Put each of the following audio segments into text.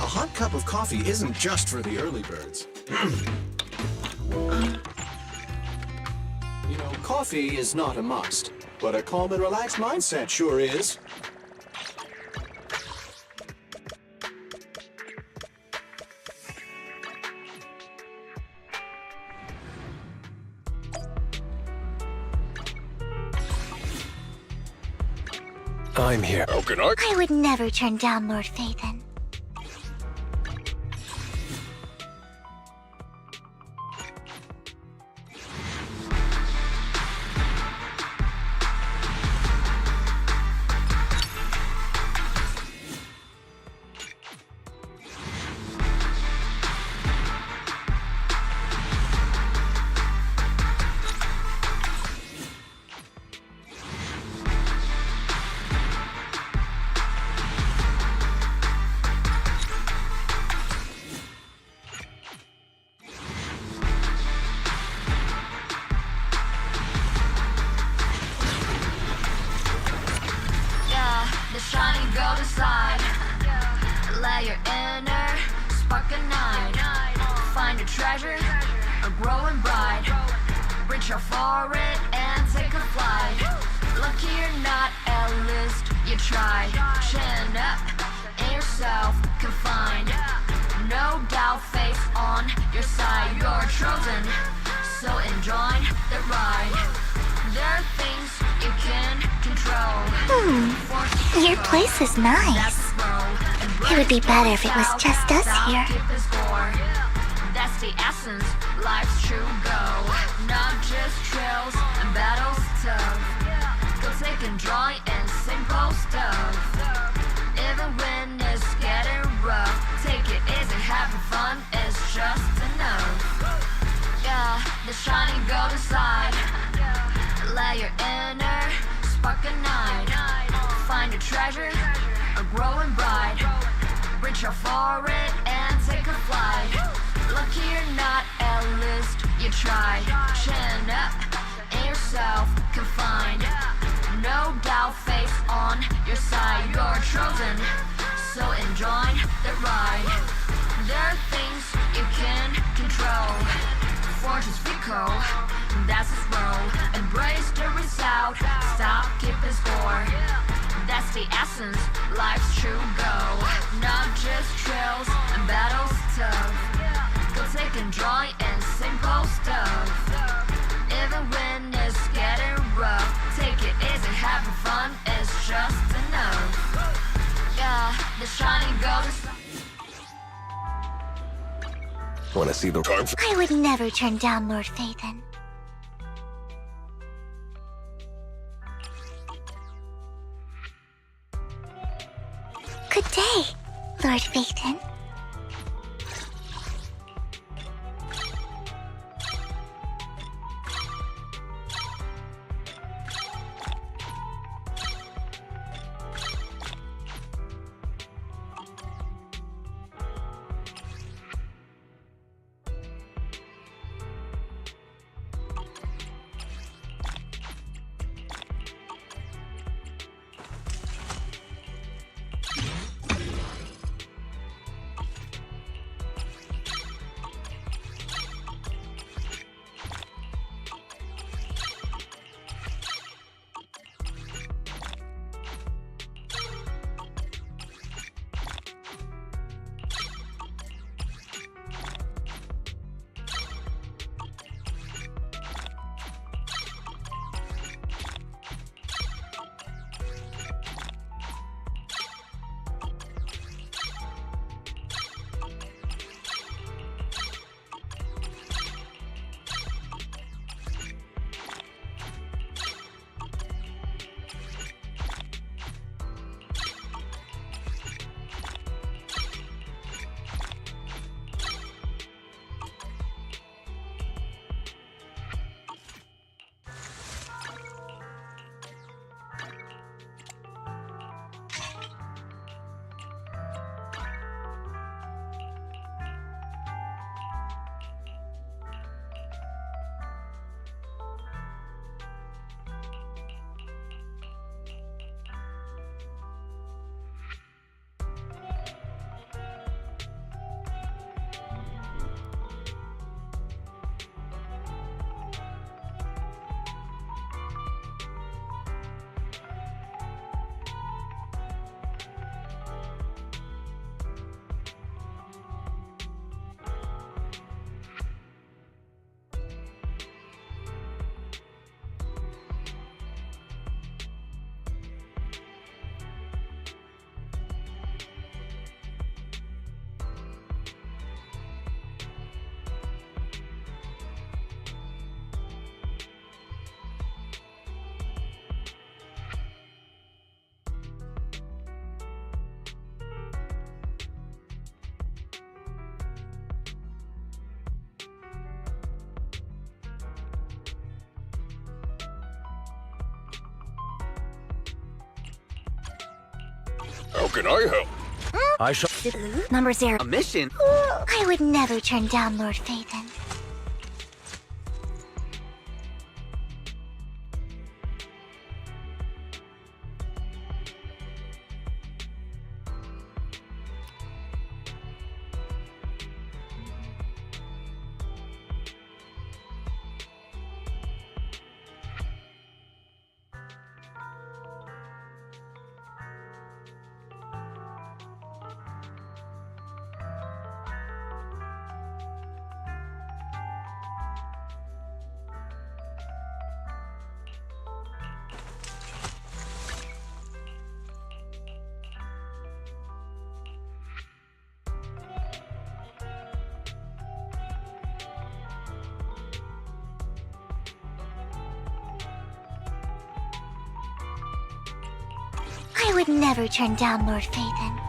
hot cup of coffee isn't just for the early birds. You know, coffee is not a must, but a calm and relaxed mindset sure is. I'm here. How can I? I would never turn down Lord Phaethon. The shining golden side. Let your inner spark ignite. Find a treasure, a growing bright. Reach out for it and take a flight. Lucky you're not, at least you tried. Chin up in yourself, confined. No doubt, face on your side. You're chosen, so enjoy the ride. There are things you can control. Your place is nice. It would be better if it was just us here. That's the essence, life's true goal. Not just trails and battles tough. Go take and drawing and simple stuff. Even when it's getting rough, take it easy, having fun is just enough. Yeah, the shining golden side. Let your inner spark ignite. Find a treasure, a growing bright. Reach out for it and take a flight. Lucky you're not, at least you tried. Chin up in yourself, confined. No doubt, face on your side. You're chosen, so enjoy the ride. There are things you can control. Fortune's fickle, that's its role. Embrace the result, stop keeping score. That's the essence, life's true goal. Not just trails and battles tough. Go take and drawing and simple stuff. Even when it's getting rough, take it easy, having fun is just enough. Yeah, the shining golden sun. Want to see the time? I would never turn down Lord Phaethon. Good day, Lord Phaethon. How can I help? I shall. Number 0. A mission? I would never turn down Lord Phaethon. I would never turn down Lord Phaethon.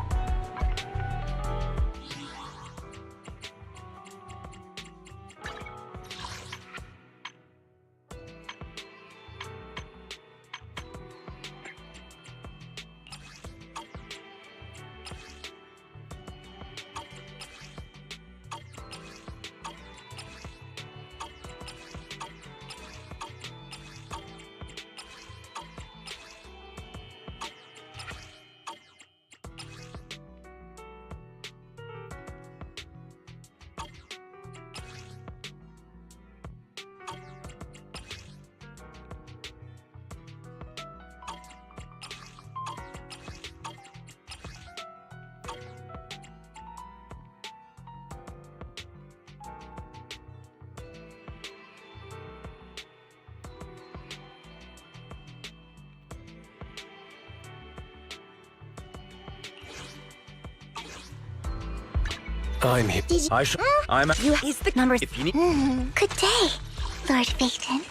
I'm here. I shall. I'm. You is the number. If you need. Good day, Lord Phaethon.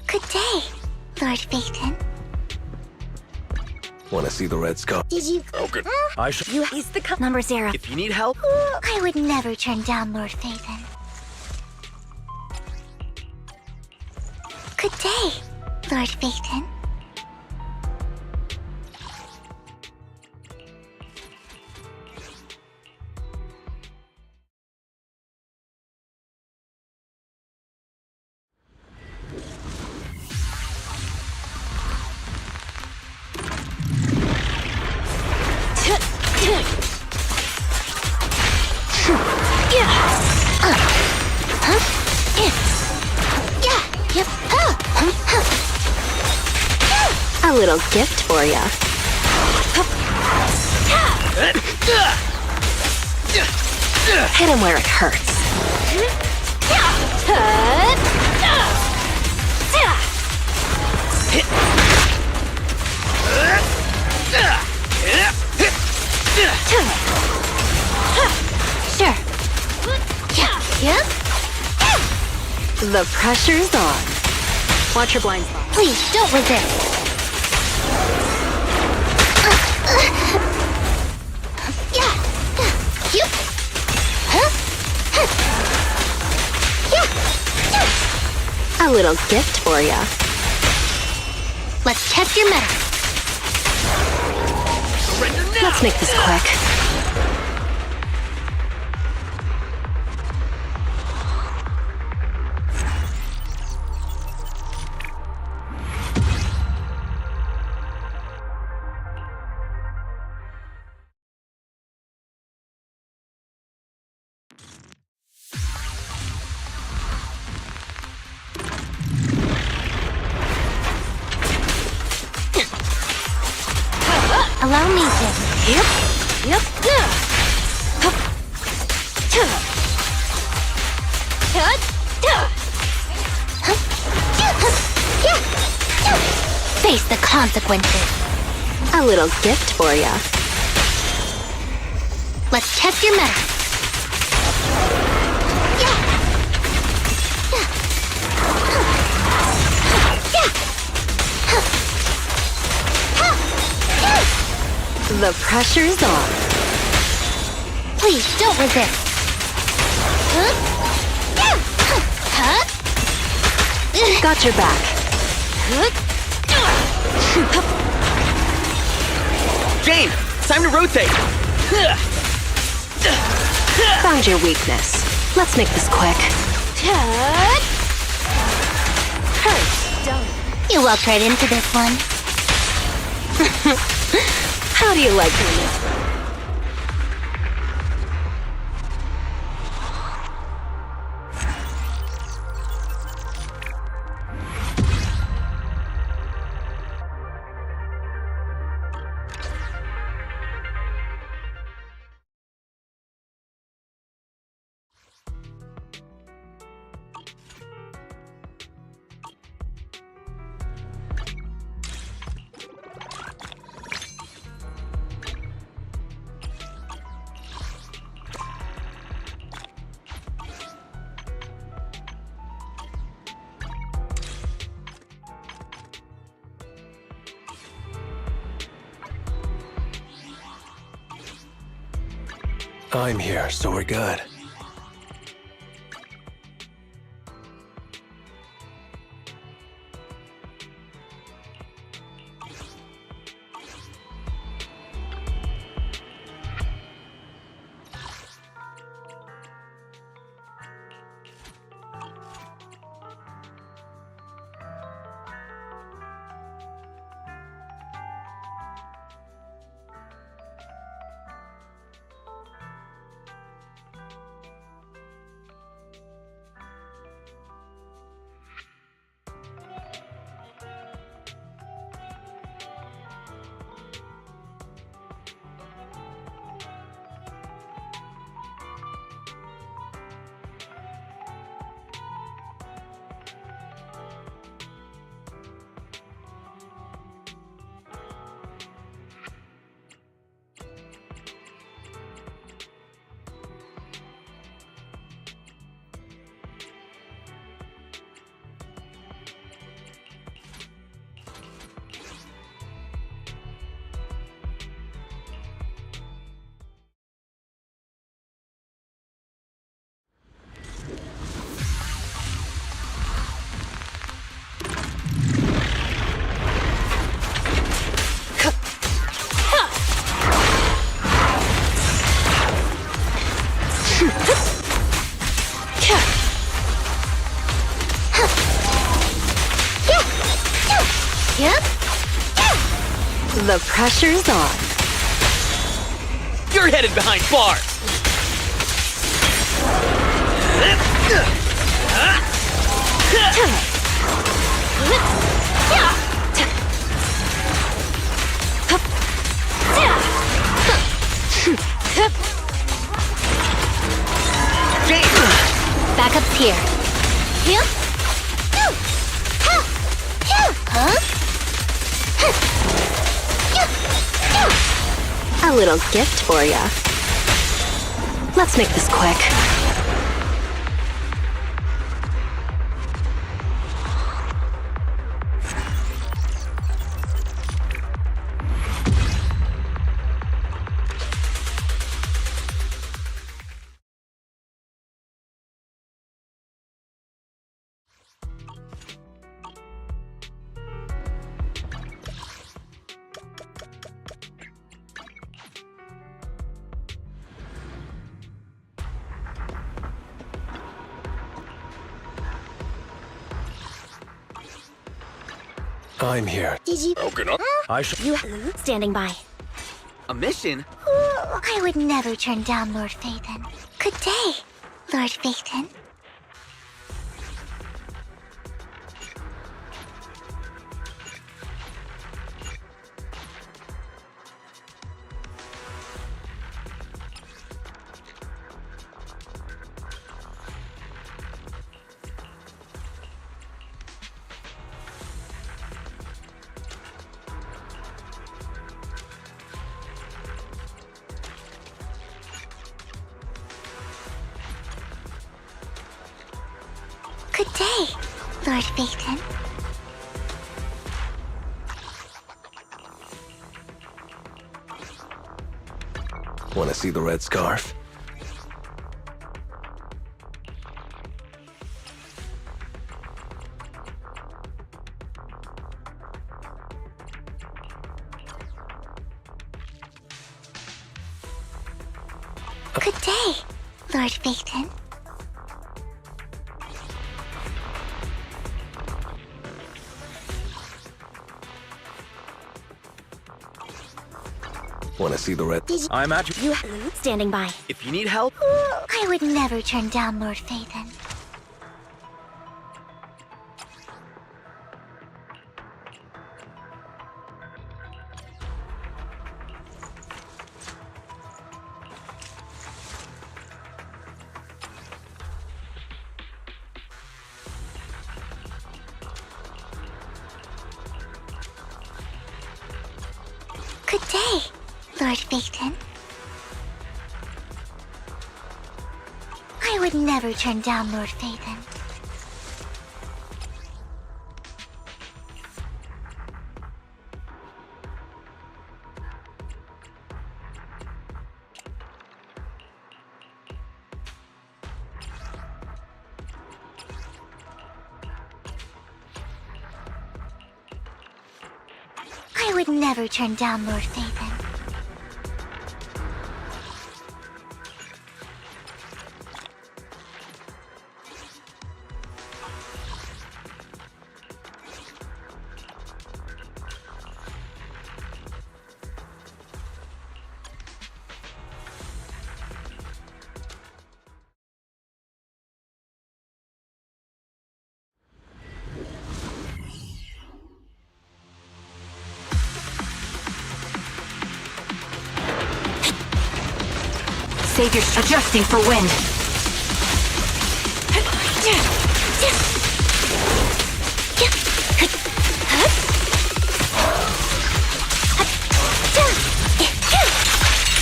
Good day, Lord Phaethon. Want to see the red scar? Did you? How can I shall. You is the number 0. If you need help. I would never turn down Lord Phaethon. Good day, Lord Phaethon. A little gift for ya. Hit him where it hurts. Sure. Yeah. The pressure's on. Watch your blind spot. Please don't resist. A little gift for ya. Let's test your metal. Let's make this quick. Allow me to. Yep. Face the consequences. A little gift for ya. Let's test your mettle. The pressure's on. Please don't resist. Got your back. Jane, it's time to rotate. Found your weakness. Let's make this quick. You walked right into this one. How do you like me? I'm here, so we're good. The pressure's on. You're headed behind bars. Jane! Backup's here. A little gift for ya. Let's make this quick. I'm here. Did you? I should. You standing by. A mission? I would never turn down Lord Phaethon. Good day, Lord Phaethon. Good day, Lord Phaeton. Want to see the red scarf? Good day, Lord Phaeton. Want to see the red? I'm at You standing by. If you need help, I would never turn down Lord Phaeton. Good day, Lord Phaeton. I would never turn down Lord Phaeton. I would never turn down Lord Phaeton. Saviors adjusting for wind.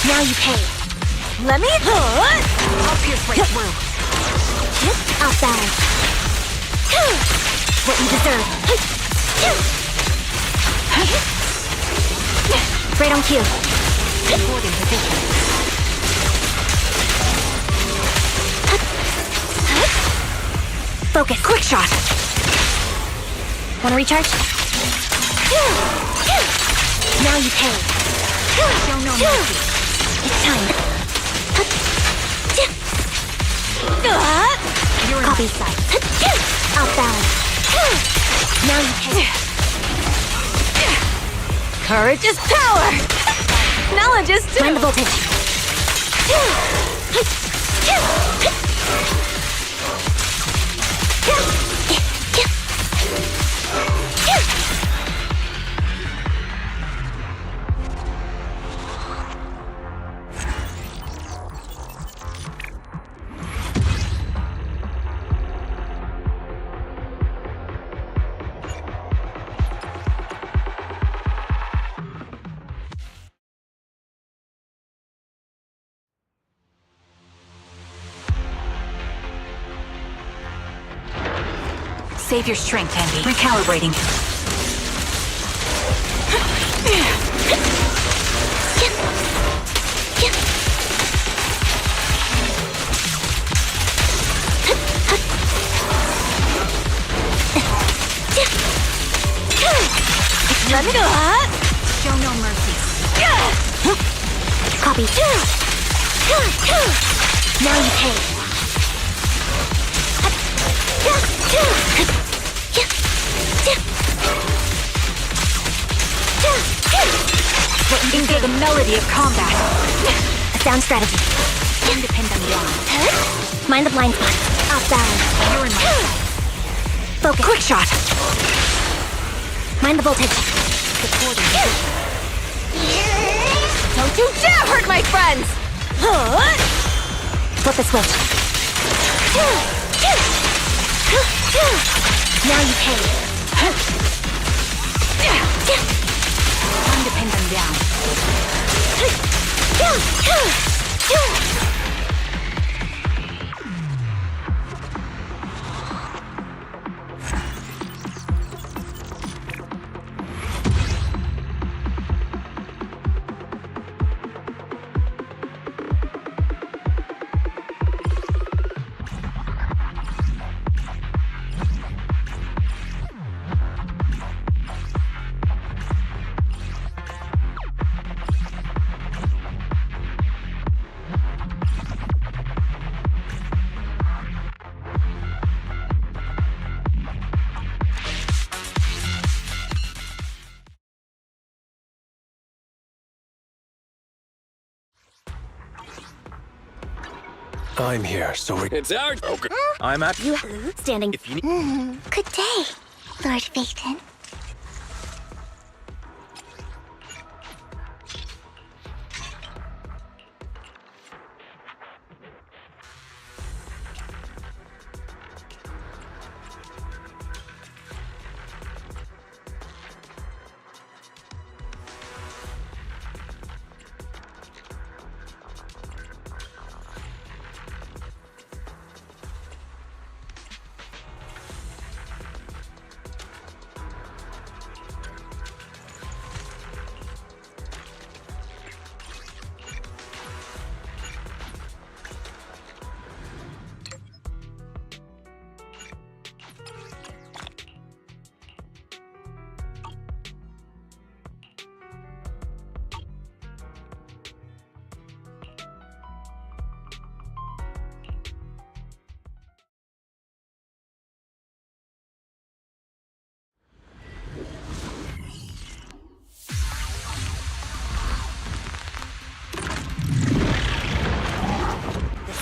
Now you pay. Let me. I'll pierce right through. I'll balance. What you deserve. Right on cue. Forward in position. Focus. Quick shot. Want to recharge? Now you pay. Show no mercy. It's time. You're in Copy. my sight. I'll balance. Now you pay. Courage is power. Knowledge is too. Mind the voltage. Save your strength, Andy. Recalibrating. Let me go. Show no mercy. Copy. Now you pay. Engage the melody of combat. A sound strategy. Independent one. Mind the blind spot. I'll balance. You're in my sight. Focus. Quick shot. Mind the voltage. Supporting position. Don't you dare hurt my friends! Flip the switch. Now you pay. Time to pin them down. I'm here, so we're... It's our... Okay. I'm at You standing. if you need. Good day, Lord Phaeton.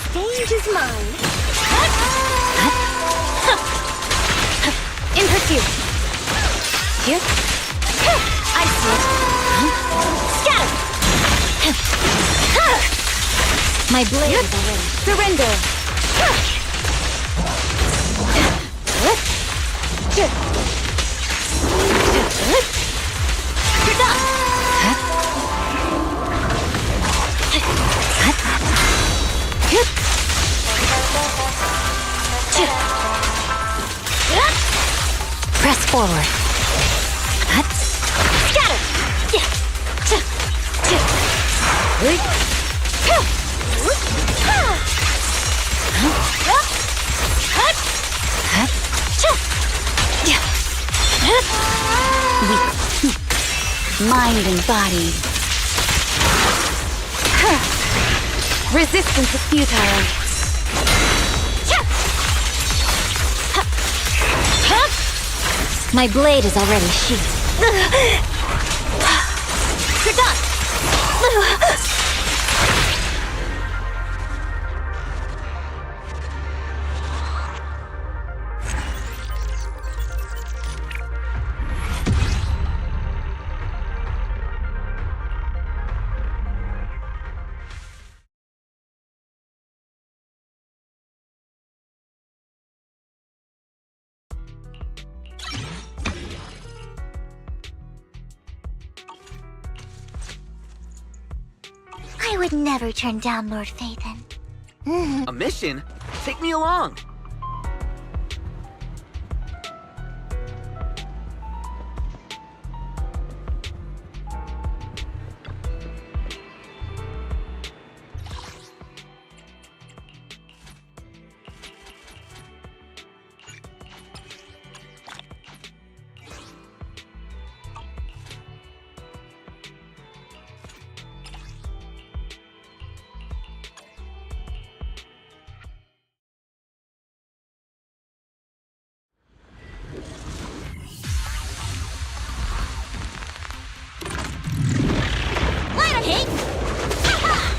Stage is mine. In pursuit. Here. I see it. Scatter. My blade is away. Surrender. Press forward. Scatter. Mind and body. Resistance is futile. My blade is already sheathed. You're done! I would never turn down Lord Phaeton. A mission? Take me along.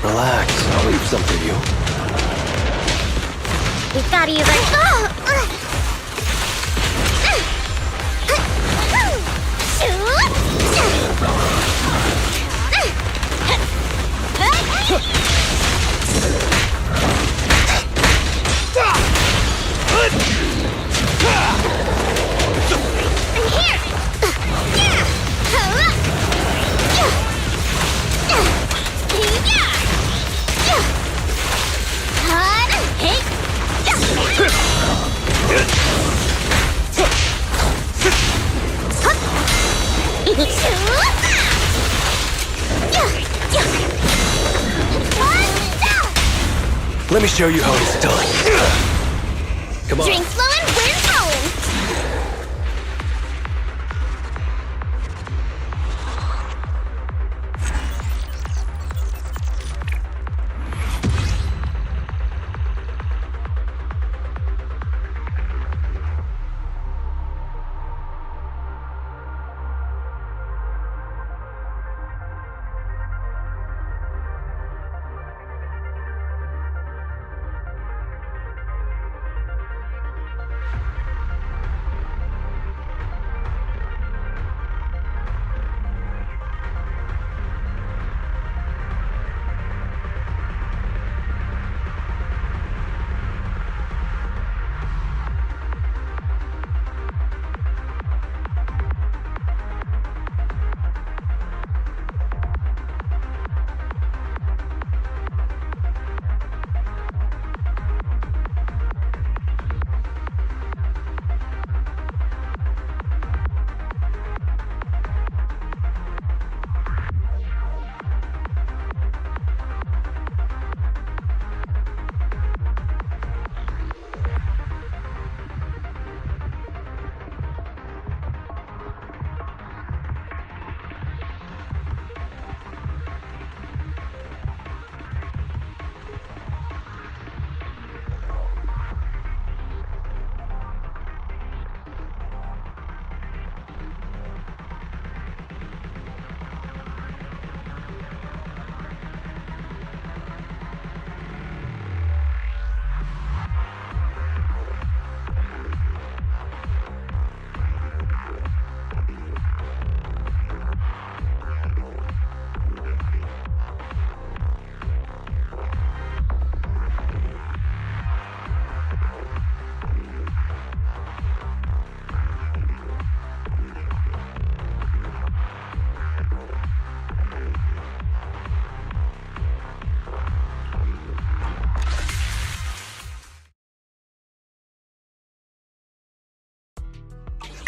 Relax, I'll leave some for you. We've got to use Let me show you how it's done. Come on. Drink slow and win home.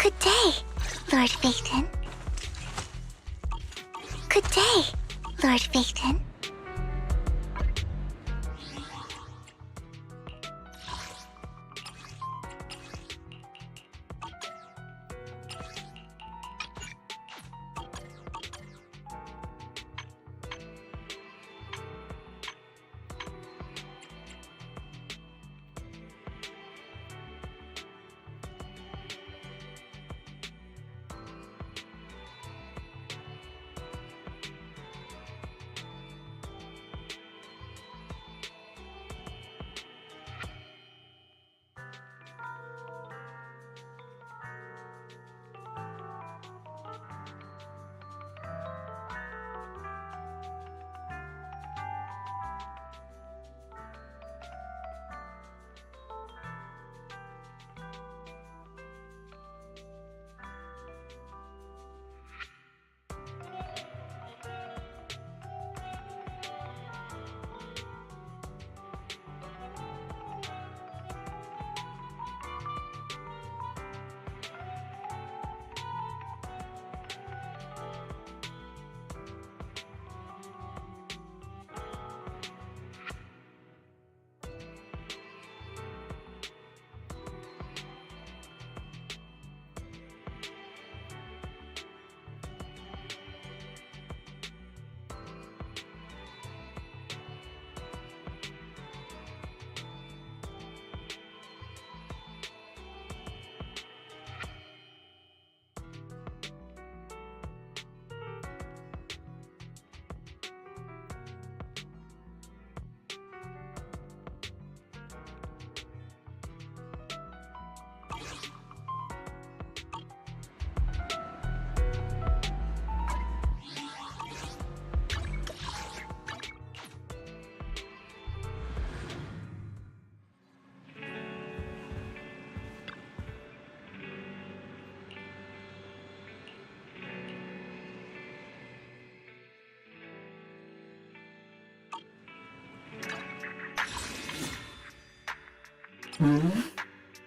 Good day, Lord Phaeton. Good day, Lord Phaeton.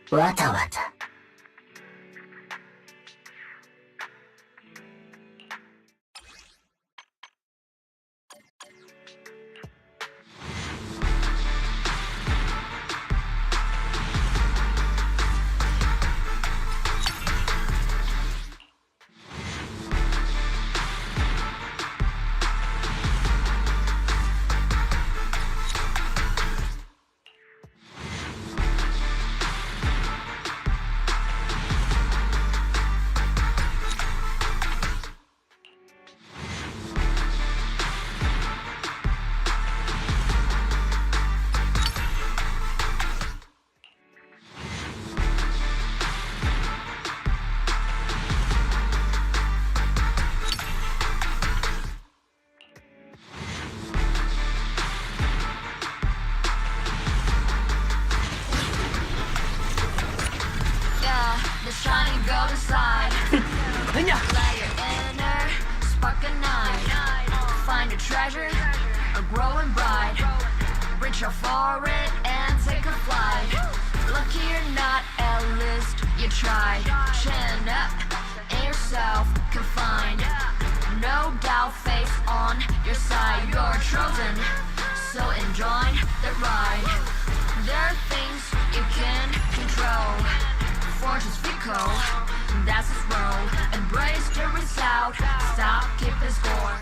わたわた。The shiny golden side. Let your inner spark ignite. Find a treasure, a growing bright. Reach out for it and take a flight. Lucky you're not, at least you tried. Chin up and yourself confined. No doubt, face on your side. You're chosen, so enjoy the ride. There are things you can control. Fortune's fickle, that's its role. Embrace the result, stop keeping score.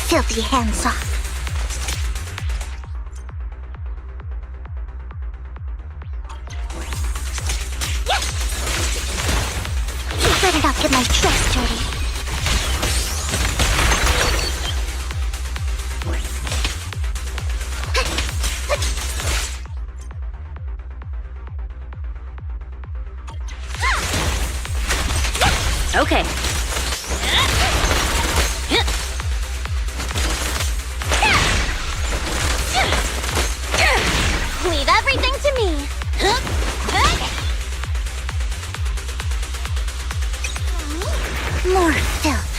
filthy hands off. You better not get my dress dirty. Okay. Leave everything to me. More filth.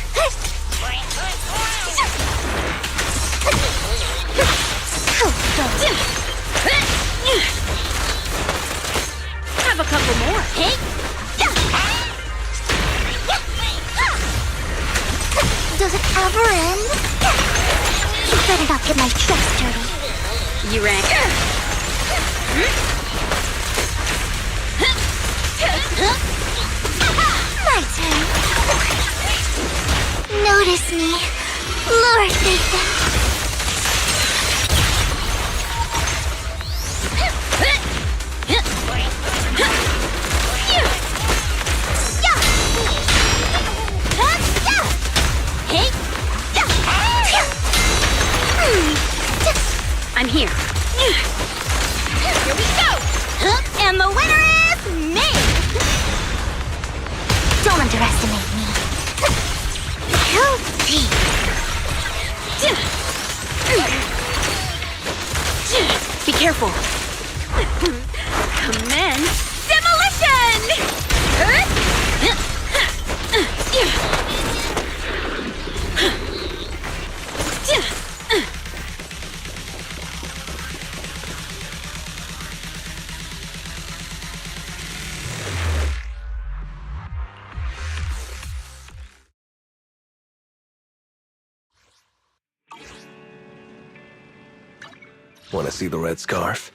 Have a couple more. Hey. Does it ever end? You better not get my dress dirty. You ran. My turn. Notice me, Lord Nathan. I'm here. Here we go! And the winner is me! Don't underestimate me. Go deep. Be careful. Command demolition! Want to see the red scarf?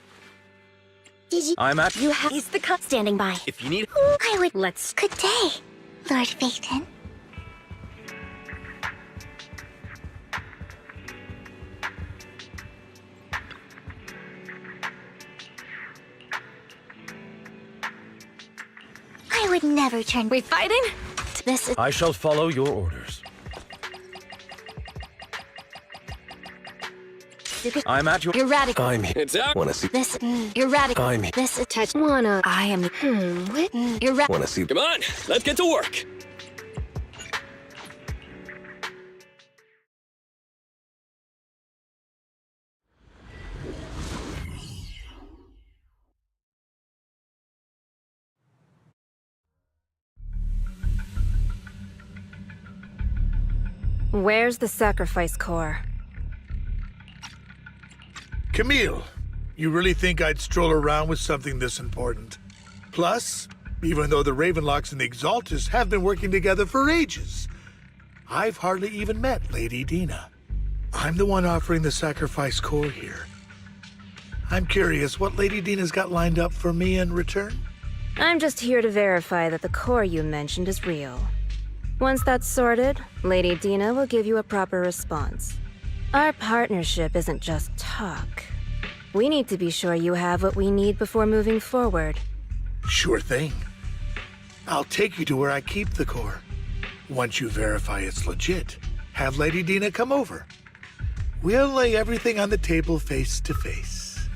Did you? I'm at. You have. He's the cut standing by. If you need. I would. Let's. Good day, Lord Phaethon. I would never turn. We fighting? This is. I shall follow your orders. I'm at your. Erratic. I'm here. It's out. Want to see? This. Erratic. I'm here. This attach. Wanna. I am. What? Erratic. Want to see? Come on, let's get to work. Where's the sacrifice core? Camille, you really think I'd stroll around with something this important? Plus, even though the Ravenlocks and the Exaltus have been working together for ages, I've hardly even met Lady Dina. I'm the one offering the sacrifice core here. I'm curious what Lady Dina's got lined up for me in return? I'm just here to verify that the core you mentioned is real. Once that's sorted, Lady Dina will give you a proper response. Our partnership isn't just talk. We need to be sure you have what we need before moving forward. Sure thing. I'll take you to where I keep the core. Once you verify it's legit, have Lady Dina come over. We'll lay everything on the table face to face.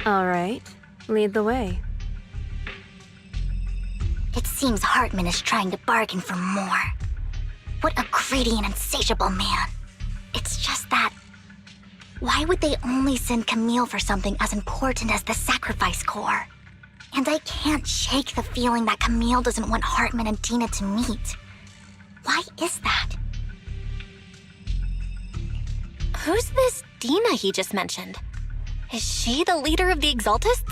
All right, lead the way. It seems Hartman is trying to bargain for more. What a greedy and insatiable man. It's just that... Why would they only send Camille for something as important as the sacrifice core? And I can't shake the feeling that Camille doesn't want Hartman and Dina to meet. Why is that? Who's this Dina he just mentioned? Is she the leader of the Exaltists?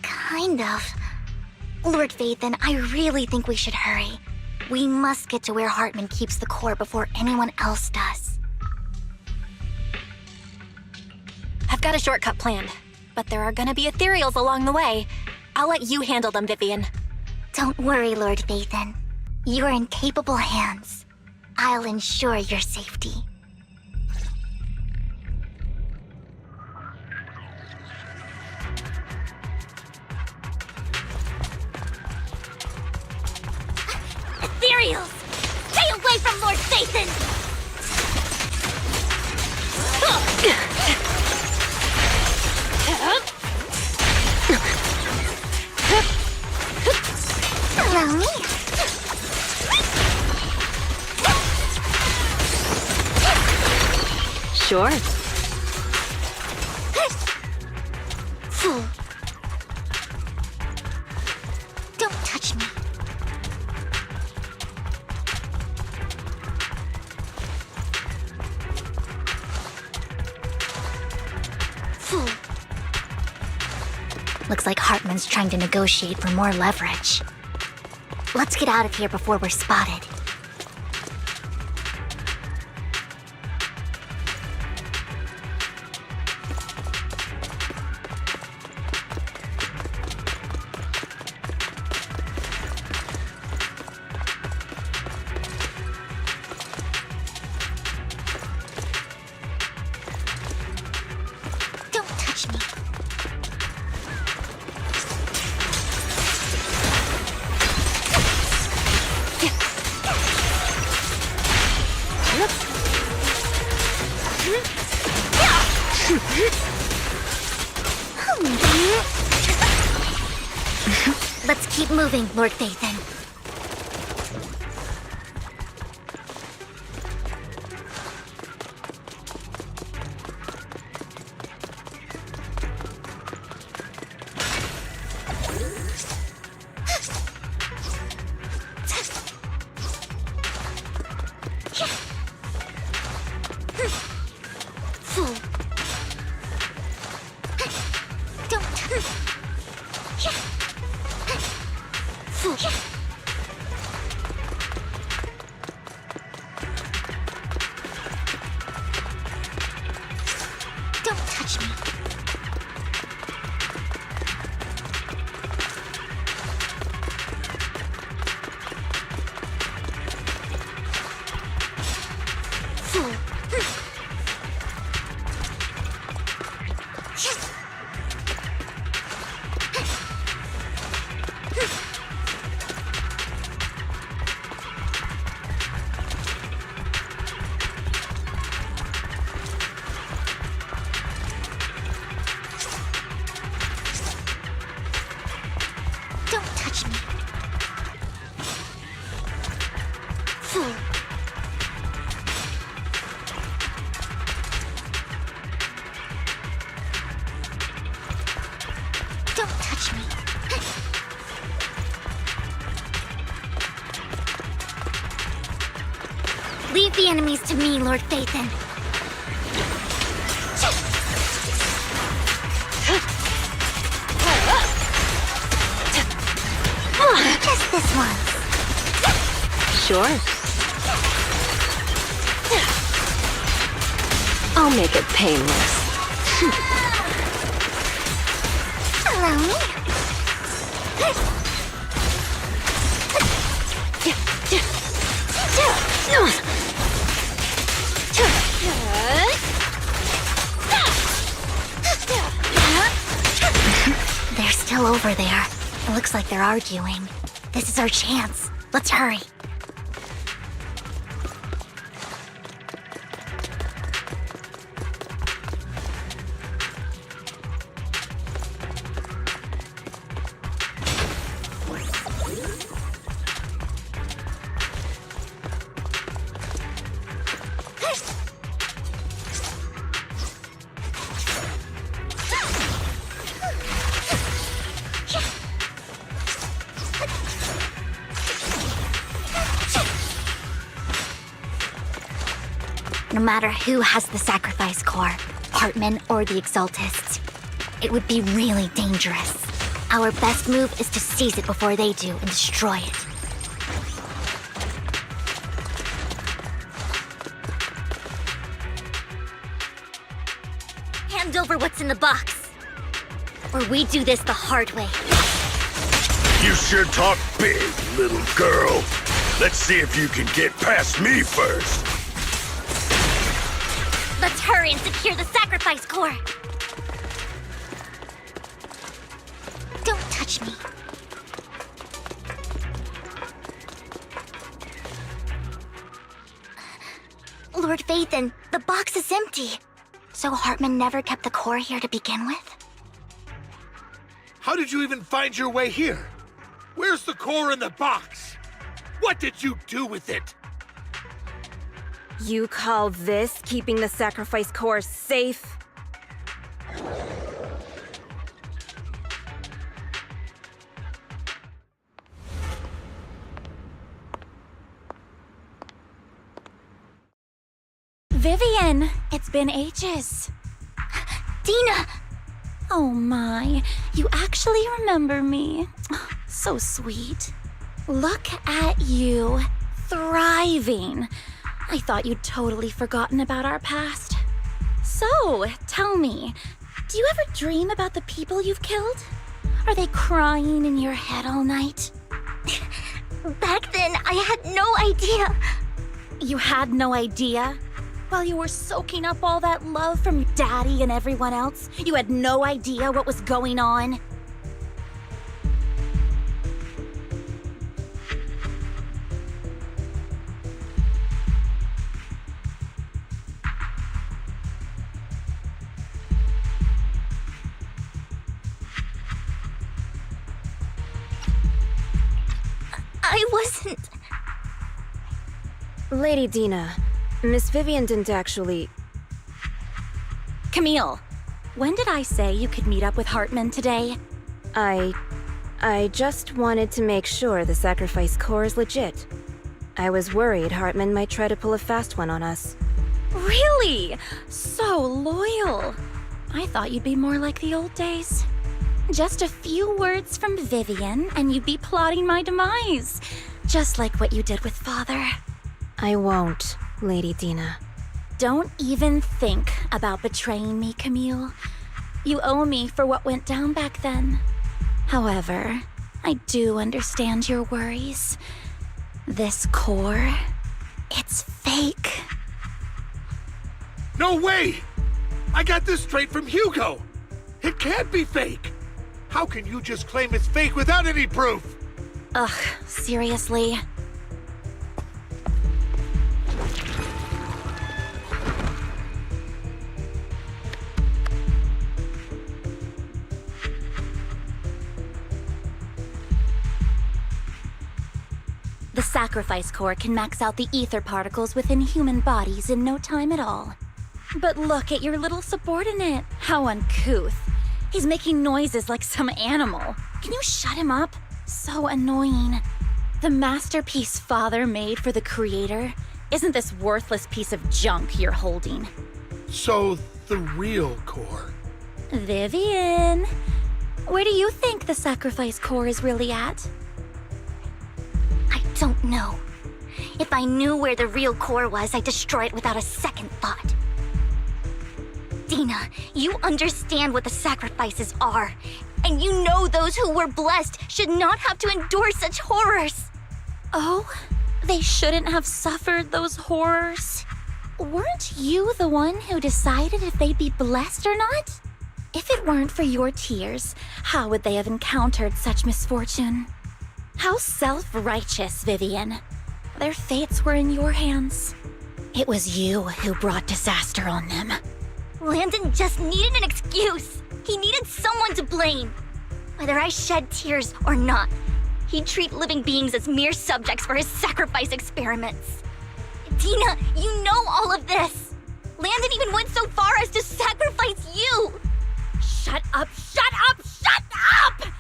Kind of. Lord Phaethon, I really think we should hurry. We must get to where Hartman keeps the core before anyone else does. I've got a shortcut planned, but there are gonna be ethereals along the way. I'll let you handle them, Vivian. Don't worry, Lord Phaethon. You are in capable hands. I'll ensure your safety. Ethereals! Stay away from Lord Sathan! Allow me. Sure. Fool. Don't touch me. Fool. Looks like Hartman's trying to negotiate for more leverage. Let's get out of here before we're spotted. Don't touch me. Let's keep moving, Lord Phaethon. Fool. Don't touch. Fool. Don't touch me. Fool. Don't touch me. Fool. Don't touch me. Leave the enemies to me, Lord Phaethon. Just this once. Sure. I'll make it painless. Allow me. They're still over there. It looks like they're arguing. This is our chance. Let's hurry. No matter who has the sacrifice core, Hartman or the Exaltists, it would be really dangerous. Our best move is to seize it before they do and destroy it. Hand over what's in the box, or we do this the hard way. You sure talk big, little girl. Let's see if you can get past me first. Let's hurry and secure the sacrifice core. Don't touch me. Lord Vathan, the box is empty. So Hartman never kept the core here to begin with? How did you even find your way here? Where's the core in the box? What did you do with it? You call this keeping the sacrifice core safe? Vivian, it's been ages. Dina! Oh my, you actually remember me. So sweet. Look at you, thriving. I thought you'd totally forgotten about our past. So, tell me, do you ever dream about the people you've killed? Are they crying in your head all night? Back then, I had no idea. You had no idea? While you were soaking up all that love from Daddy and everyone else, you had no idea what was going on? I wasn't... Lady Dina, Miss Vivian didn't actually... Camille, when did I say you could meet up with Hartman today? I just wanted to make sure the sacrifice core is legit. I was worried Hartman might try to pull a fast one on us. Really? So loyal. I thought you'd be more like the old days. Just a few words from Vivian, and you'd be plotting my demise. Just like what you did with Father. I won't, Lady Dina. Don't even think about betraying me, Camille. You owe me for what went down back then. However, I do understand your worries. This core, it's fake. No way! I got this straight from Hugo! It can't be fake! How can you just claim it's fake without any proof? Ugh, seriously? The sacrifice core can max out the ether particles within human bodies in no time at all. But look at your little subordinate. How uncouth. He's making noises like some animal. Can you shut him up? So annoying. The masterpiece Father made for the Creator isn't this worthless piece of junk you're holding. So, the real core. Vivian, where do you think the sacrifice core is really at? I don't know. If I knew where the real core was, I'd destroy it without a second thought. Dina, you understand what the sacrifices are. And you know those who were blessed should not have to endure such horrors. Oh, they shouldn't have suffered those horrors. Weren't you the one who decided if they'd be blessed or not? If it weren't for your tears, how would they have encountered such misfortune? How self-righteous, Vivian. Their fates were in your hands. It was you who brought disaster on them. Landon just needed an excuse. He needed someone to blame. Whether I shed tears or not, he'd treat living beings as mere subjects for his sacrifice experiments. Dina, you know all of this. Landon even went so far as to sacrifice you. Shut up, shut up, shut up!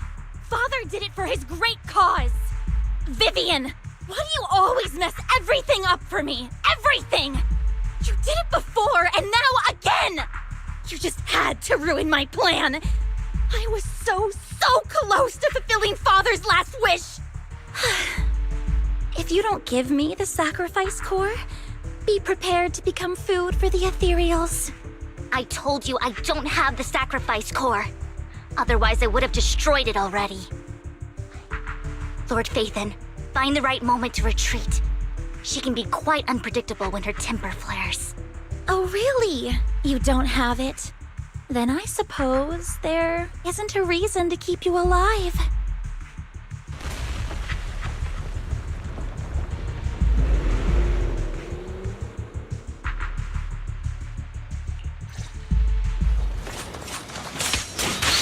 Father did it for his great cause. Vivian, why do you always mess everything up for me? Everything! You did it before, and now again! You just had to ruin my plan. I was so close to fulfilling Father's last wish. If you don't give me the sacrifice core, be prepared to become food for the ethereals. I told you I don't have the sacrifice core. Otherwise, I would have destroyed it already. Lord Phaethon, Find the right moment to retreat. She can be quite unpredictable when her temper flares. Oh, really? You don't have it? Then I suppose there isn't a reason to keep you alive.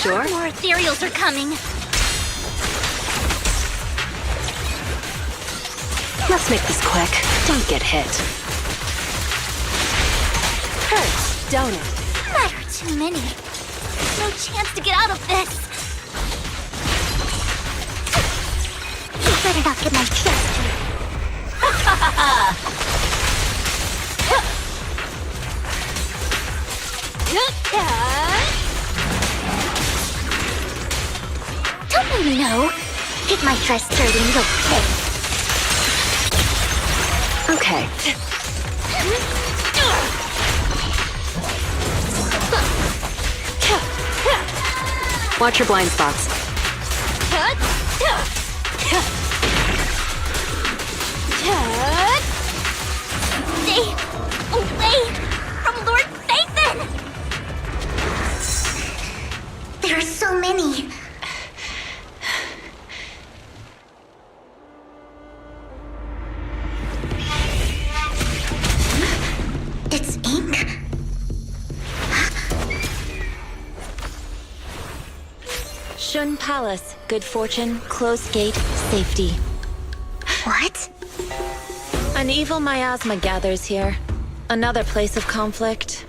Sure? More ethereals are coming. Let's make this quick. Don't get hit. Hurts, don't it? That are too many. There's no chance to get out of this. You better not get my chest Don't let me know. Get my dress dirty and you'll pay. Okay. Watch your blind spots. Stay away from Lord Nathan! There are so many. It's ink? Shun Palace, good fortune, closed gate, safety. What? An evil miasma gathers here. Another place of conflict.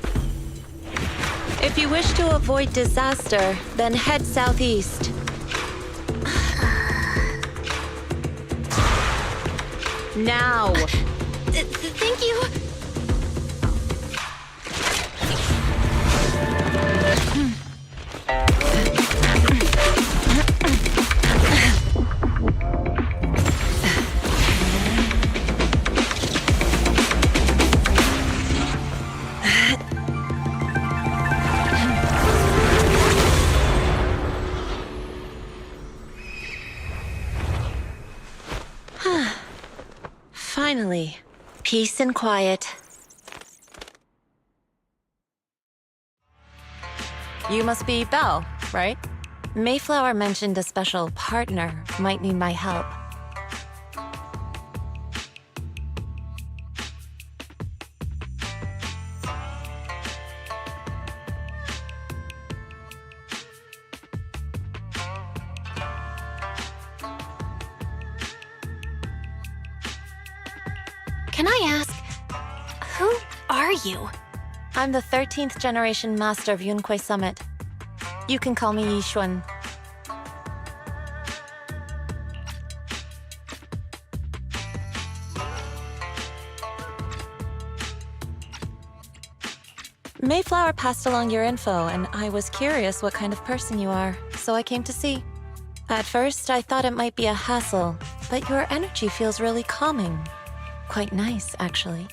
If you wish to avoid disaster, then head southeast. Now! Thank you! Finally, peace and quiet. You must be Belle, right? Mayflower mentioned a special partner might need my help. Can I ask, who are you? I'm the 13th generation master of Yunque Summit. You can call me Yixuan. Mayflower passed along your info, and I was curious what kind of person you are, so I came to see. At first, I thought it might be a hassle, but your energy feels really calming. Quite nice, actually.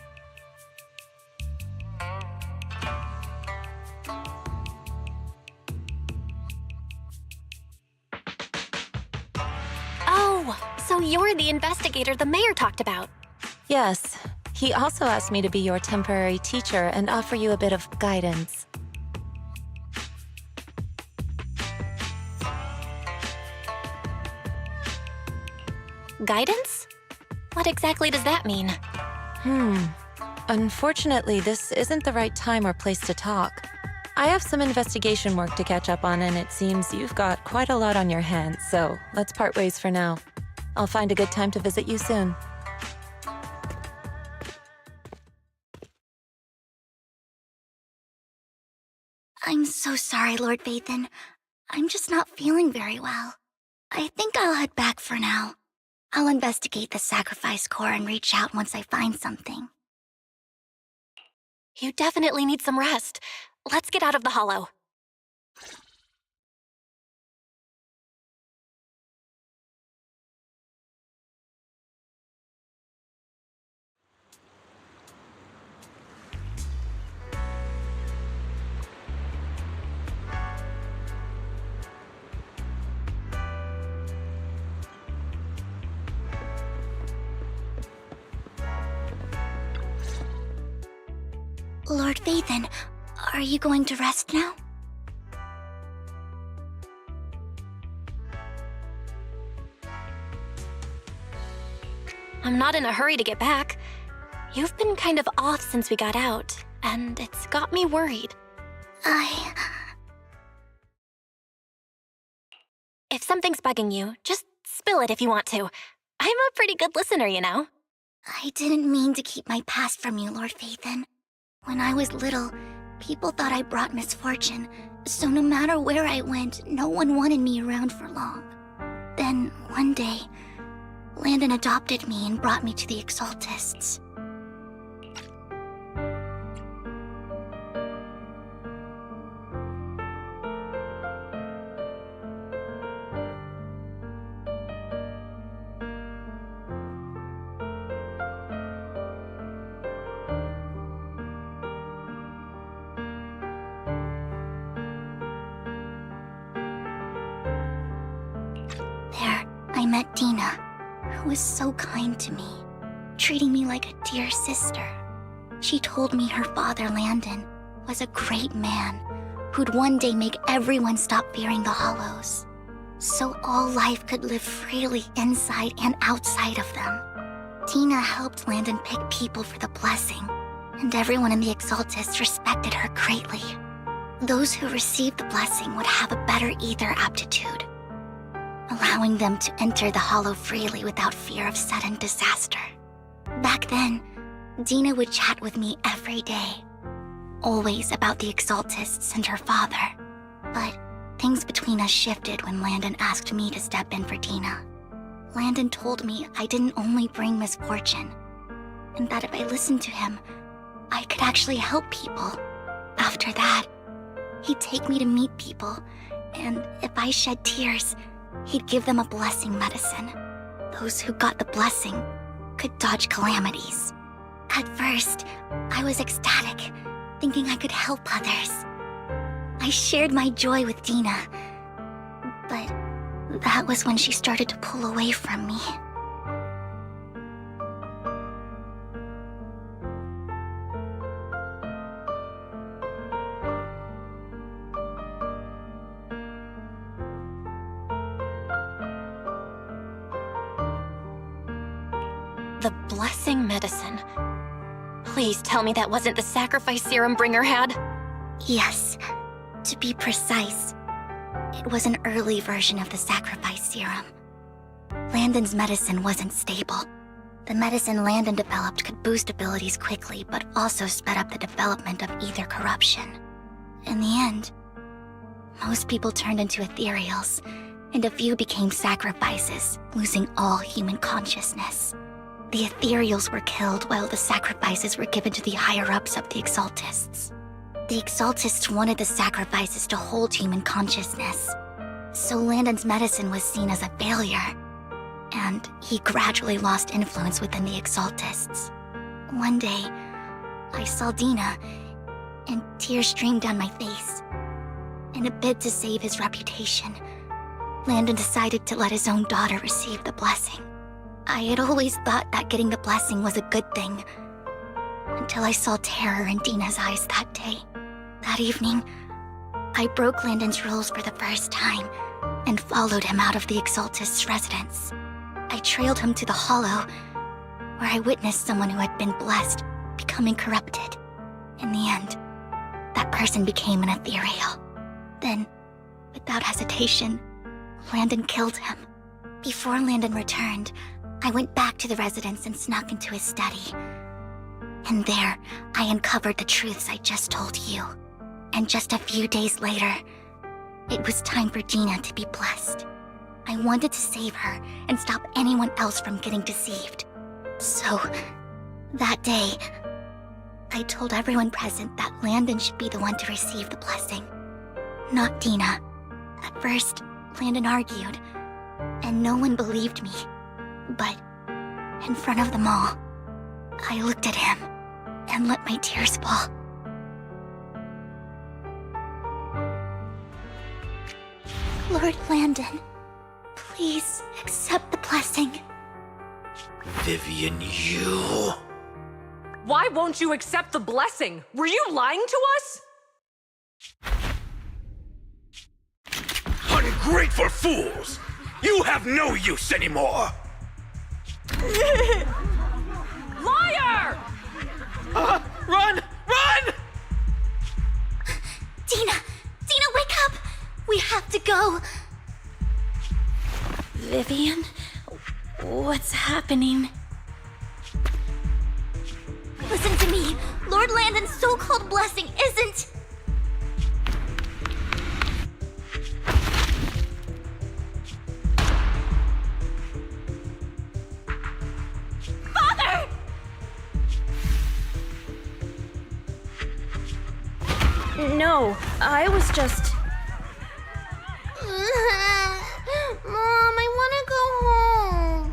Oh, so you're the investigator the mayor talked about. Yes. He also asked me to be your temporary teacher and offer you a bit of guidance. Guidance? What exactly does that mean? Unfortunately, this isn't the right time or place to talk. I have some investigation work to catch up on, and it seems you've got quite a lot on your hands, so let's part ways for now. I'll find a good time to visit you soon. I'm so sorry, Lord Vathan. I'm just not feeling very well. I think I'll head back for now. I'll investigate the sacrifice core and reach out once I find something. You definitely need some rest. Let's get out of the hollow. Lord Vathan, are you going to rest now? I'm not in a hurry to get back. You've been kind of off since we got out, and it's got me worried. If something's bugging you, just spill it if you want to. I'm a pretty good listener, you know. I didn't mean to keep my past from you, Lord Vathan. When I was little, people thought I brought misfortune, so no matter where I went, no one wanted me around for long. Then, one day, Landon adopted me and brought me to the Exaltists. There, I met Dina, who was so kind to me, treating me like a dear sister. She told me her father, Landon, was a great man who'd one day make everyone stop fearing the Hollows, so all life could live freely inside and outside of them. Dina helped Landon pick people for the blessing, and everyone in the Exaltists respected her greatly. Those who received the blessing would have a better ether aptitude, allowing them to enter the Hollow freely without fear of sudden disaster. Back then, Dina would chat with me every day, always about the Exaltists and her father. But things between us shifted when Landon asked me to step in for Dina. Landon told me I didn't only bring misfortune, and that if I listened to him, I could actually help people. After that, he'd take me to meet people, and if I shed tears, he'd give them a blessing medicine. Those who got the blessing could dodge calamities. At first, I was ecstatic, thinking I could help others. I shared my joy with Dina, but that was when she started to pull away from me. The blessing medicine. Please tell me that wasn't the sacrifice serum Bringer had? Yes, to be precise, it was an early version of the sacrifice serum. Landon's medicine wasn't stable. The medicine Landon developed could boost abilities quickly, but also sped up the development of ether corruption. In the end, most people turned into ethereals, and a few became sacrifices, losing all human consciousness. The ethereals were killed while the sacrifices were given to the higher-ups of the Exaltists. The Exaltists wanted the sacrifices to hold human consciousness, so Landon's medicine was seen as a failure, and he gradually lost influence within the Exaltists. One day, I saw Dina, and tears streamed down my face. In a bid to save his reputation, Landon decided to let his own daughter receive the blessing. I had always thought that getting the blessing was a good thing, until I saw terror in Dina's eyes that day. That evening, I broke Landon's rules for the first time and followed him out of the Exaltist's residence. I trailed him to the Hollow, where I witnessed someone who had been blessed becoming corrupted. In the end, that person became an ethereal. Then, without hesitation, Landon killed him. Before Landon returned, I went back to the residence and snuck into his study. And there, I uncovered the truths I just told you. And just a few days later, it was time for Dina to be blessed. I wanted to save her and stop anyone else from getting deceived. So, that day, I told everyone present that Landon should be the one to receive the blessing, not Dina. At first, Landon argued, and no one believed me. But in front of them all, I looked at him and let my tears fall. Lord Landon, please accept the blessing. Vivian, you... Why won't you accept the blessing? Were you lying to us? Ungrateful fools! You have no use anymore! Liar! Run! Run! Dina! Dina, wake up! We have to go! Vivian? What's happening? Listen to me. Lord Landon's so-called blessing isn't... Father! No, I was just. Mom, I want to go home.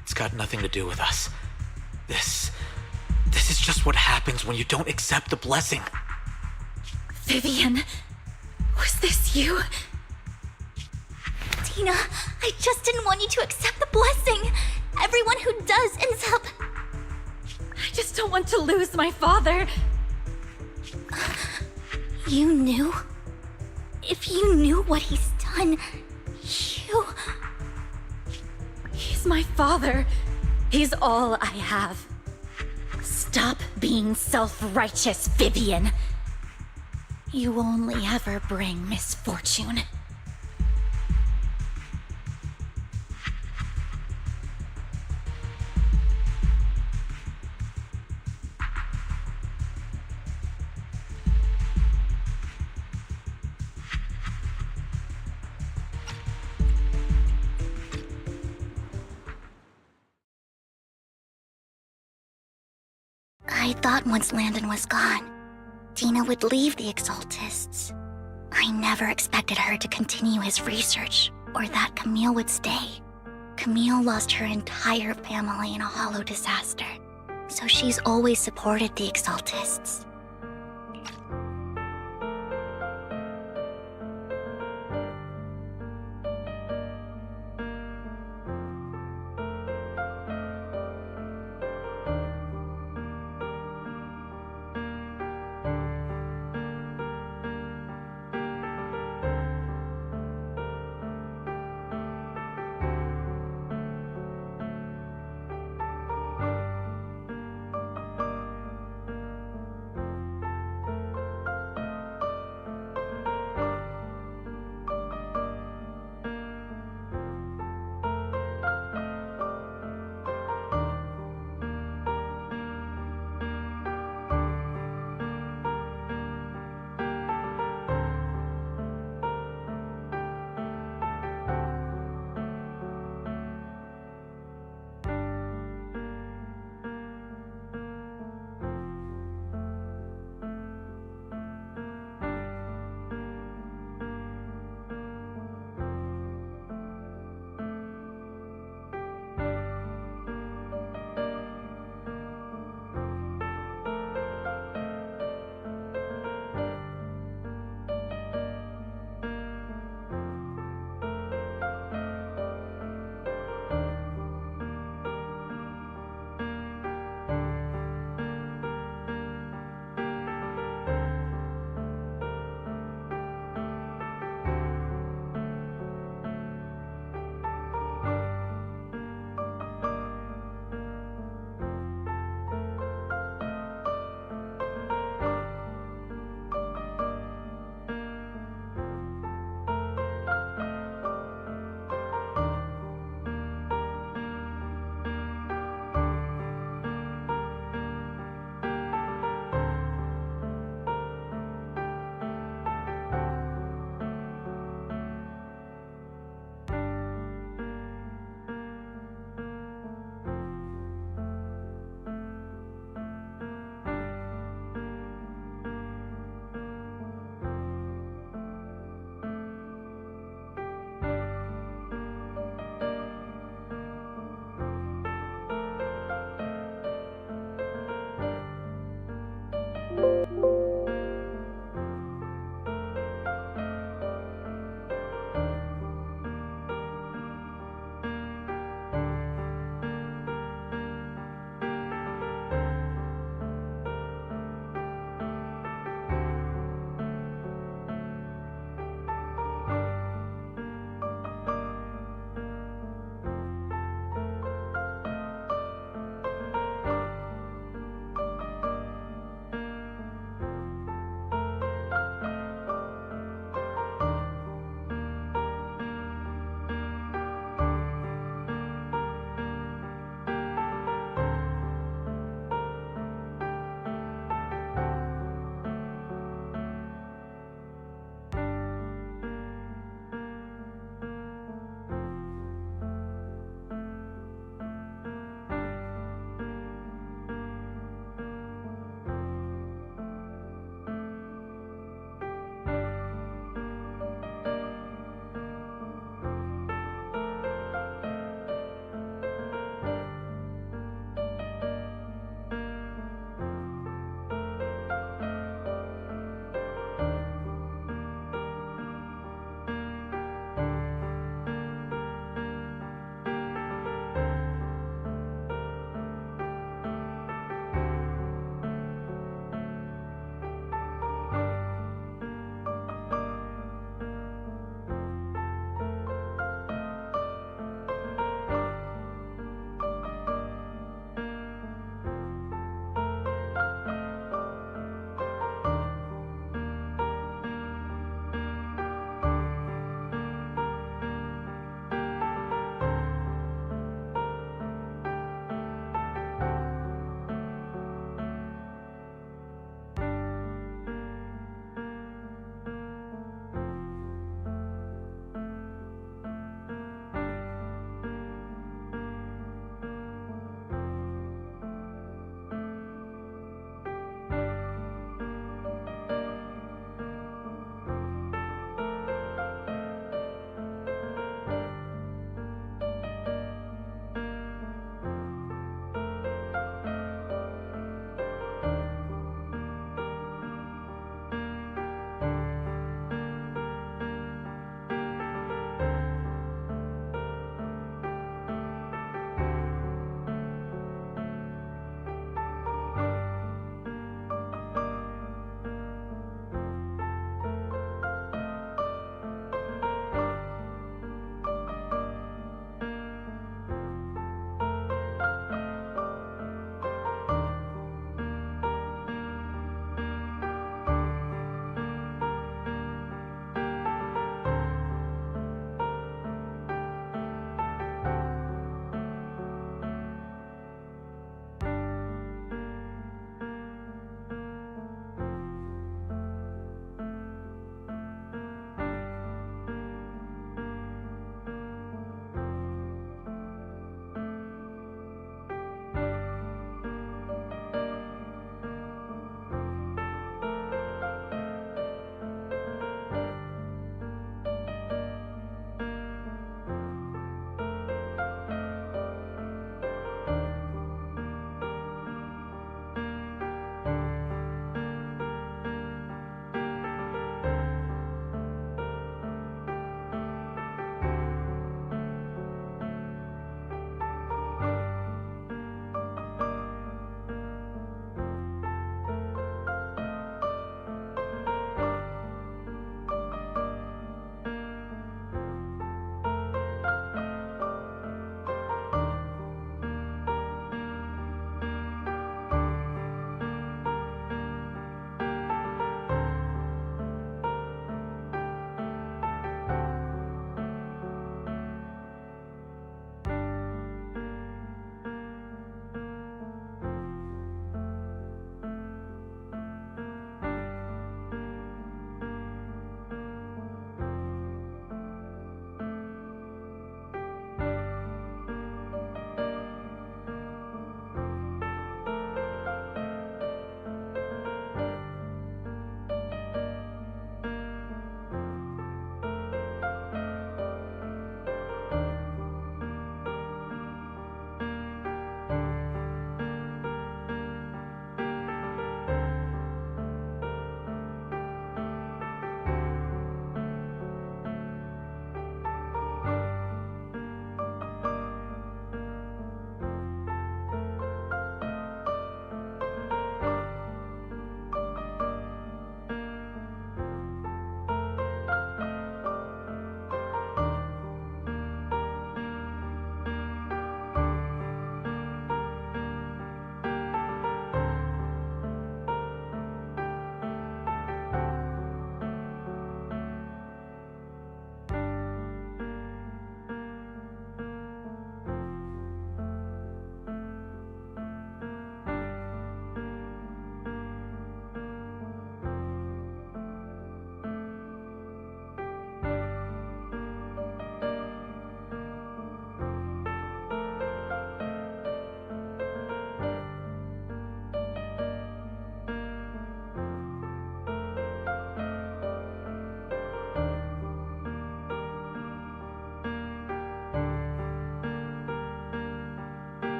It's got nothing to do with us. This is just what happens when you don't accept the blessing. Vivian, was this you? Tina, I just didn't want you to accept the blessing. Everyone who does ends up... I just don't want to lose my father. You knew? If you knew what he's done, you... He's my father. He's all I have. Stop being self-righteous, Vivian. You only ever bring misfortune. I thought once Landon was gone, Dina would leave the Exaltists. I never expected her to continue his research, or that Camille would stay. Camille lost her entire family in a hollow disaster, so she's always supported the Exaltists.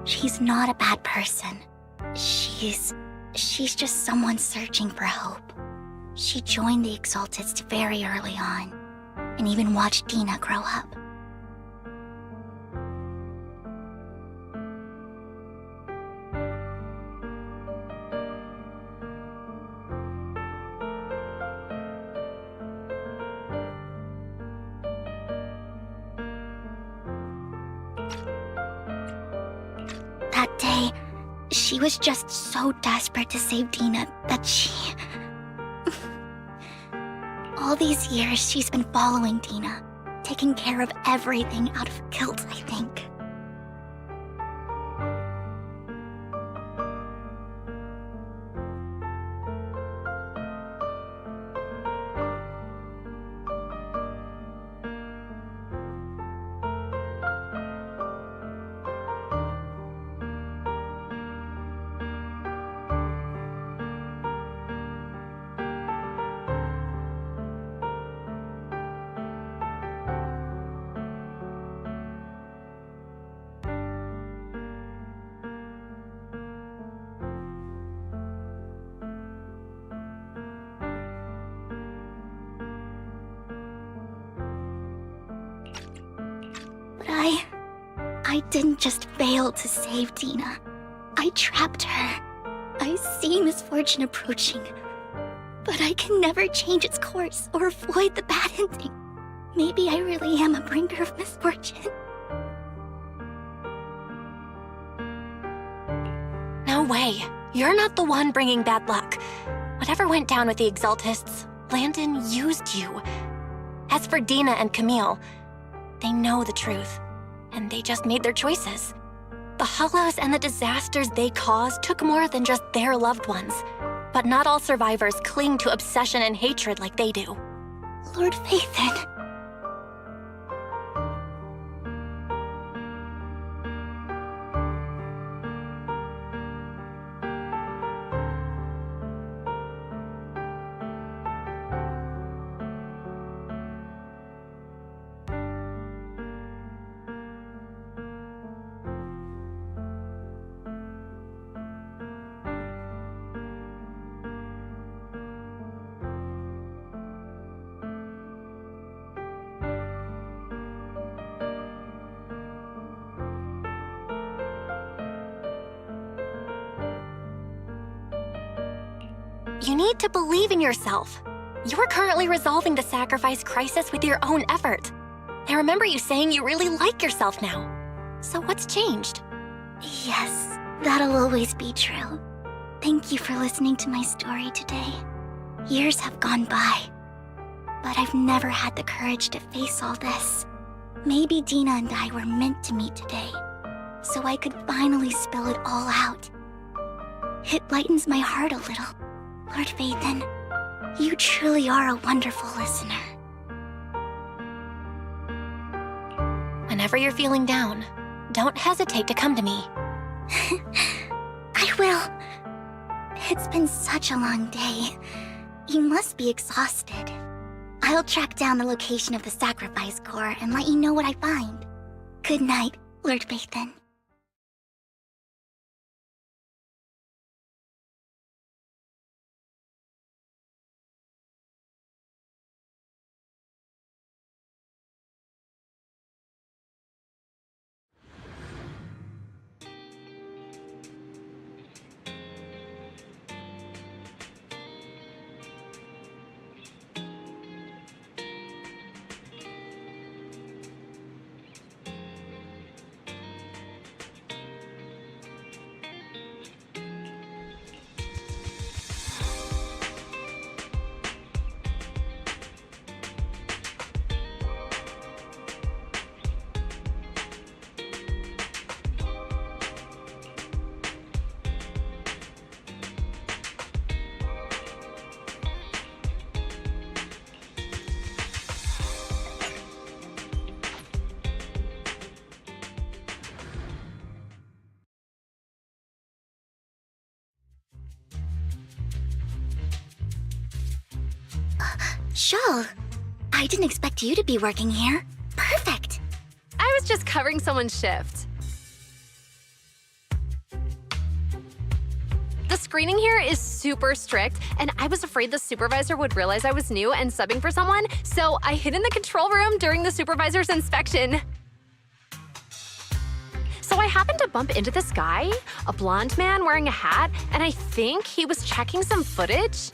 She's not a bad person. She's just someone searching for hope. She joined the Exaltists very early on, and even watched Dina grow up. That day, she was just so desperate to save Dina that she... All these years, she's been following Dina, taking care of everything out of guilt, I think. But I didn't just fail to save Dina. I trapped her. I see misfortune approaching, but I can never change its course or avoid the bad ending. Maybe I really am a bringer of misfortune. No way. You're not the one bringing bad luck. Whatever went down with the Exaltists, Landon used you. As for Dina and Camille, they know the truth, and they just made their choices. The Hollows and the disasters they caused took more than just their loved ones. But not all survivors cling to obsession and hatred like they do. Lord Phaethon. You need to believe in yourself. You're currently resolving the sacrifice crisis with your own effort. I remember you saying you really like yourself now. So what's changed? Yes, that'll always be true. Thank you for listening to my story today. Years have gone by, but I've never had the courage to face all this. Maybe Dina and I were meant to meet today, so I could finally spill it all out. It lightens my heart a little. Lord Phaethon, you truly are a wonderful listener. Whenever you're feeling down, don't hesitate to come to me. I will. It's been such a long day. You must be exhausted. I'll track down the location of the sacrifice core and let you know what I find. Good night, Lord Phaethon. Shawl, I didn't expect you to be working here. Perfect. I was just covering someone's shift. screening here is super strict, and I was afraid the supervisor would realize I was new and subbing for someone, so I hid in the control room during the supervisor's inspection. So I happened to bump into this guy, a blonde man wearing a hat, and I think he was checking some footage.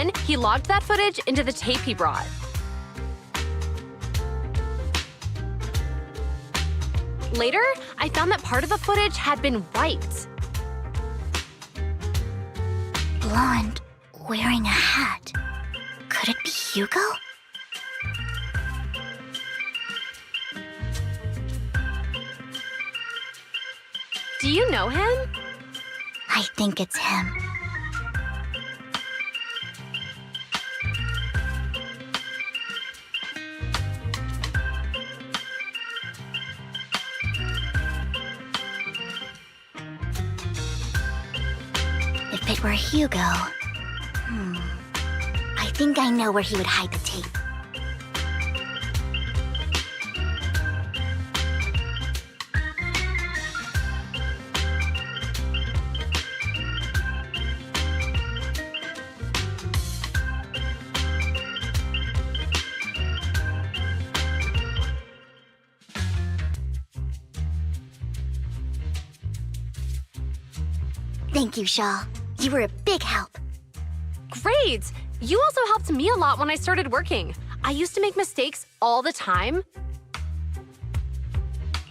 Then he logged that footage into the tape he brought. Later, I found that part of the footage had been wiped. Blonde, wearing a hat. Could it be Hugo? Do you know him? I think it's him. If it were Hugo... I think I know where he would hide the tape. Thank you, Shaw. You were a big help. Great! You also helped me a lot when I started working. I used to make mistakes all the time.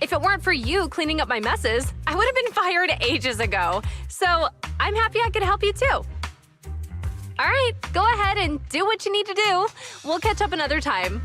If it weren't for you cleaning up my messes, I would have been fired ages ago. So I'm happy I could help you too. All right, go ahead and do what you need to do. We'll catch up another time.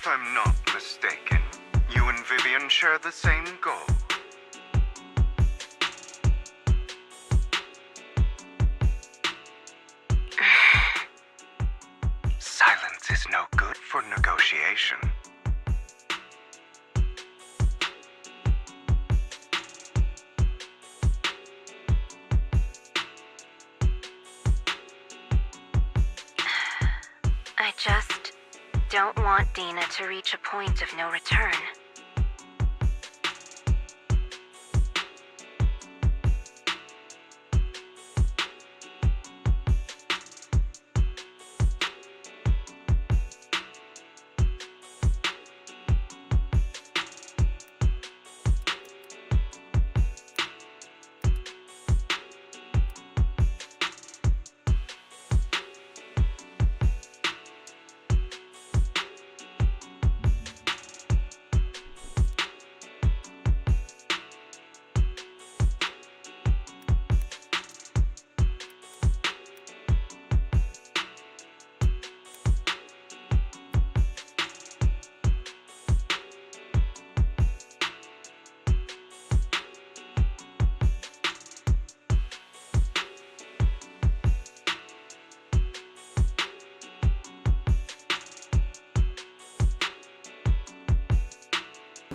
If I'm not mistaken, you and Vivian share the same goal. Silence is no good for negotiation. I just don't want Dina to reach a point of no return.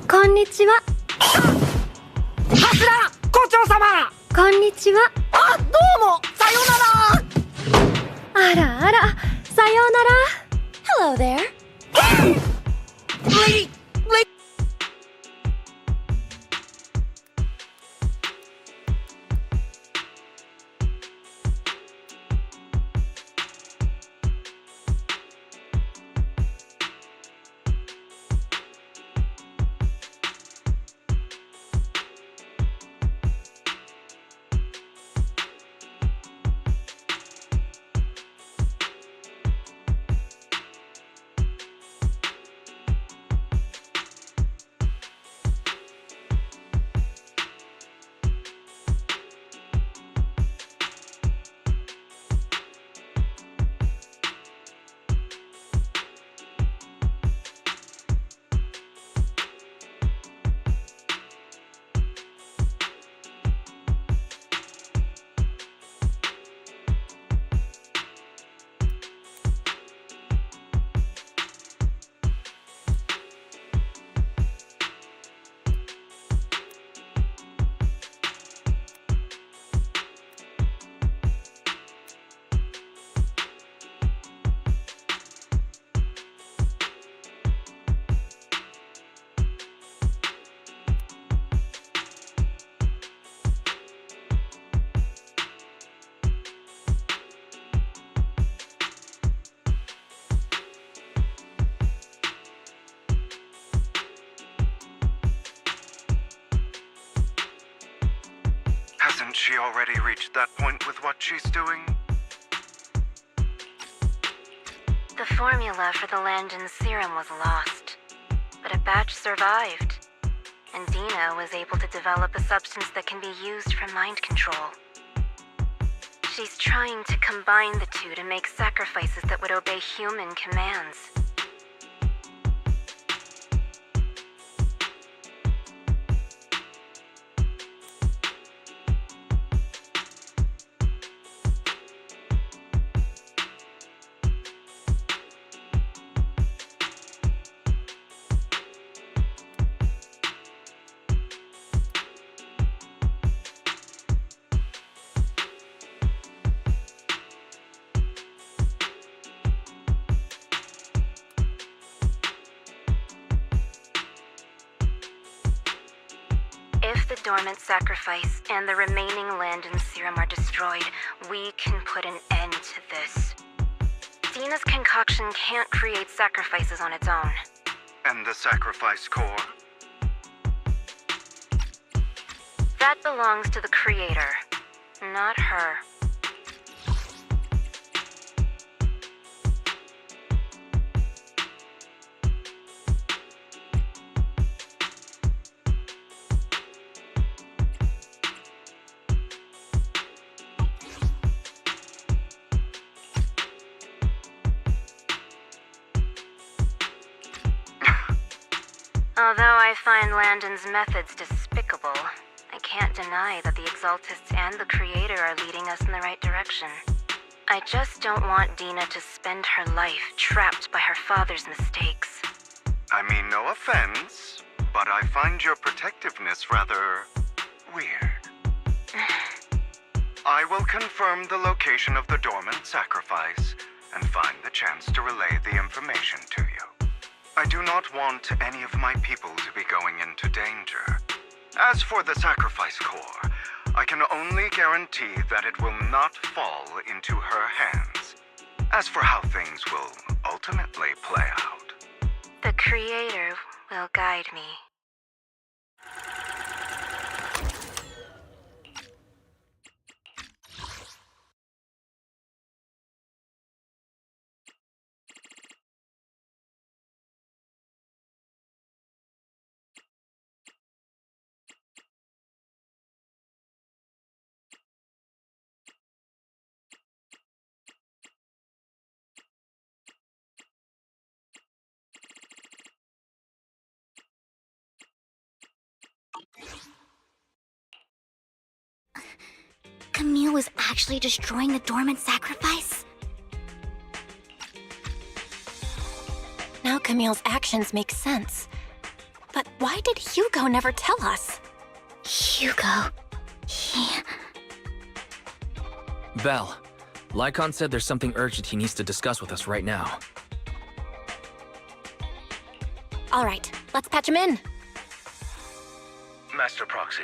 こんにちは。柱校長様。こんにちは。あ、どうもさようなら。あらあら、さようなら。Hello there. Lady. Hasn't she already reached that point with what she's doing? The formula for the Landon serum was lost, but a batch survived, and Dina was able to develop a substance that can be used for mind control. She's trying to combine the two to make sacrifices that would obey human commands. If the dormant sacrifice and the remaining Landon serum are destroyed, we can put an end to this. Dina's concoction can't create sacrifices on its own. And the sacrifice core? That belongs to the creator, not her. Although I find Landon's methods despicable, I can't deny that the Exaltists and the Creator are leading us in the right direction. I just don't want Dina to spend her life trapped by her father's mistakes. I mean, no offense, but I find your protectiveness rather weird. I will confirm the location of the dormant sacrifice and find the chance to relay the information to you. I do not want any of my people to be going into danger. As for the sacrifice core, I can only guarantee that it will not fall into her hands. As for how things will ultimately play out, the Creator will guide me. Camille was actually destroying the dormant sacrifice? Now Camille's actions make sense. But why did Hugo never tell us? Hugo... Val, Lycon said there's something urgent he needs to discuss with us right now. All right, let's patch him in. Master Proxy,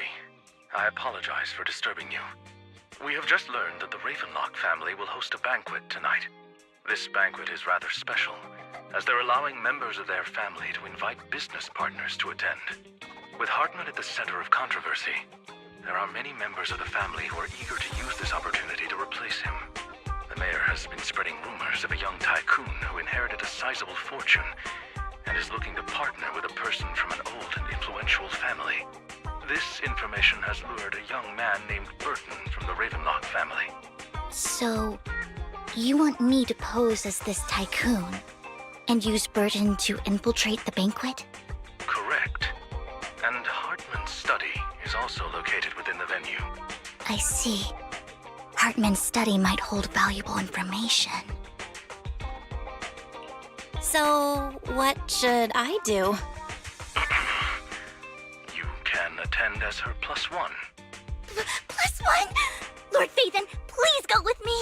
I apologize for disturbing you. We have just learned that the Ravenlock family will host a banquet tonight. This banquet is rather special, as they're allowing members of their family to invite business partners to attend. With Hartman at the center of controversy, there are many members of the family who are eager to use this opportunity to replace him. The mayor has been spreading rumors of a young tycoon who inherited a sizable fortune and is looking to partner with a person from an old and influential family. This information has lured a young man named Burton from the Ravenlock family. So, you want me to pose as this tycoon and use Burton to infiltrate the banquet? Correct. And Hartman's study is also located within the venue. I see. Hartman's study might hold valuable information. So, what should I do? You can attend as her +1. +1? Lord Phaethon, please go with me!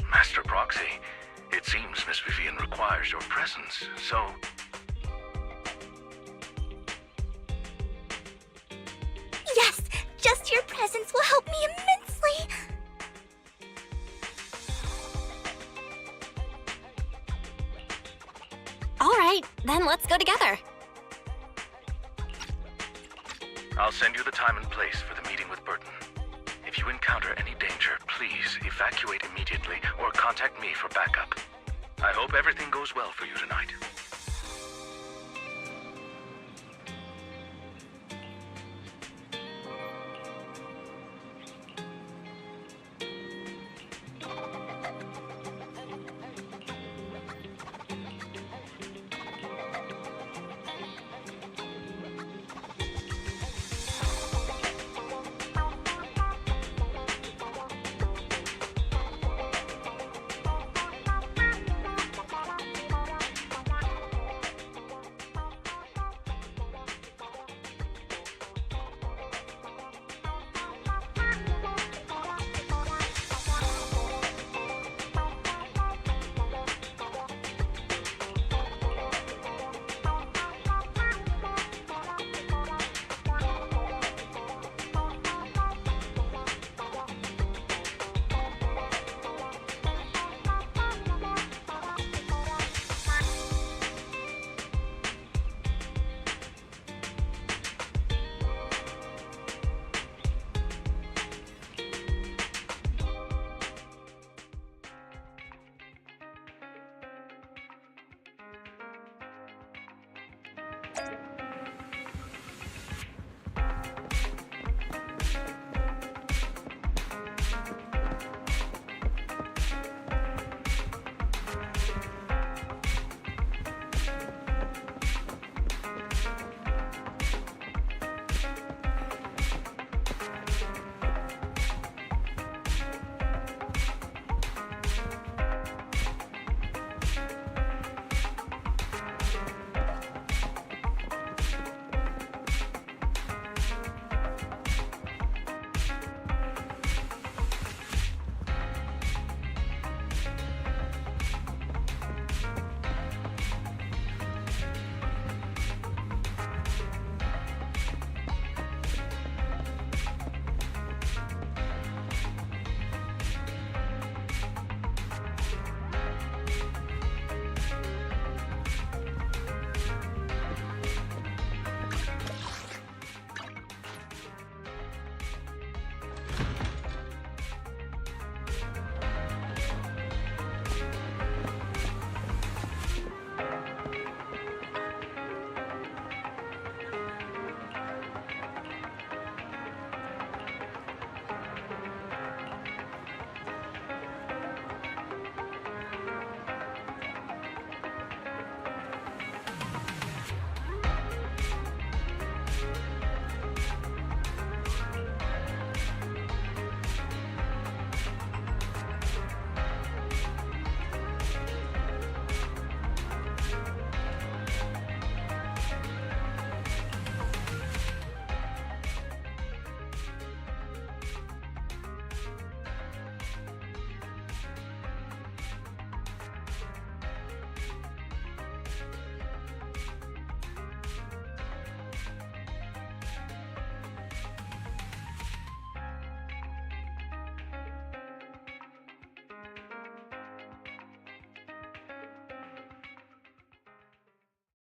Master Proxy, it seems Miss Vivian requires your presence, so... Yes! Just your presence will help me immensely! All right, then let's go together. I'll send you the time and place for the meeting with Burton. If you encounter any danger, please evacuate immediately or contact me for backup. I hope everything goes well for you tonight.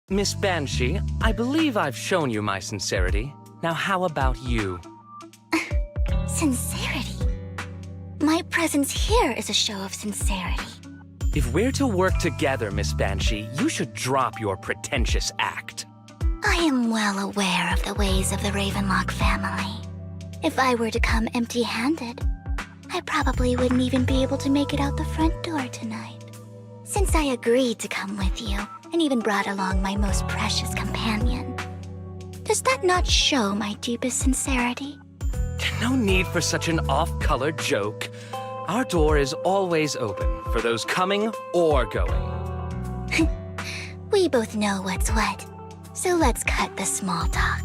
Miss Banshee, I believe I've shown you my sincerity. Now how about you? Sincerity? My presence here is a show of sincerity. If we're to work together, Miss Banshee, you should drop your pretentious act. I am well aware of the ways of the Ravenlock family. If I were to come empty-handed, I probably wouldn't even be able to make it out the front door tonight. Since I agreed to come with you, and even brought along my most precious companion, does that not show my deepest sincerity? No need for such an off-color joke. Our door is always open for those coming or going. We both know what's what, so let's cut the small talk.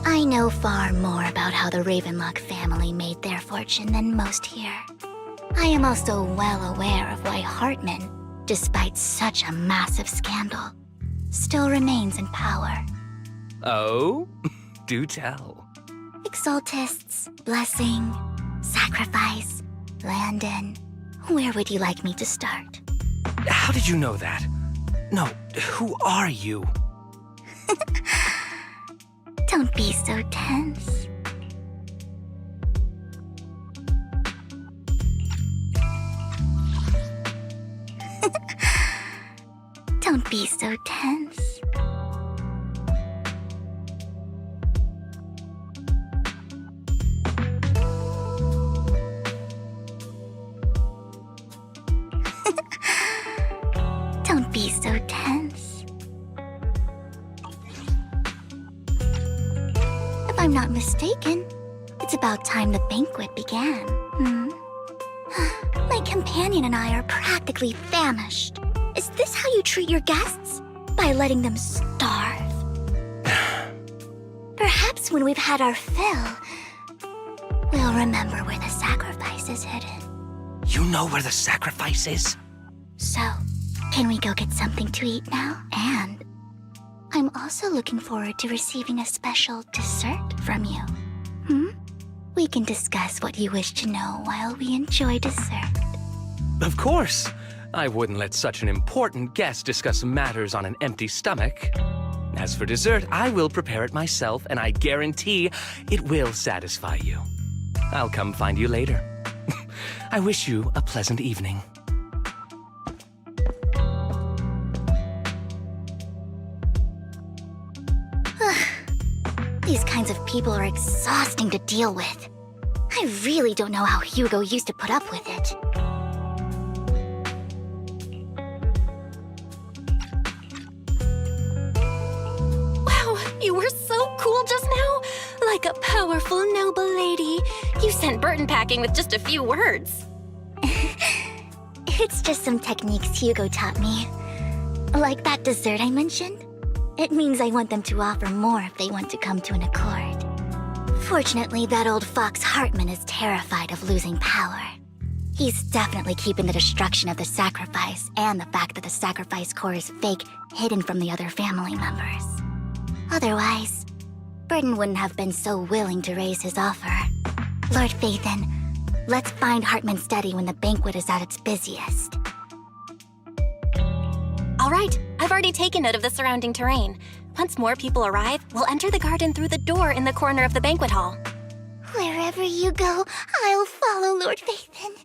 I know far more about how the Ravenlock family made their fortune than most here. I am also well aware of why Hartman, despite such a massive scandal, still remains in power. Oh? Do tell. Exaltists, blessing, sacrifice, Landon. Where would you like me to start? How did you know that? No, who are you? Don't be so tense. Don't be so tense. Don't be so tense. If I'm not mistaken, it's about time the banquet began. My companion and I are practically famished. Is this how you treat your guests? By letting them starve? Perhaps when we've had our fill, we'll remember where the sacrifice is hidden. You know where the sacrifice is? So, can we go get something to eat now? And I'm also looking forward to receiving a special dessert from you. We can discuss what you wish to know while we enjoy dessert. Of course. I wouldn't let such an important guest discuss matters on an empty stomach. As for dessert, I will prepare it myself, and I guarantee it will satisfy you. I'll come find you later. I wish you a pleasant evening. These kinds of people are exhausting to deal with. I really don't know how Hugo used to put up with it. Wow, you were so cool just now. Like a powerful, noble lady. You sent Burton packing with just a few words. It's just some techniques Hugo taught me. Like that dessert I mentioned. It means I want them to offer more if they want to come to an accord. Fortunately, that old fox Hartman is terrified of losing power. He's definitely keeping the destruction of the sacrifice and the fact that the sacrifice core is fake hidden from the other family members. Otherwise, Burton wouldn't have been so willing to raise his offer. Lord Phaethon, let's find Hartman's study when the banquet is at its busiest. All right, I've already taken note of the surrounding terrain. Once more people arrive, we'll enter the garden through the door in the corner of the banquet hall. Wherever you go, I'll follow, Lord Phaethon.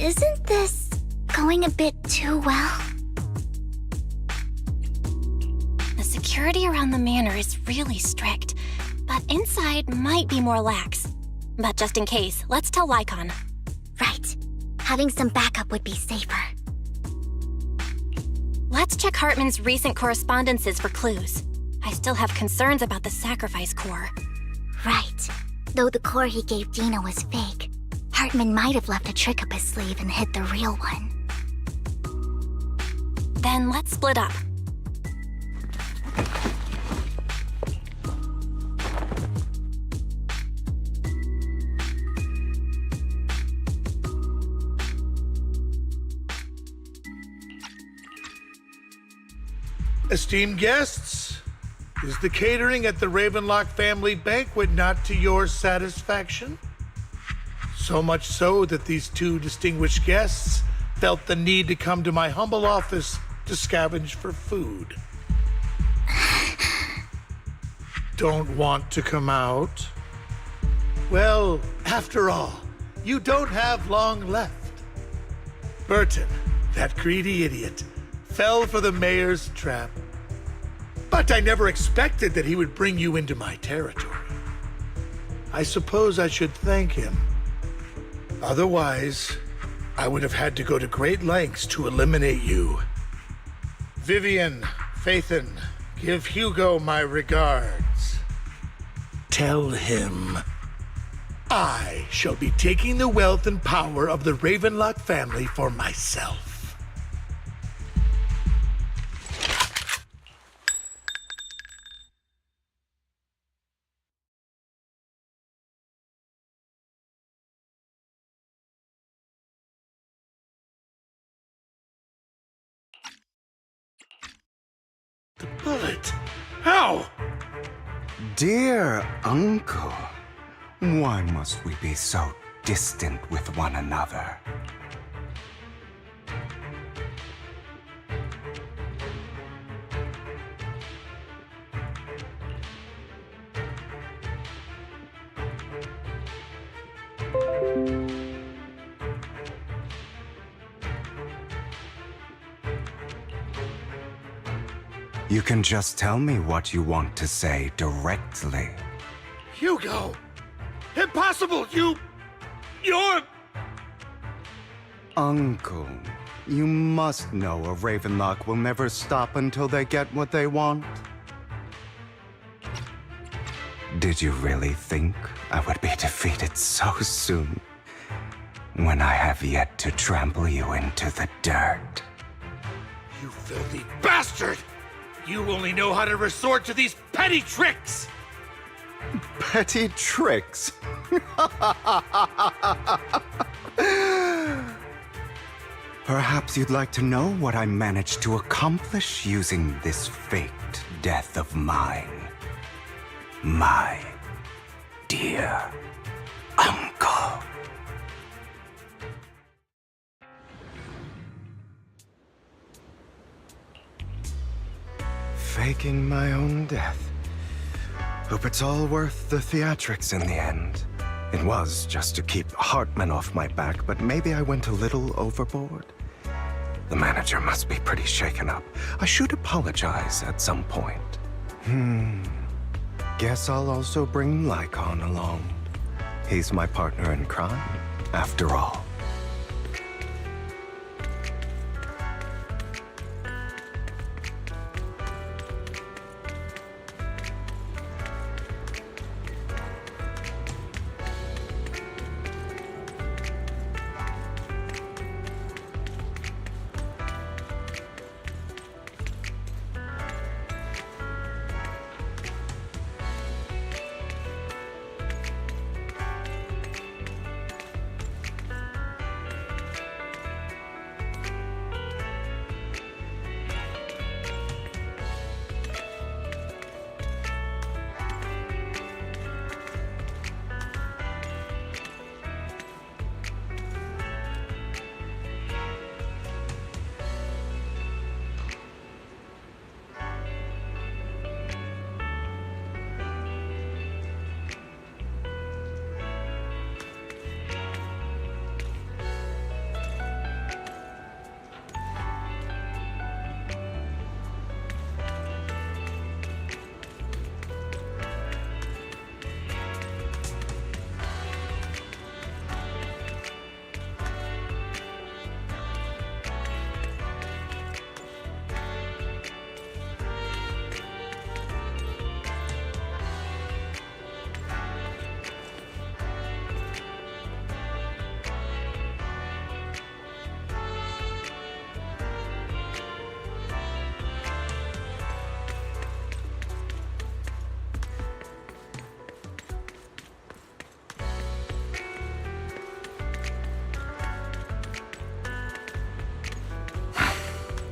Isn't this going a bit too well? The security around the manor is really strict, but inside might be more lax. But just in case, let's tell Lycon. Right. Having some backup would be safer. Let's check Hartman's recent correspondences for clues. I still have concerns about the sacrifice core. Right. Though the core he gave Dina was fake, Hartman might have left a trick up his sleeve and hid the real one. Then let's split up. Esteemed guests, is the catering at the Ravenlock family banquet not to your satisfaction? So much so that these two distinguished guests felt the need to come to my humble office to scavenge for food. Don't want to come out? Well, after all, you don't have long left. Burton, that greedy idiot, fell for the mayor's trap. But I never expected that he would bring you into my territory. I suppose I should thank him. Otherwise, I would have had to go to great lengths to eliminate you. Vivian, Phaethon, give Hugo my regards. Tell him I shall be taking the wealth and power of the Ravenlock family for myself. The bullet! How? Dear Uncle, why must we be so distant with one another? You can just tell me what you want to say directly. Hugo! Impossible! You're... Uncle, you must know a Ravenlock will never stop until they get what they want. Did you really think I would be defeated so soon, when I have yet to trample you into the dirt? You filthy bastard! You only know how to resort to these petty tricks! Petty tricks? Perhaps you'd like to know what I managed to accomplish using this faked death of mine. My dear uncle. Faking my own death. Hope it's all worth the theatrics in the end. It was just to keep Hartman off my back, but maybe I went a little overboard. The manager must be pretty shaken up. I should apologize at some point. Guess I'll also bring Lycon along. He's my partner in crime, after all.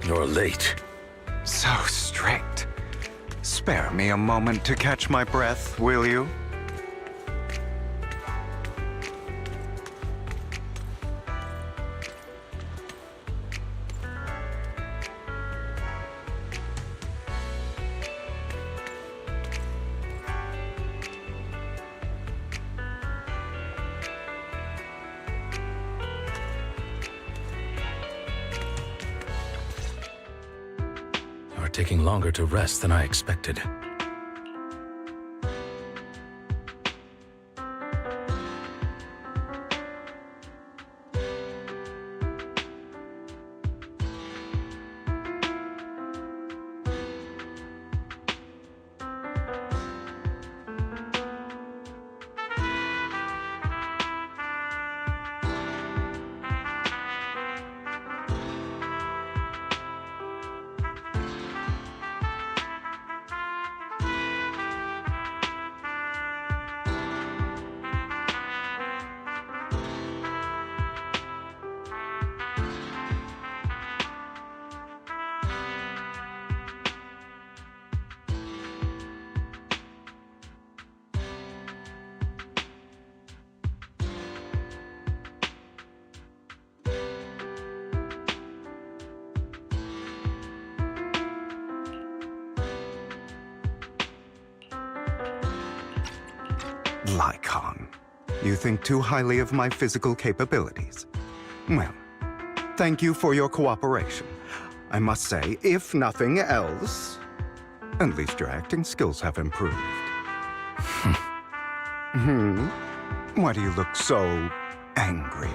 You're late. So strange. Spare me a moment to catch my breath, will you? You're taking longer to rest than I expected. Lycon, you think too highly of my physical capabilities. Well, thank you for your cooperation. I must say, if nothing else, at least your acting skills have improved. Why do you look so angry?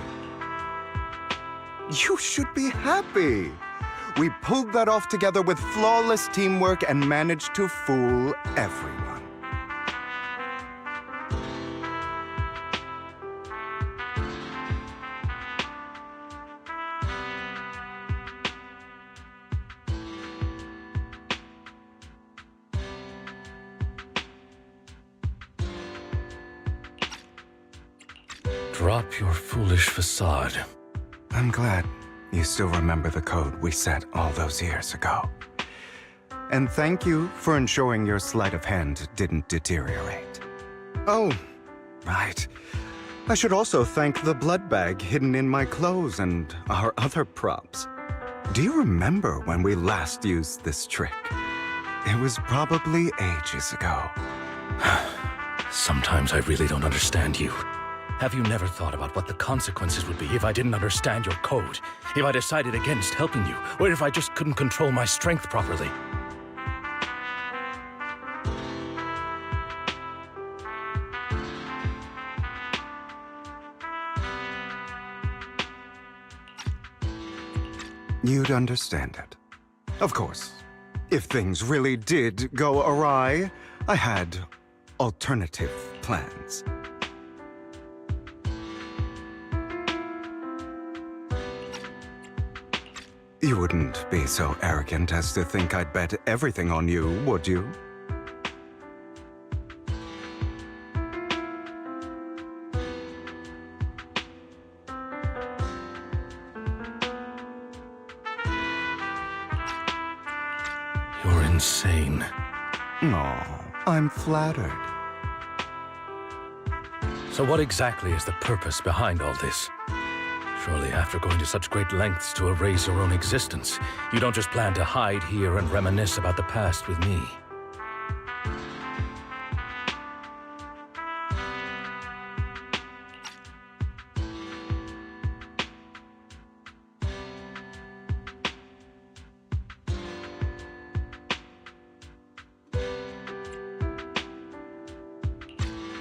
You should be happy. We pulled that off together with flawless teamwork and managed to fool everyone. Drop your foolish facade. I'm glad you still remember the code we set all those years ago. And thank you for ensuring your sleight of hand didn't deteriorate. Oh, right. I should also thank the blood bag hidden in my clothes and our other props. Do you remember when we last used this trick? It was probably ages ago. Sometimes I really don't understand you. Have you never thought about what the consequences would be if I didn't understand your code? If I decided against helping you? Or if I just couldn't control my strength properly? You'd understand it. Of course, if things really did go awry, I had alternative plans. You wouldn't be so arrogant as to think I'd bet everything on you, would you? You're insane. Oh, I'm flattered. So what exactly is the purpose behind all this? Surely after going to such great lengths to erase your own existence, you don't just plan to hide here and reminisce about the past with me.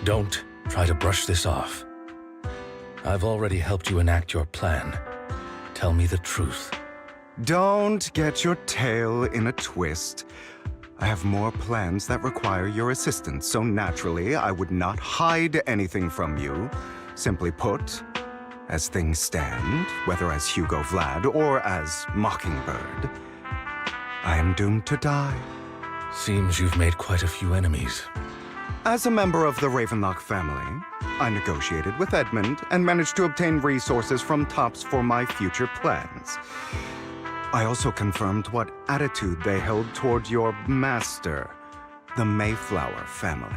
Don't try to brush this off. I've already helped you enact your plan. Tell me the truth. Don't get your tail in a twist. I have more plans that require your assistance, so naturally I would not hide anything from you. Simply put, as things stand, whether as Hugo Vlad or as Mockingbird, I am doomed to die. Seems you've made quite a few enemies. As a member of the Ravenlock family, I negotiated with Edmund and managed to obtain resources from Tops for my future plans. I also confirmed what attitude they held toward your master, the Mayflower family.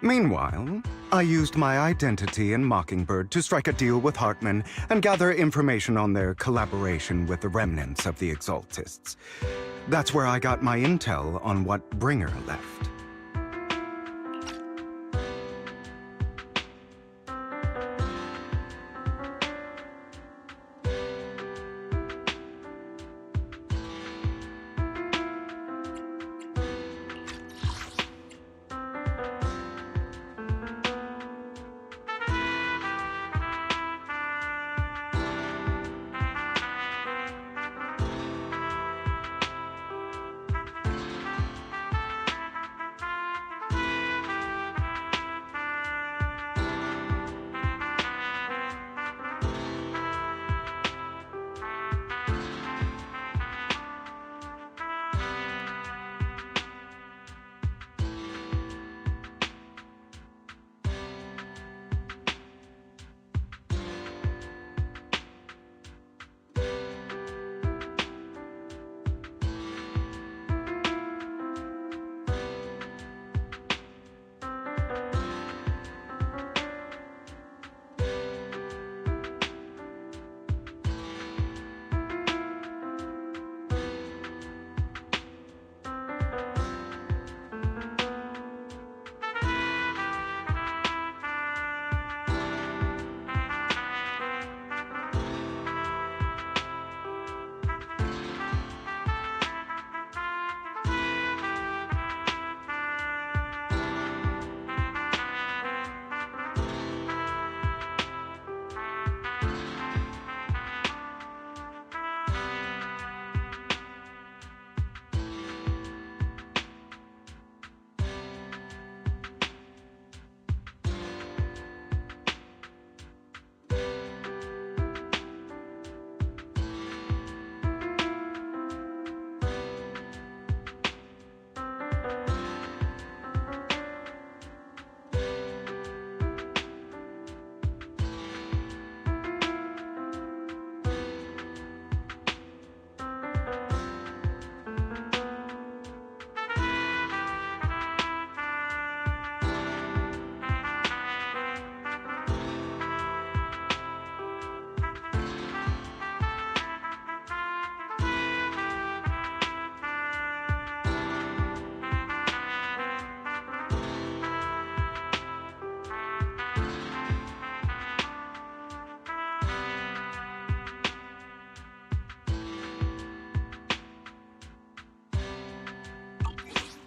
Meanwhile, I used my identity in Mockingbird to strike a deal with Hartman and gather information on their collaboration with the remnants of the Exaltists. That's where I got my intel on what Bringer left.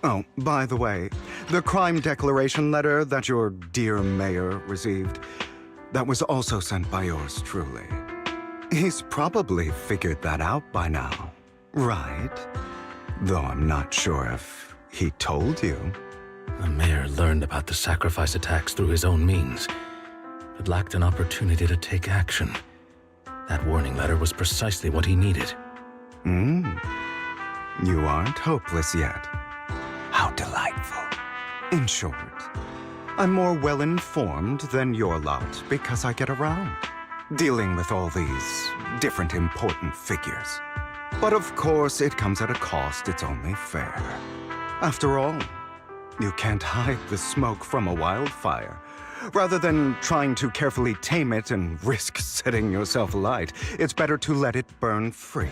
Oh, by the way, the crime declaration letter that your dear mayor received, that was also sent by yours truly. He's probably figured that out by now, right? Though I'm not sure if he told you. The mayor learned about the sacrifice attacks through his own means, but lacked an opportunity to take action. That warning letter was precisely what he needed. You aren't hopeless yet. How delightful. In short, I'm more well-informed than your lot because I get around, dealing with all these different important figures. But of course, it comes at a cost, it's only fair. After all, you can't hide the smoke from a wildfire. Rather than trying to carefully tame it and risk setting yourself alight, it's better to let it burn free.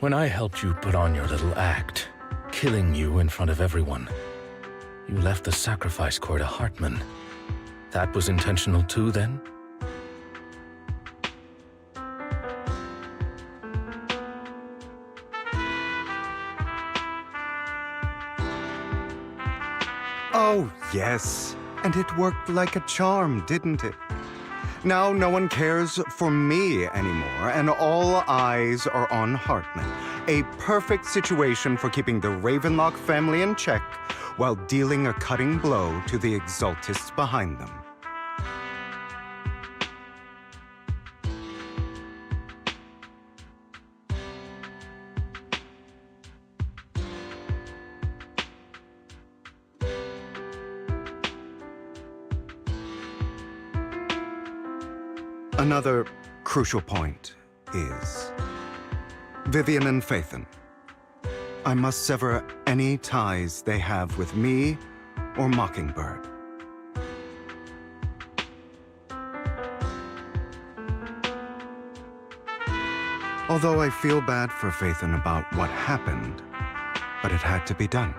When I helped you put on your little act, killing you in front of everyone, you left the sacrifice core to Hartman. That was intentional too, then? Oh, yes. And it worked like a charm, didn't it? Now no one cares for me anymore, and all eyes are on Hartman. A perfect situation for keeping the Ravenlock family in check while dealing a cutting blow to the Exaltists behind them. Another crucial point is Vivian and Phaethon. I must sever any ties they have with me or Mockingbird. Although I feel bad for Phaethon about what happened, but it had to be done.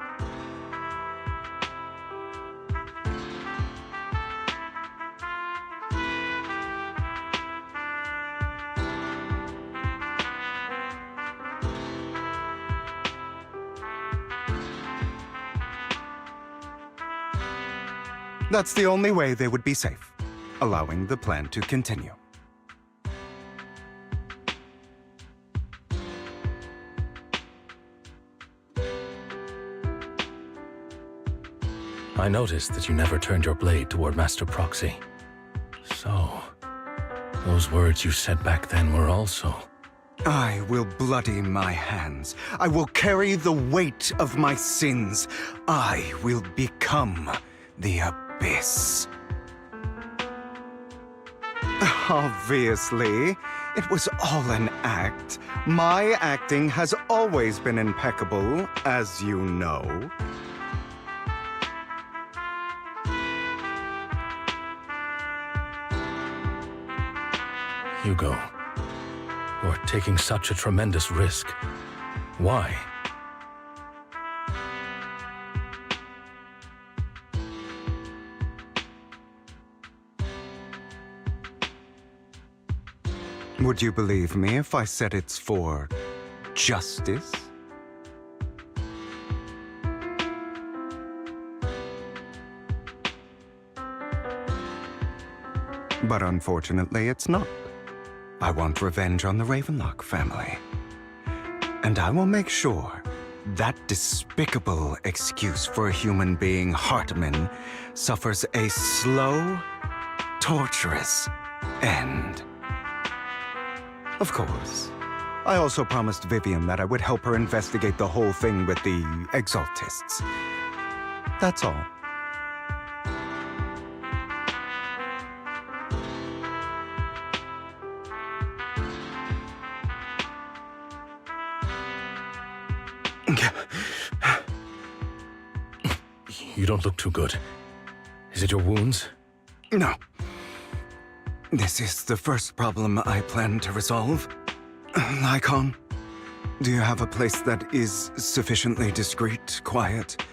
That's the only way they would be safe, allowing the plan to continue. I noticed that you never turned your blade toward Master Proxy. So, those words you said back then were also... I will bloody my hands. I will carry the weight of my sins. I will become the Abyss. Obviously, it was all an act. My acting has always been impeccable, as you know. Hugo, you're taking such a tremendous risk. Why? Would you believe me if I said it's for justice? But unfortunately, it's not. I want revenge on the Ravenlock family. And I will make sure that despicable excuse for a human being, Hartman, suffers a slow, torturous end. Of course. I also promised Vivian that I would help her investigate the whole thing with the Exaltists. That's all. You don't look too good. Is it your wounds? No. This is the first problem I plan to resolve. Lycon, do you have a place that is sufficiently discreet, quiet,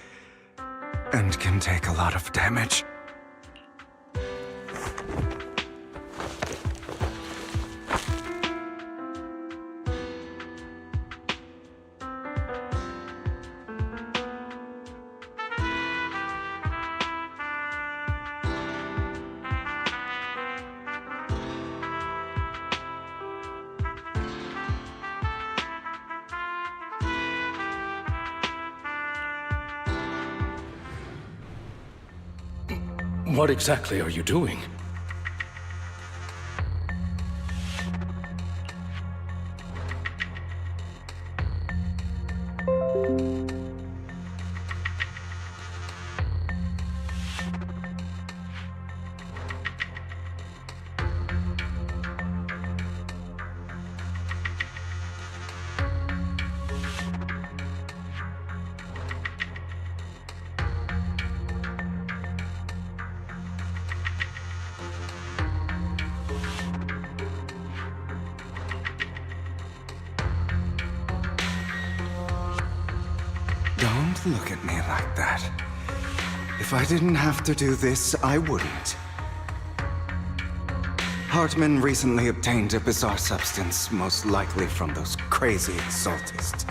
and can take a lot of damage? What exactly are you doing? Don't look at me like that. If I didn't have to do this, I wouldn't. Hartman recently obtained a bizarre substance, most likely from those crazy Exaltists.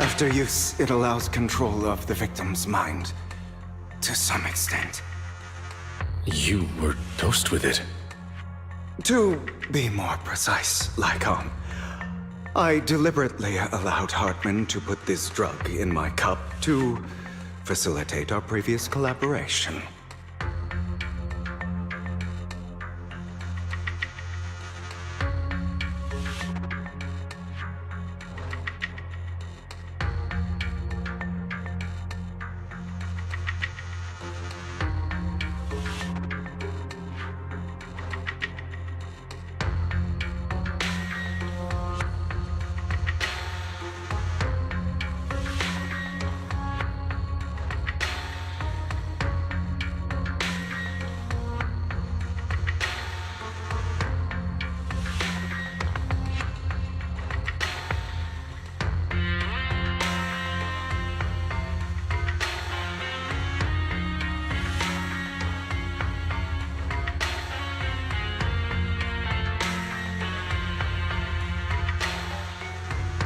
After use, it allows control of the victim's mind. To some extent. You were dosed with it. To be more precise, Lycon, I deliberately allowed Hartman to put this drug in my cup to facilitate our previous collaboration.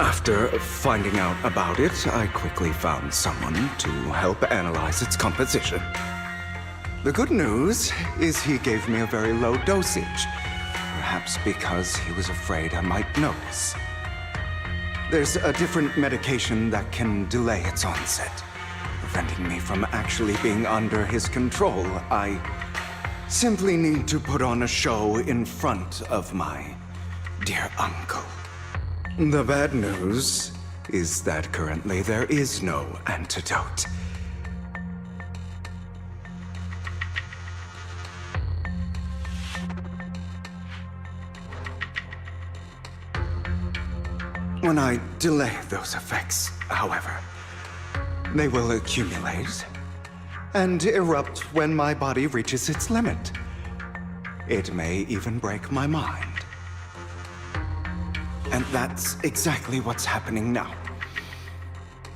After finding out about it, I quickly found someone to help analyze its composition. The good news is he gave me a very low dosage, perhaps because he was afraid I might notice. There's a different medication that can delay its onset, preventing me from actually being under his control. I simply need to put on a show in front of my dear uncle. The bad news is that currently there is no antidote. When I delay those effects, however, they will accumulate and erupt when my body reaches its limit. It may even break my mind. And that's exactly what's happening now.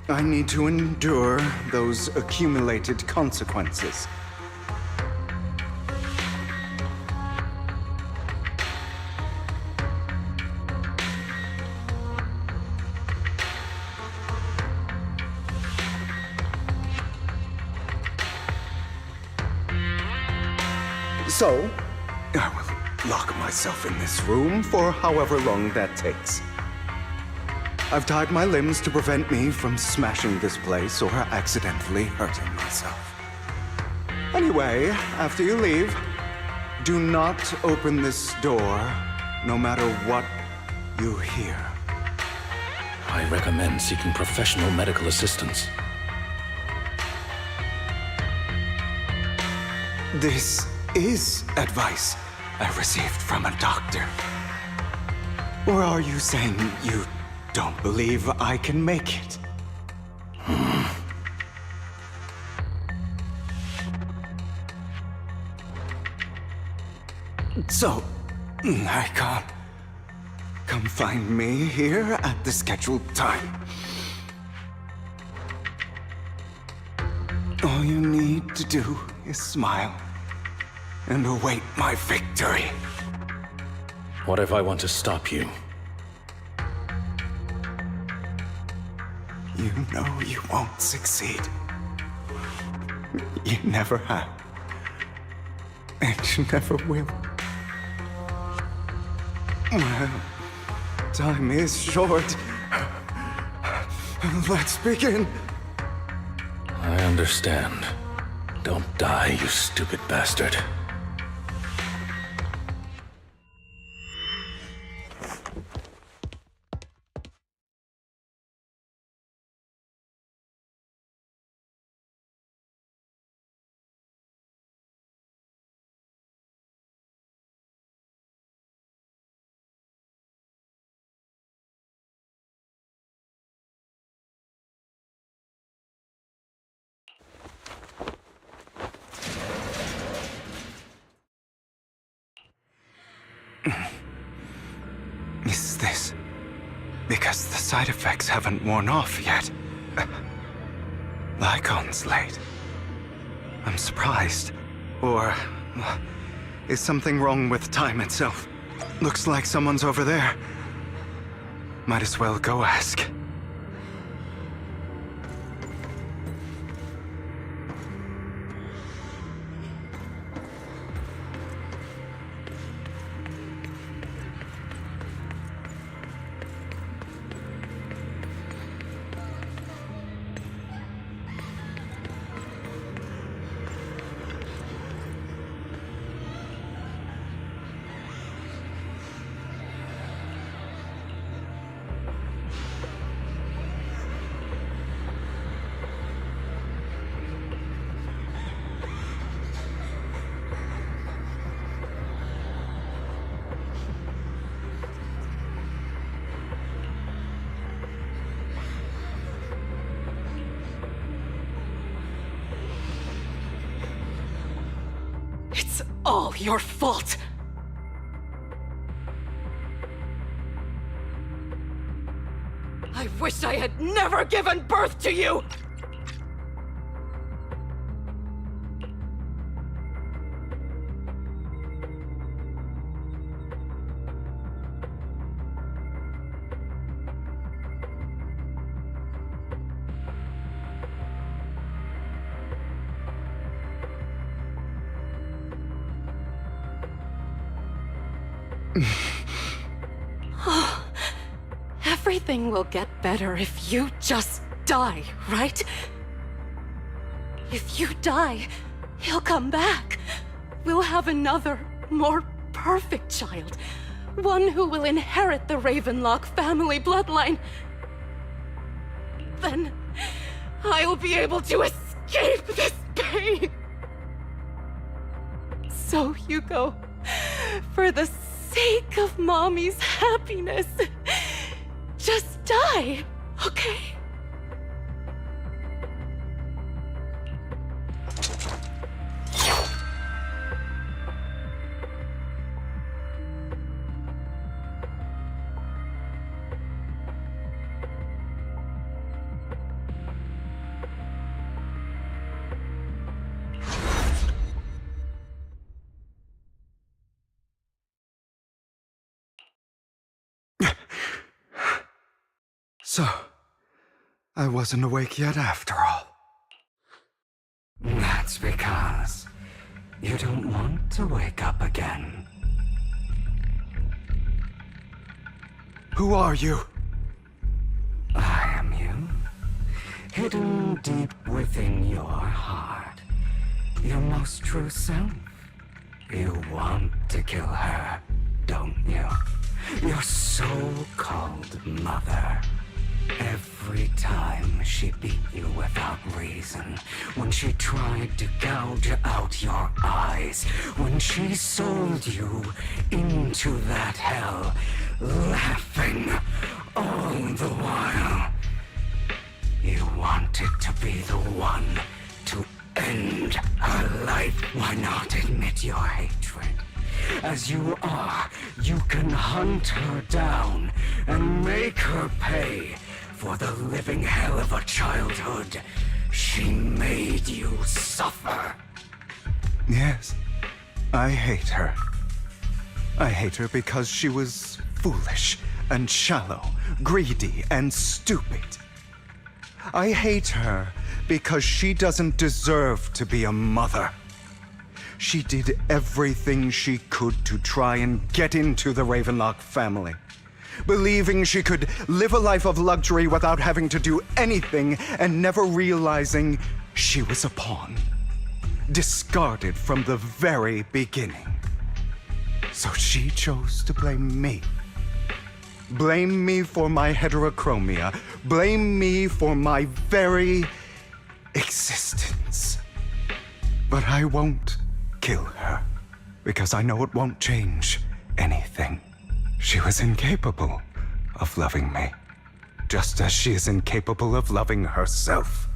I need to endure those accumulated consequences. So, I will lock myself in this room for however long that takes. I've tied my limbs to prevent me from smashing this place or accidentally hurting myself. Anyway, after you leave, do not open this door, no matter what you hear. I recommend seeking professional medical assistance. This is advice I received from a doctor. Or are you saying you don't believe I can make it? So, I can't. Come find me here at the scheduled time. All you need to do is smile and await my victory. What if I want to stop you? You know you won't succeed. You never have. And you never will. Well, time is short. Let's begin. I understand. Don't die, you stupid bastard. Is this because the side effects haven't worn off yet? Lycon's late. I'm surprised. Or is something wrong with time itself? Looks like someone's over there. Might as well go ask. all your fault. I wish I had never given birth to you! Everything will get better if you just die, right? If you die, he'll come back. We'll have another, more perfect child. One who will inherit the Ravenlock family bloodline. Then I'll be able to escape this pain. So, Hugo, for the sake of Mommy's happiness, just die, okay? So, I wasn't awake yet after all. That's because you don't want to wake up again. Who are you? I am you. Hidden deep within your heart. Your most true self. You want to kill her, don't you? Your so-called mother. Every time she beat you without reason, when she tried to gouge out your eyes, when she sold you into that hell, laughing all the while. You wanted to be the one to end her life. Why not admit your hatred? As you are, you can hunt her down and make her pay for the living hell of a childhood she made you suffer. Yes, I hate her. I hate her because she was foolish and shallow, greedy and stupid. I hate her because she doesn't deserve to be a mother. She did everything she could to try and get into the Ravenlock family, believing she could live a life of luxury without having to do anything and never realizing she was a pawn, discarded from the very beginning. So she chose to blame me. Blame me for my heterochromia. Blame me for my very existence. But I won't kill her, because I know it won't change anything. She was incapable of loving me, just as she is incapable of loving herself.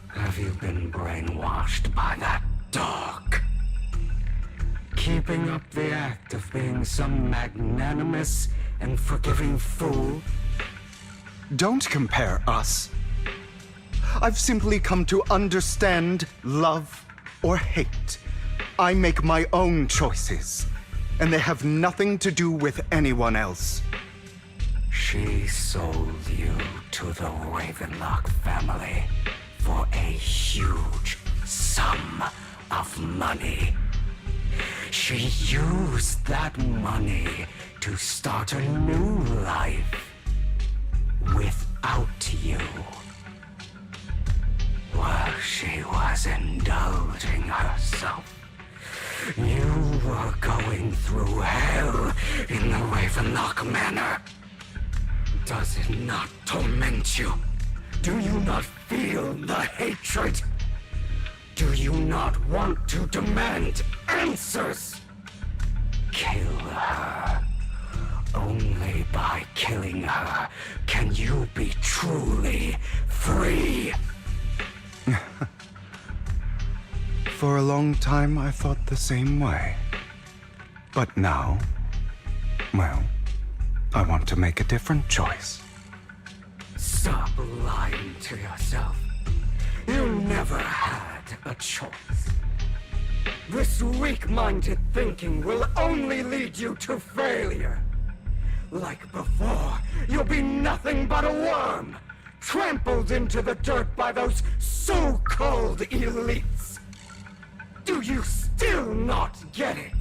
Have you been brainwashed by that dog? Keeping up the act of being some magnanimous and forgiving fool? Don't compare us. I've simply come to understand love or hate. I make my own choices, and they have nothing to do with anyone else. She sold you to the Ravenlock family for a huge sum of money. She used that money to start a new life without you. While she was indulging herself, you were going through hell in the Ravenlock Manor. Does it not torment you? Do you not feel the hatred? Do you not want to demand answers? Kill her. Only by killing her can you be truly free. For a long time, I thought the same way. But now, well, I want to make a different choice. Stop lying to yourself. You never had a choice. This weak-minded thinking will only lead you to failure. Like before, you'll be nothing but a worm, trampled into the dirt by those so-called elites. Do you still not get it?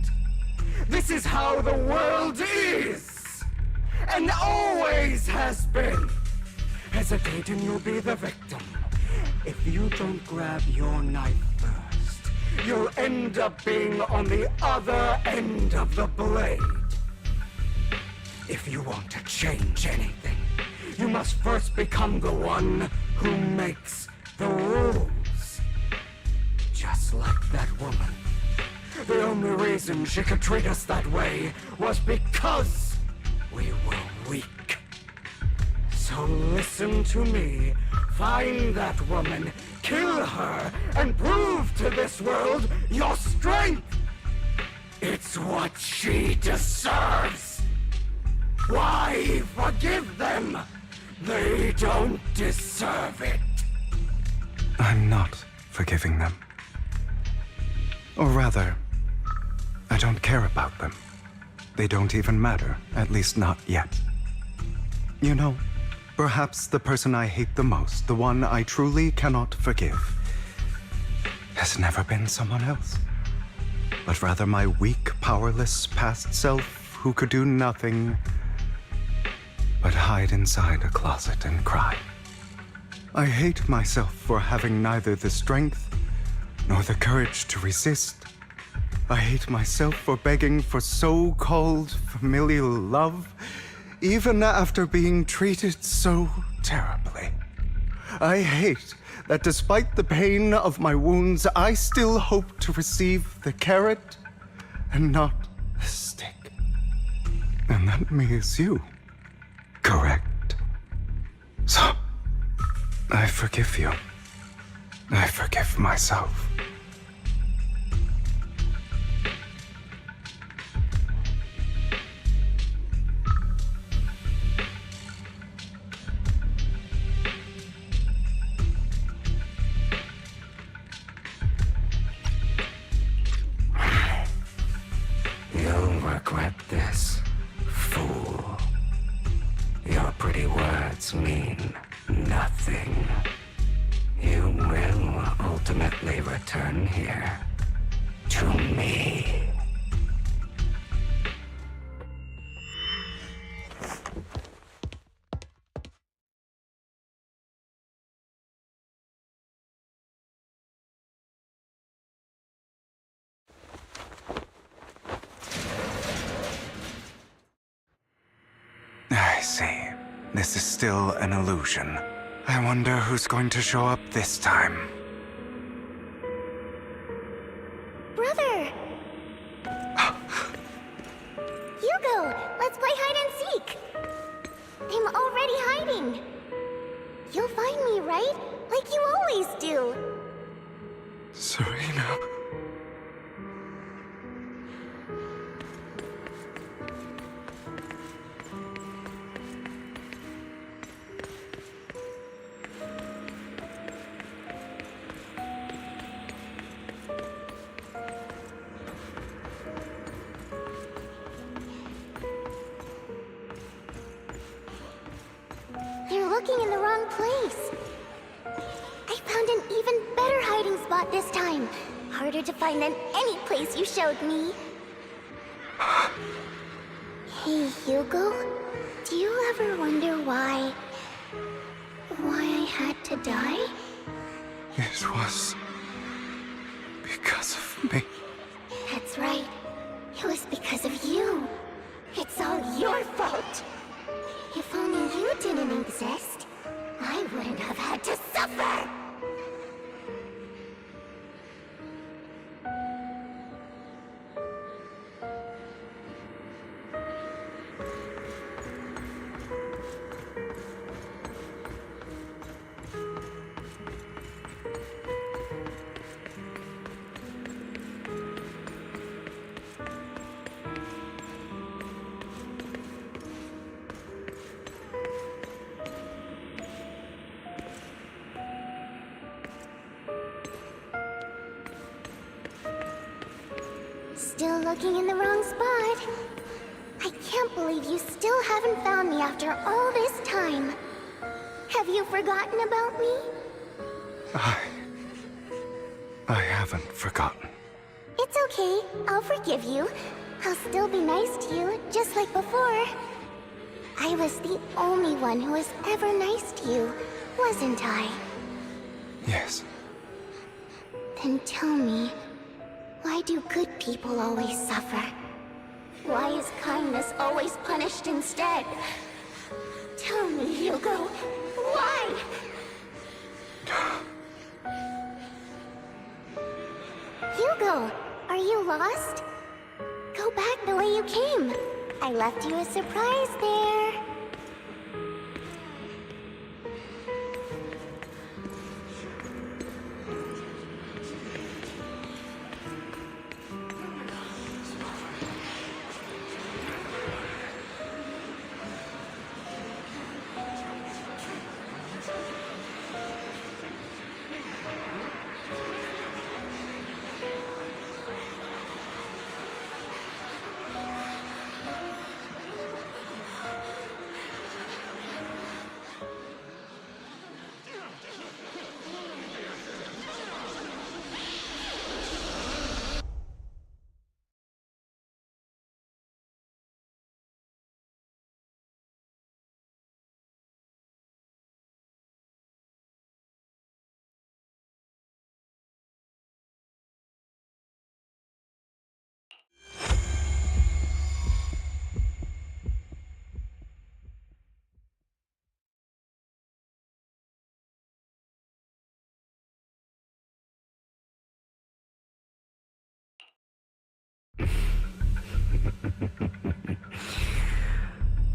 This is how the world is, and always has been. Hesitating, you'll be the victim. If you don't grab your knife first, you'll end up being on the other end of the blade. If you want to change anything, you must first become the one who makes the rules. Just like that woman. The only reason she could treat us that way was because we were weak. So listen to me. Find that woman, kill her, and prove to this world your strength. It's what she deserves. Why forgive them? They don't deserve it. I'm not forgiving them. Or rather, I don't care about them. They don't even matter, at least not yet. You know, perhaps the person I hate the most, the one I truly cannot forgive, has never been someone else, but rather my weak, powerless past self who could do nothing but hide inside a closet and cry. I hate myself for having neither the strength nor the courage to resist. I hate myself for begging for so-called familial love, even after being treated so terribly. I hate that despite the pain of my wounds, I still hope to receive the carrot and not the stick. And that me is you. Correct. So, I forgive you. I forgive myself. You'll regret this, fool. Your pretty words mean nothing. You will ultimately return here to me. I see. This is still an illusion. I wonder who's going to show up this time. Brother! Hugo, let's play hide and seek! I'm already hiding! You'll find me, right? Like you always do! Serena. You're looking in the wrong place. I found an even better hiding spot this time. Harder to find than any place you showed me. Hey, Hugo. Do you ever wonder why I had to die? It was because of me. That's right. It was because of you. It's all your fault. If only you didn't exist, I wouldn't have had to suffer! Still looking in the wrong spot. I can't believe you still haven't found me after all this time. Have you forgotten about me? I haven't forgotten. It's okay. I'll forgive you. I'll still be nice to you, just like before. I was the only one who was ever nice to you, wasn't I? Yes. Then tell me, why do good people always suffer? Why is kindness always punished instead? Tell me, Hugo, why? Hugo, are you lost? Go back the way you came. I left you a surprise there.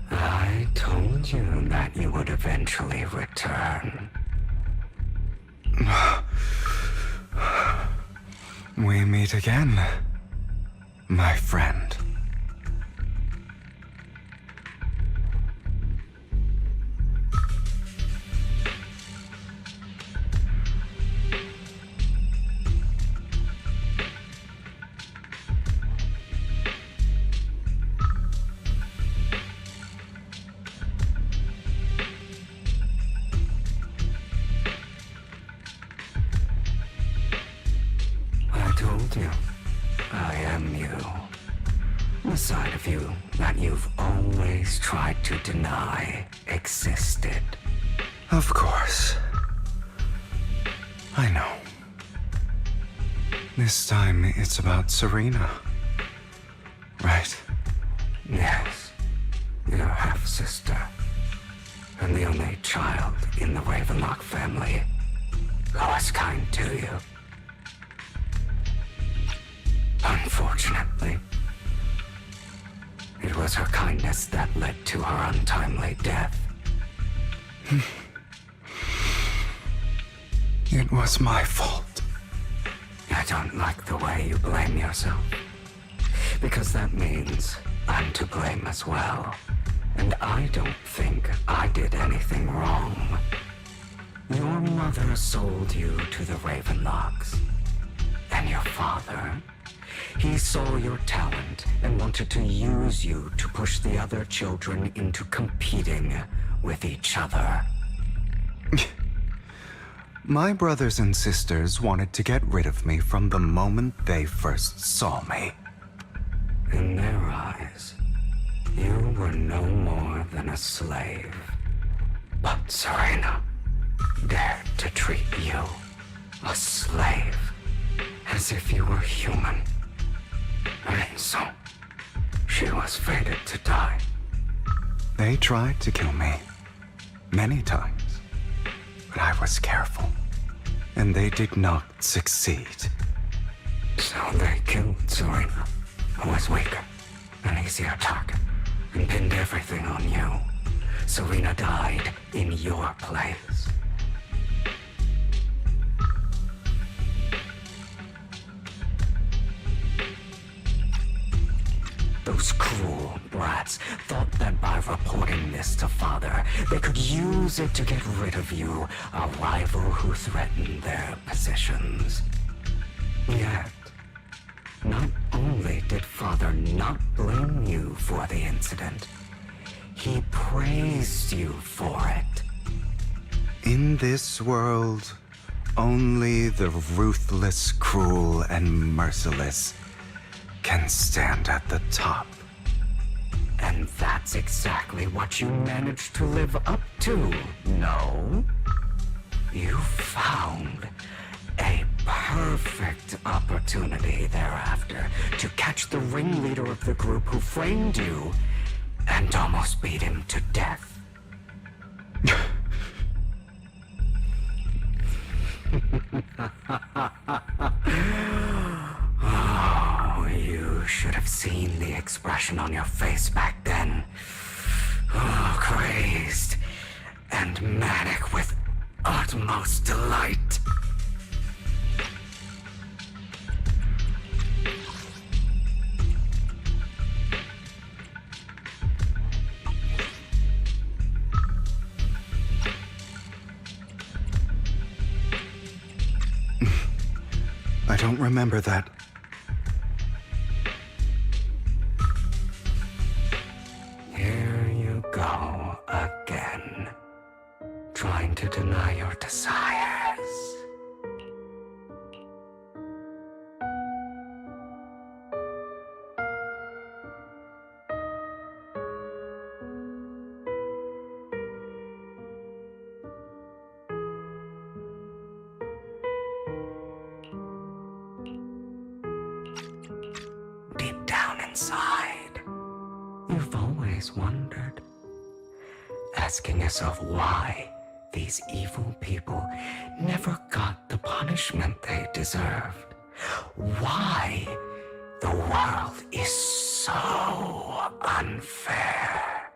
I told you that you would eventually return. We meet again, my friend. I am you. The side of you that you've always tried to deny existed. Of course. I know. This time it's about Serena. Right? Yes. Your half-sister. And the only child in the Ravenlock family who was kind to you. Unfortunately, it was her kindness that led to her untimely death. It was my fault. I don't like the way you blame yourself. Because that means I'm to blame as well. And I don't think I did anything wrong. Your mother sold you to the Ravenlocks. And your father, he saw your talent and wanted to use you to push the other children into competing with each other. My brothers and sisters wanted to get rid of me from the moment they first saw me. In their eyes, you were no more than a slave. But Serena dared to treat you, a slave, as if you were human. And so, she was fated to die. They tried to kill me. Many times. But I was careful. And they did not succeed. So they killed Serena, who was weaker, an easier target, and pinned everything on you. Serena died in your place. Those cruel brats thought that by reporting this to Father, they could use it to get rid of you, a rival who threatened their positions. Yet, not only did Father not blame you for the incident? He praised you for it. In this world, only the ruthless, cruel, and merciless can stand at the top. And that's exactly what you managed to live up to, no? You found a perfect opportunity thereafter to catch the ringleader of the group who framed you and almost beat him to death. Oh, you should have seen the expression on your face back then. Oh, crazed and manic with utmost delight. I don't remember that. Here you go again, trying to deny your desires. Deep down inside, you've always wondered, asking yourself why these evil people never got the punishment they deserved. Why the world is so unfair.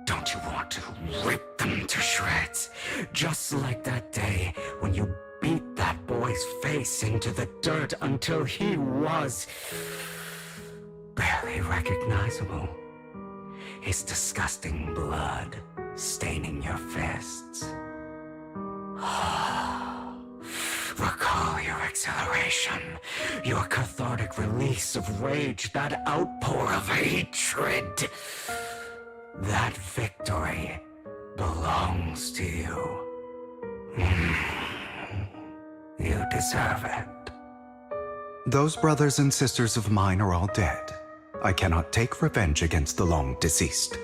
Don't you want to rip them to shreds? Just like that day when you beat that boy's face into the dirt until he was barely recognizable. His disgusting blood staining your fists. Recall your exhilaration, your cathartic release of rage, that outpour of hatred. That victory belongs to you. You deserve it. Those brothers and sisters of mine are all dead. I cannot take revenge against the long deceased.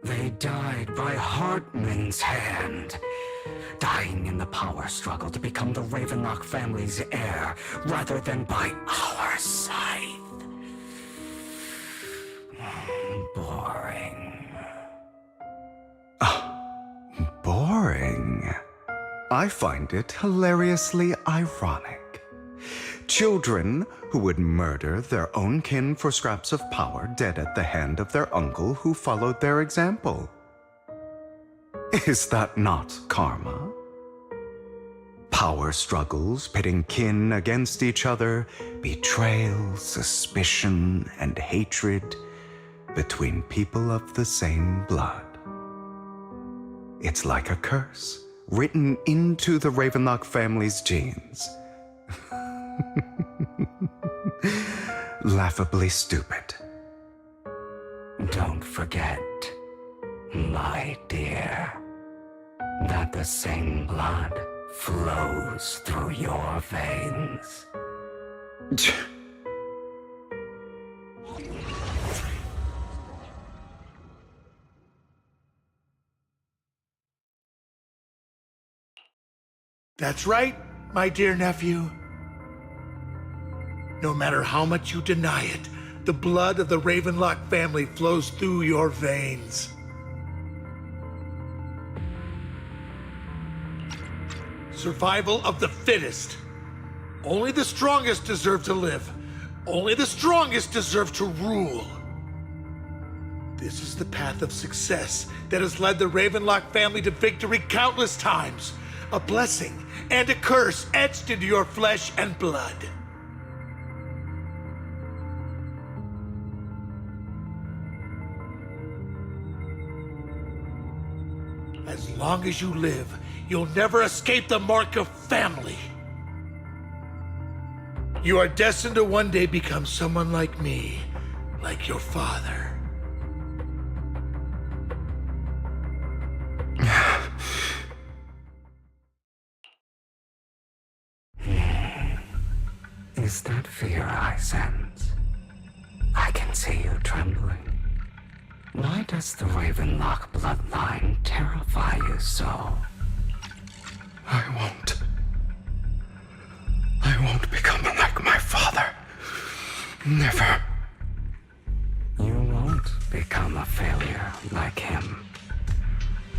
They died by Hartman's hand, dying in the power struggle to become the Ravenlock family's heir, rather than by our scythe. Boring. Boring. I find it hilariously ironic. Children who would murder their own kin for scraps of power dead at the hand of their uncle who followed their example. Is that not karma? Power struggles pitting kin against each other, betrayal, suspicion, and hatred between people of the same blood. It's like a curse written into the Ravenlock family's genes. Laughably stupid. Don't forget, my dear, that the same blood flows through your veins. That's right, my dear nephew. No matter how much you deny it, the blood of the Ravenlock family flows through your veins. Survival of the fittest. Only the strongest deserve to live. Only the strongest deserve to rule. This is the path of success that has led the Ravenlock family to victory countless times. A blessing and a curse etched into your flesh and blood. As long as you live, you'll never escape the mark of family. You are destined to one day become someone like me, like your father. Is that fear I sense? I can see you trembling. Why does the Ravenlock bloodline terrify you so? I won't become like my father. Never. You won't become a failure like him.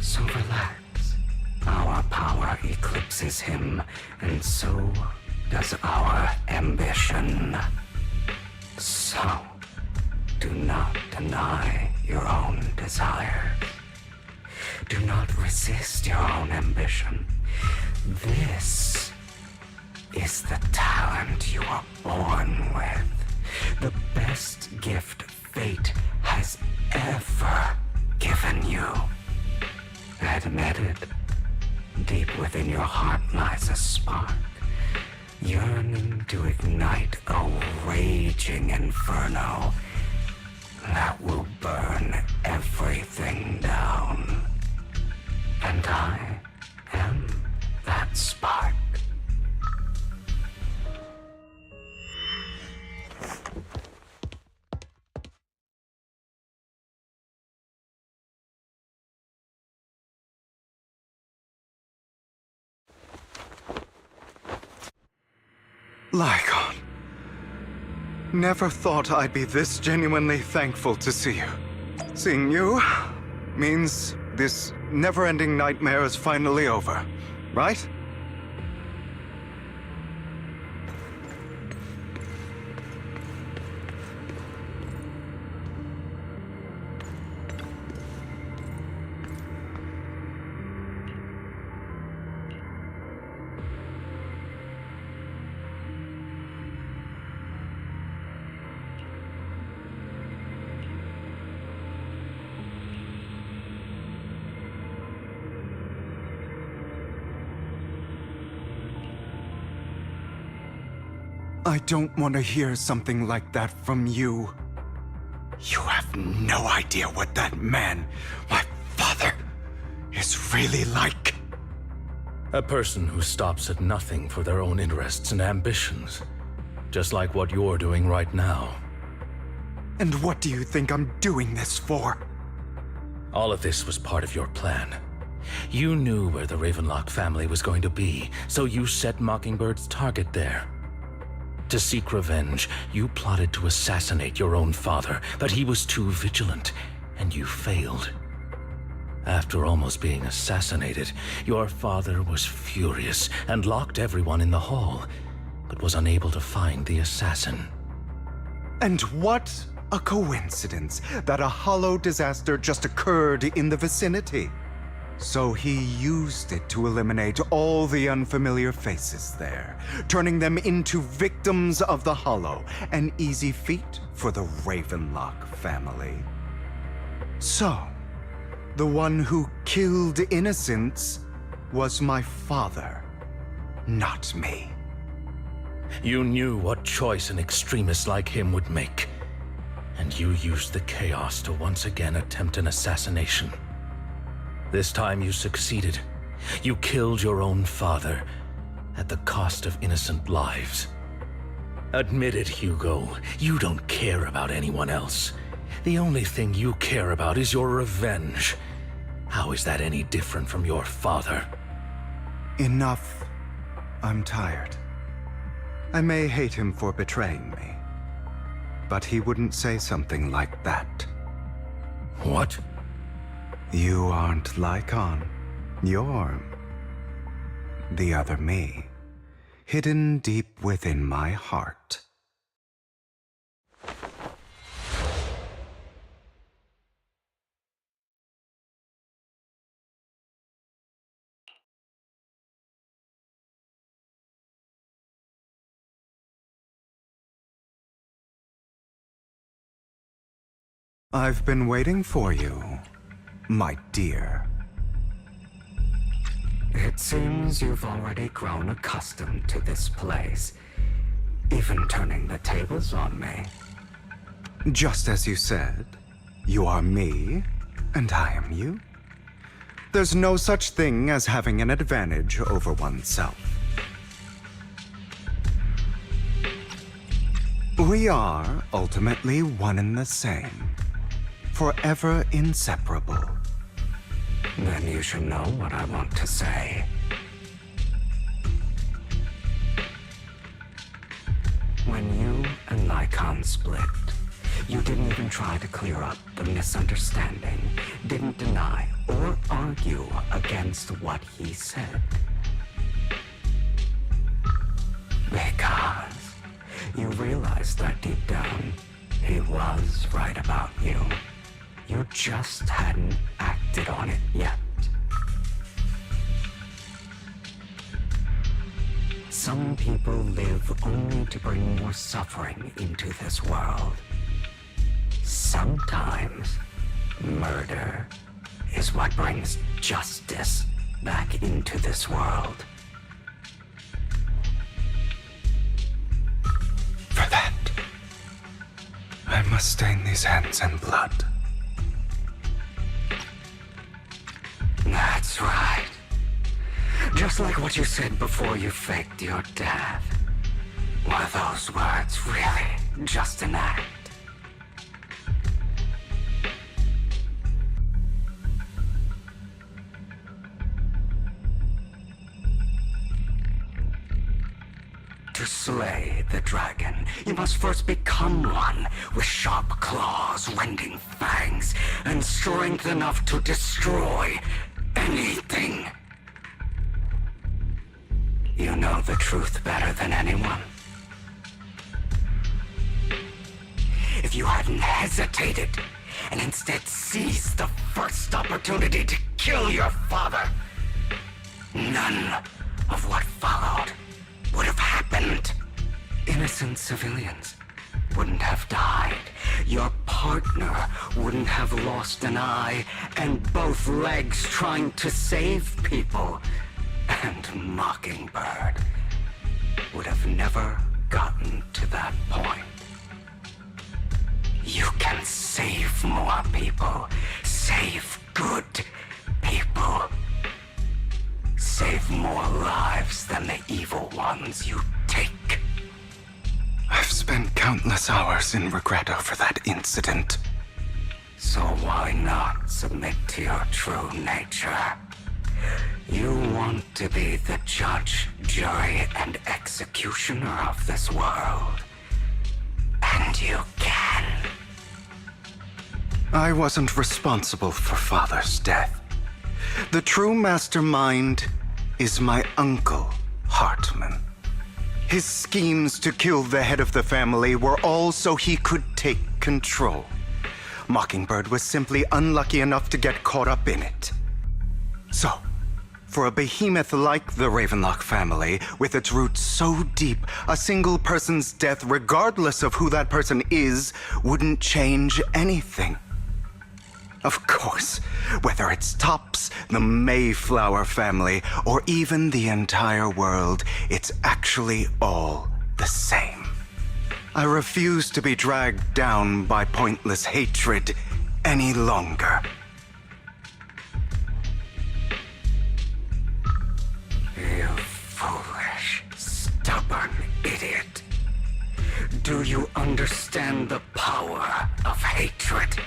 So relax. Our power eclipses him, and so does our ambition. So, do not deny your own desires. Do not resist your own ambition. This is the talent you are born with. The best gift fate has ever given you. Admit it. Deep within your heart lies a spark, yearning to ignite a raging inferno that will burn everything down. And I am that spark. Lycon. Never thought I'd be this genuinely thankful to see you. Seeing you means this never-ending nightmare is finally over, right? I don't want to hear something like that from you. You have no idea what that man, my father, is really like. A person who stops at nothing for their own interests and ambitions. Just like what you're doing right now. And what do you think I'm doing this for? All of this was part of your plan. You knew where the Ravenlock family was going to be, so you set Mockingbird's target there. To seek revenge, you plotted to assassinate your own father, but he was too vigilant, and you failed. After almost being assassinated, your father was furious and locked everyone in the hall, but was unable to find the assassin. And what a coincidence that a hollow disaster just occurred in the vicinity. So he used it to eliminate all the unfamiliar faces there, turning them into victims of the Hollow, an easy feat for the Ravenlock family. So, the one who killed innocents was my father, not me. You knew what choice an extremist like him would make, and you used the chaos to once again attempt an assassination. This time you succeeded. You killed your own father at the cost of innocent lives. Admit it, Hugo. You don't care about anyone else. The only thing you care about is your revenge. How is that any different from your father? Enough. I'm tired. I may hate him for betraying me, but he wouldn't say something like that. What? You aren't Lycon. You're the other me, hidden deep within my heart. I've been waiting for you, my dear. It seems you've already grown accustomed to this place. even turning the tables on me. Just as you said, you are me, and I am you. There's no such thing as having an advantage over oneself. We are ultimately one and the same, forever inseparable. Then you should know what I want to say. When you and Lycon split, you didn't even try to clear up the misunderstanding, didn't deny or argue against what he said. Because you realized that deep down, he was right about you. You just hadn't acted on it yet. Some people live only to bring more suffering into this world. Sometimes, murder is what brings justice back into this world. For that, I must stain these hands in blood. That's right. Just like what you said before you faked your death. Were those words really just an act? To slay the dragon, you must first become one with sharp claws, rending fangs, and strength enough to destroy anything. You know the truth better than anyone. If you hadn't hesitated and instead seized the first opportunity to kill your father, none of what followed would have happened. Innocent civilians wouldn't have died. Your partner wouldn't have lost an eye and both legs trying to save people. And Mockingbird would have never gotten to that point. You can save more people. Save good people. Save more lives than the evil ones you take. I've spent countless hours in regret over that incident. So why not submit to your true nature? You want to be the judge, jury, and executioner of this world. And you can. I wasn't responsible for Father's death. The true mastermind is my uncle, Hartman. His schemes to kill the head of the family were all so he could take control. Mockingbird was simply unlucky enough to get caught up in it. So, for a behemoth like the Ravenlock family, with its roots so deep, a single person's death, regardless of who that person is, wouldn't change anything. Of course, whether it's Tops, the Mayflower family, or even the entire world, it's actually all the same. I refuse to be dragged down by pointless hatred any longer. You foolish, stubborn idiot. Do you understand the power of hatred?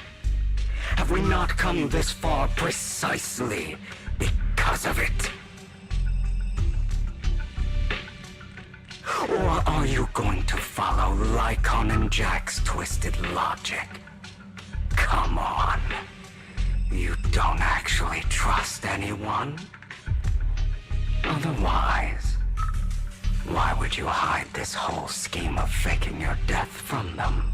Have we not come this far precisely because of it? Or are you going to follow Lycon and Jack's twisted logic? Come on. You don't actually trust anyone? Otherwise, why would you hide this whole scheme of faking your death from them?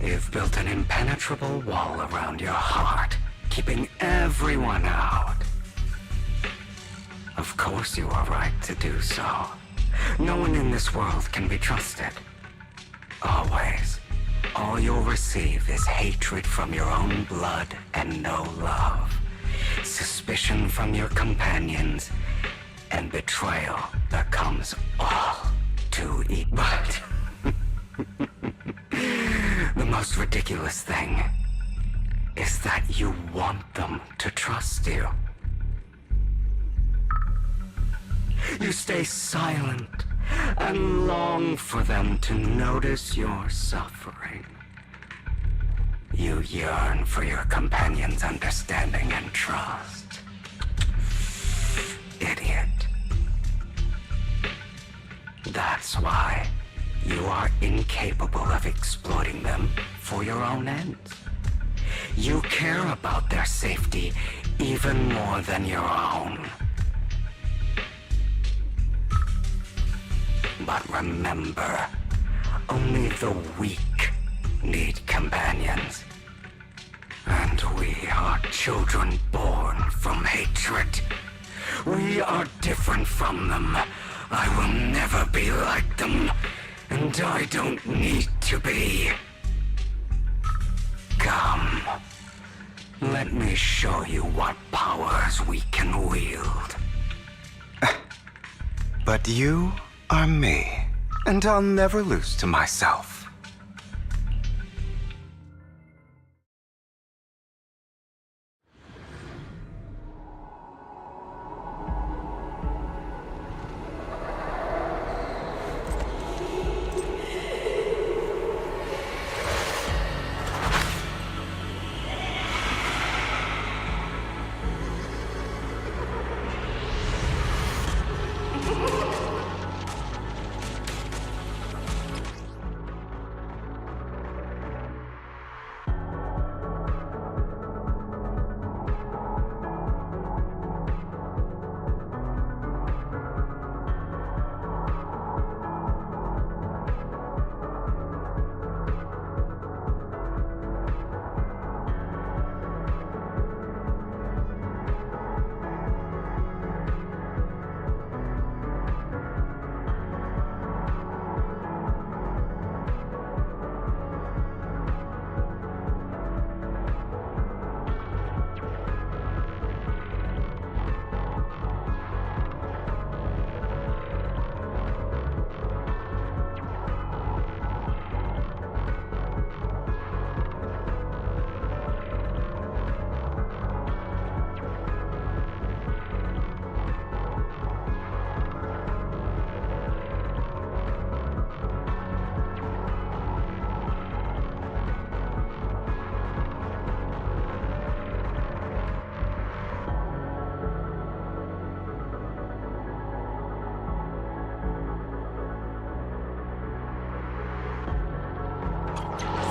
You've built an impenetrable wall around your heart, keeping everyone out. Of course you are right to do so. No one in this world can be trusted. Always. All all you'll receive is hatred from your own blood and no love. Suspicion from your companions, and betrayal that comes all too easy. But the most ridiculous thing is that you want them to trust you. You stay silent and long for them to notice your suffering. You yearn for your companion's understanding and trust. Idiot. That's why you are incapable of exploiting them for your own ends. You care about their safety even more than your own. But remember, only the weak need companions. And we are children born from hatred. We are different from them. I will never be like them, and I don't need to be. Come, let me show you what powers we can wield. But you are me, and I'll never lose to myself.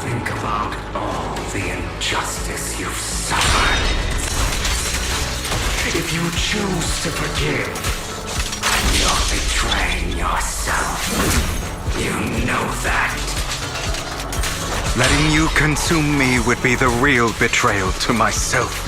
Think about all the injustice you've suffered. If you choose to forgive, you're betraying yourself. You know that. Letting you consume me would be the real betrayal to myself.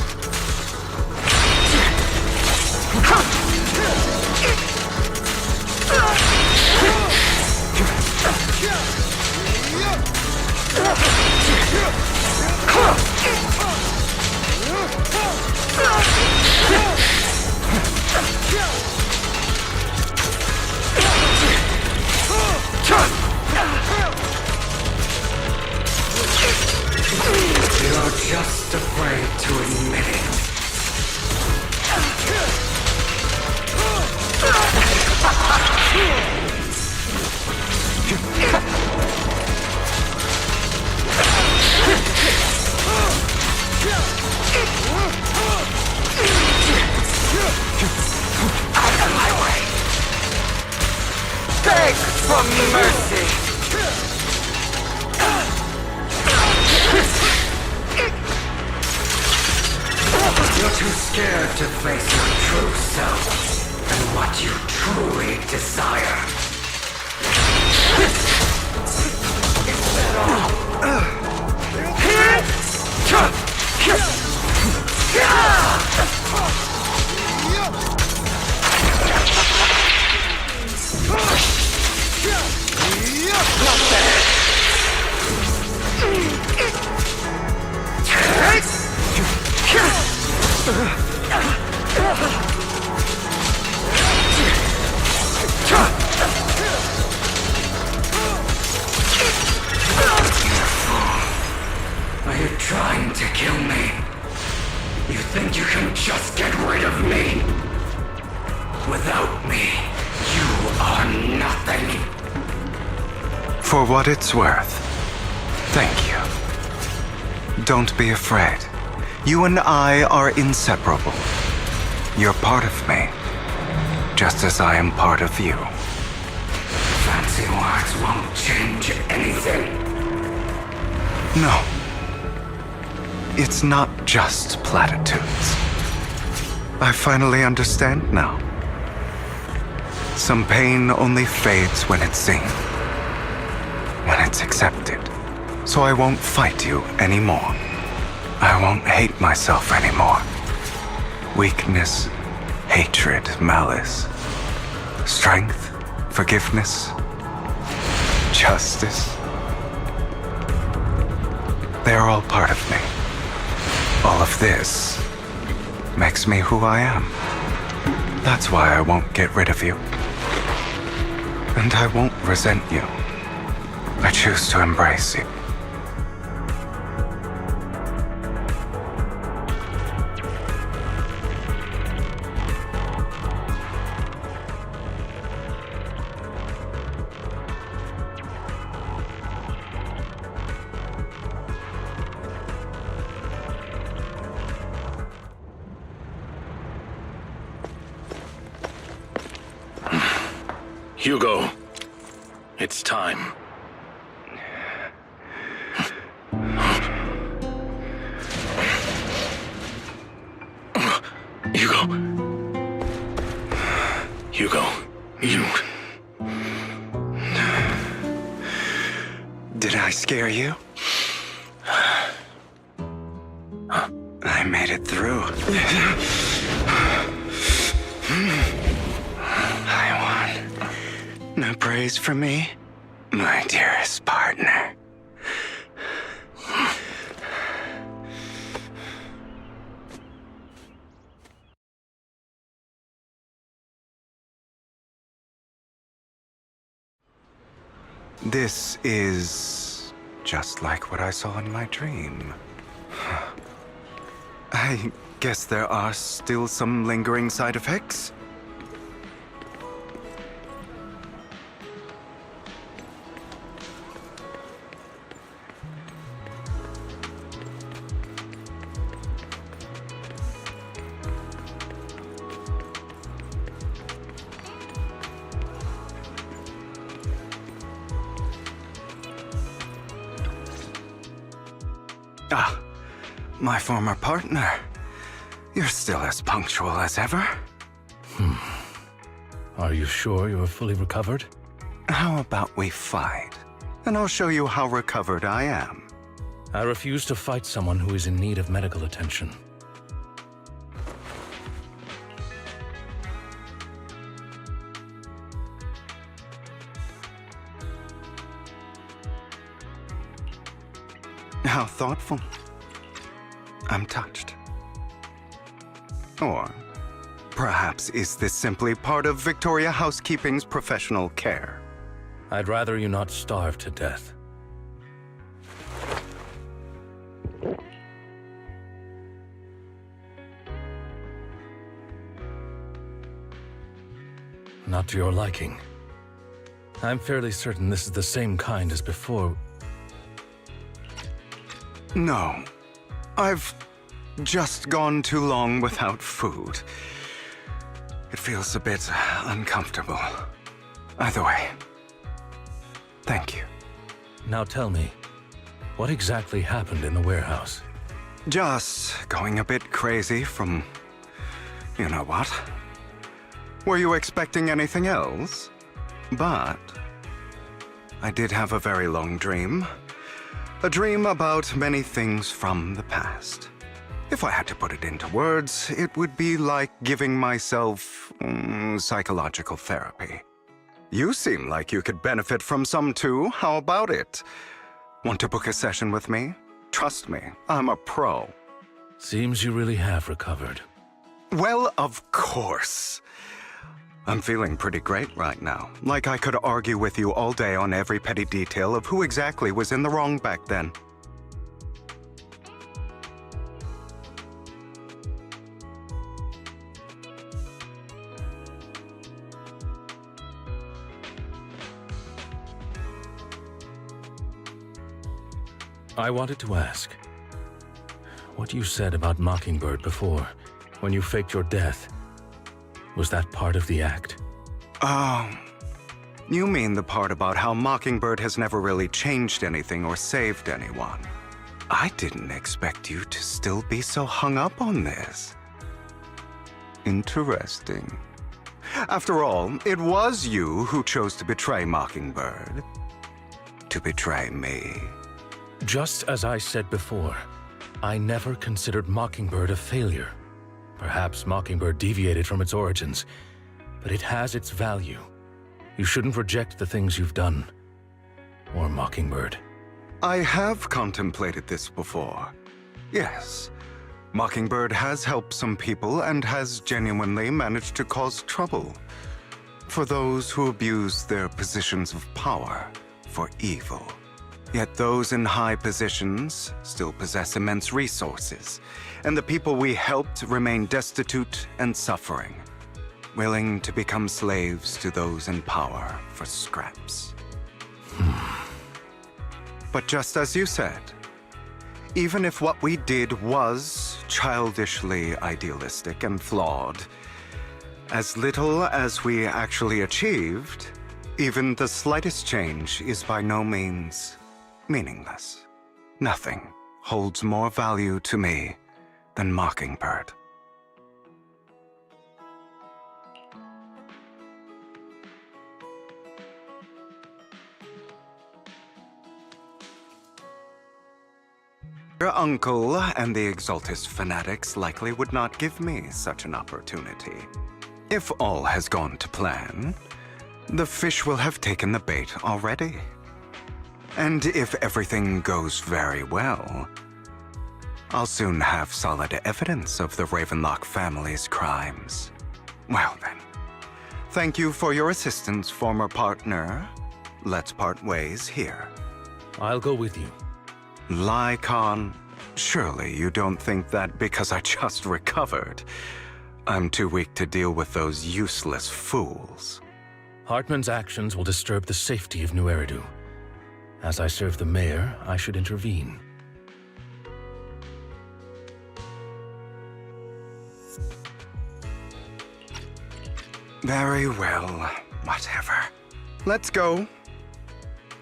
You're just afraid to admit it. Out of my way! Beg for mercy! You're too scared to face your true self and what you truly desire. Not bad. kill me? You think you can just get rid of me? Without me, you are nothing. For what it's worth, thank you. Don't be afraid. You and I are inseparable. You're part of me, just as I am part of you. Fancy words won't change anything. No. It's not just platitudes. I finally understand now. Some pain only fades when it's seen, when it's accepted. So I won't fight you anymore. I won't hate myself anymore. Weakness, hatred, malice, strength, forgiveness, justice. They're all part of me. All of this makes me who I am. That's why I won't get rid of you. And I won't resent you. I choose to embrace you. Hugo, it's time. Hugo, you... Did I scare you? I made it through. I won. No praise for me, my dearest partner. This is just like what I saw in my dream. I guess there are still some lingering side effects. Ah, my former partner. You're still as punctual as ever. Are you sure you're fully recovered? How about we fight? And I'll show you how recovered I am. I refuse to fight someone who is in need of medical attention. How thoughtful. I'm touched. Or perhaps is this simply part of Victoria Housekeeping's professional care? I'd rather you not starve to death. Not to your liking. I'm fairly certain this is the same kind as before. No. I've just gone too long without food. It feels a bit uncomfortable. Either way, thank you. Now tell me, what exactly happened in the warehouse? Just going a bit crazy from... you know what? Were you expecting anything else? But I did have a very long dream. A dream about many things from the past. If I had to put it into words, it would be like giving myself psychological therapy. You seem like you could benefit from some too. How about it? Want to book a session with me? Trust me, I'm a pro. Seems you really have recovered. Well, of course. I'm feeling pretty great right now. Like I could argue with you all day on every petty detail of who exactly was in the wrong back then. I wanted to ask, what you said about Mockingbird before, when you faked your death, was that part of the act? You mean the part about how Mockingbird has never really changed anything or saved anyone? I didn't expect you to still be so hung up on this. Interesting. After all, it was you who chose to betray Mockingbird. To betray me. Just as I said before, I never considered Mockingbird a failure. Perhaps Mockingbird deviated from its origins, but it has its value. You shouldn't reject the things you've done. Or Mockingbird. I have contemplated this before. Yes. Mockingbird has helped some people and has genuinely managed to cause trouble. For those who abuse their positions of power for evil. Yet those in high positions still possess immense resources, and the people we helped remain destitute and suffering, willing to become slaves to those in power for scraps. But just as you said, even if what we did was childishly idealistic and flawed, as little as we actually achieved, even the slightest change is by no means meaningless. Nothing holds more value to me than Mockingbird. Your uncle and the Exaltist fanatics likely would not give me such an opportunity. If all has gone to plan, the fish will have taken the bait already. And if everything goes very well, I'll soon have solid evidence of the Ravenlock family's crimes. Well then, thank you for your assistance, former partner. Let's part ways here. I'll go with you. Lycon, surely you don't think that because I just recovered, I'm too weak to deal with those useless fools. Hartman's actions will disturb the safety of New Eridu. As I serve the mayor, I should intervene. Very well, whatever. Let's go.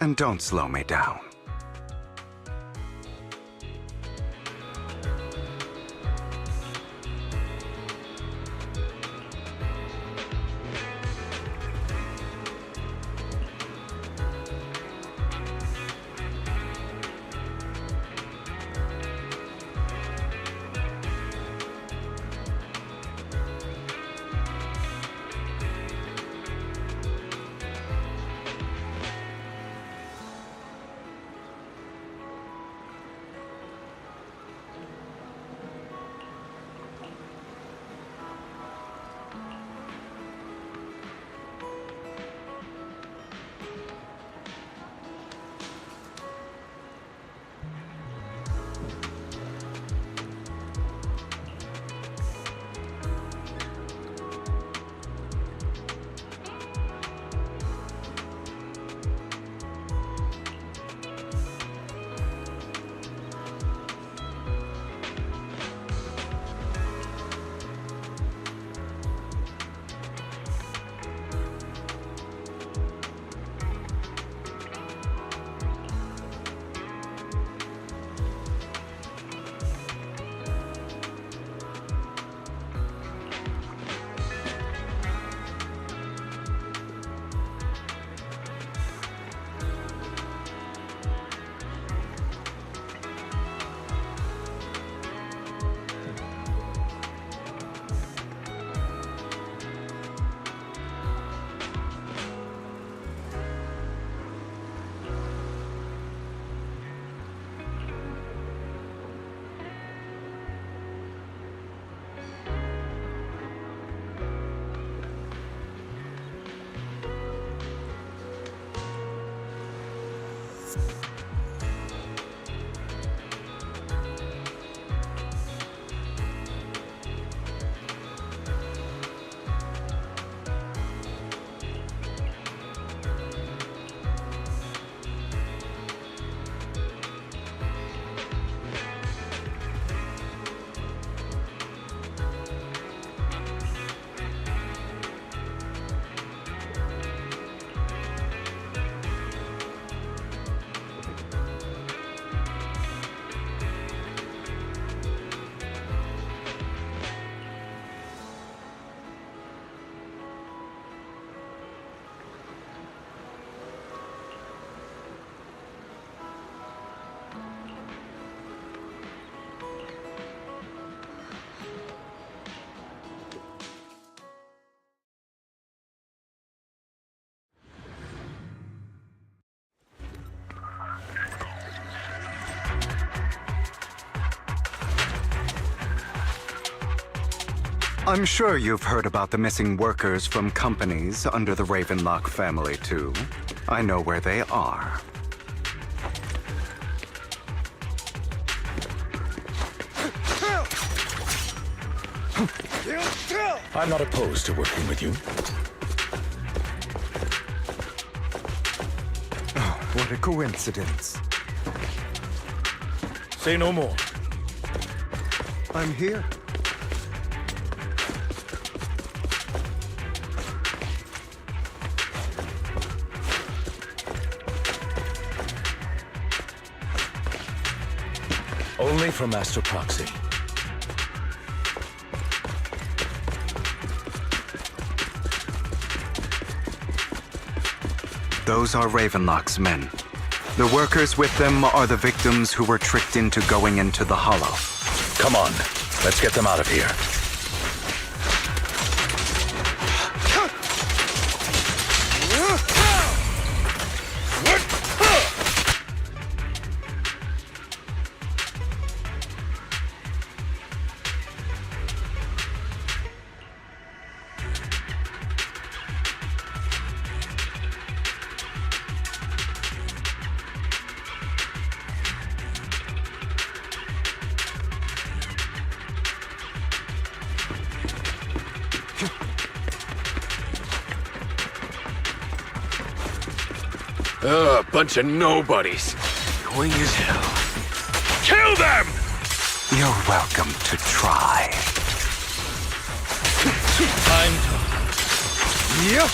And don't slow me down. I'm sure you've heard about the missing workers from companies under the Ravenlock family, too. I know where they are. I'm not opposed to working with you. Oh, what a coincidence. Say no more. I'm here. Only for Master Proxy. Those are Ravenlock's men. The workers with them are the victims who were tricked into going into the Hollow. Come on, let's get them out of here. Bunch of nobodies. Annoying as hell. Kill them! You're welcome to try. Time to... Yep.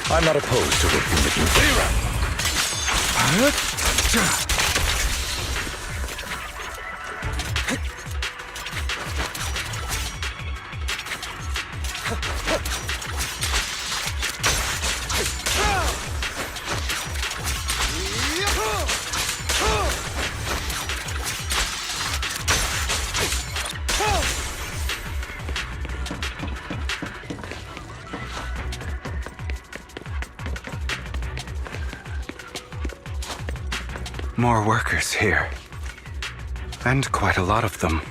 I'm not opposed to working with you. More workers here. And quite a lot of them.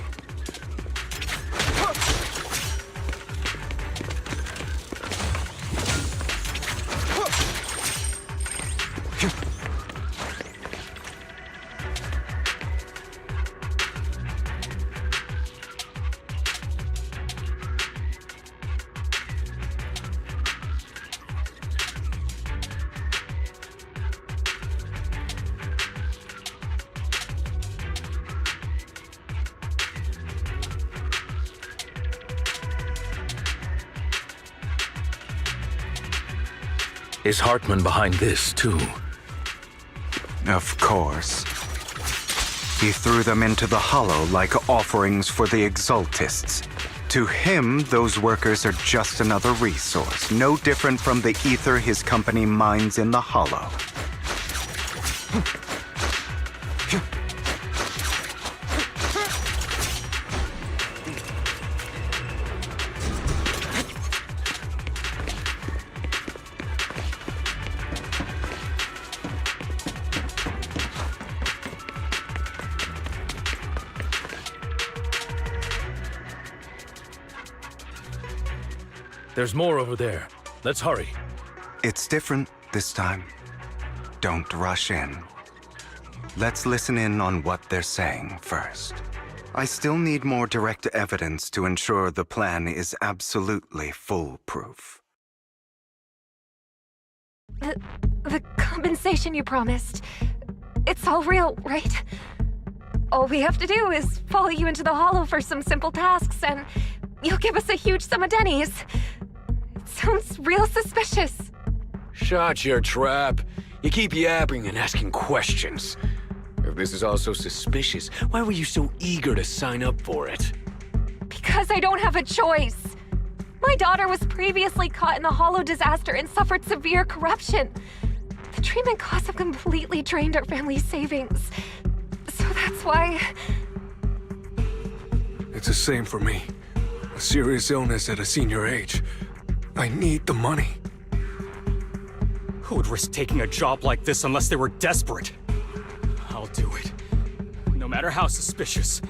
Is Hartman behind this, too? Of course. He threw them into the Hollow like offerings for the Exaltists. To him, those workers are just another resource, no different from the ether his company mines in the Hollow. There's more over there. Let's hurry. It's different this time. Don't rush in. Let's listen in on what they're saying first. I still need more direct evidence to ensure the plan is absolutely foolproof. The compensation you promised, it's all real, right? All we have to do is follow you into the Hollow for some simple tasks, and you'll give us a huge sum of dennies. It sounds real suspicious. Shut your trap. You keep yapping and asking questions. If this is all so suspicious, why were you so eager to sign up for it? Because I don't have a choice. My daughter was previously caught in the Hollow disaster and suffered severe corruption. The treatment costs have completely drained our family's savings. So that's why... It's the same for me. A serious illness at a senior age. I need the money. Who would risk taking a job like this unless they were desperate? I'll do it. No matter how suspicious.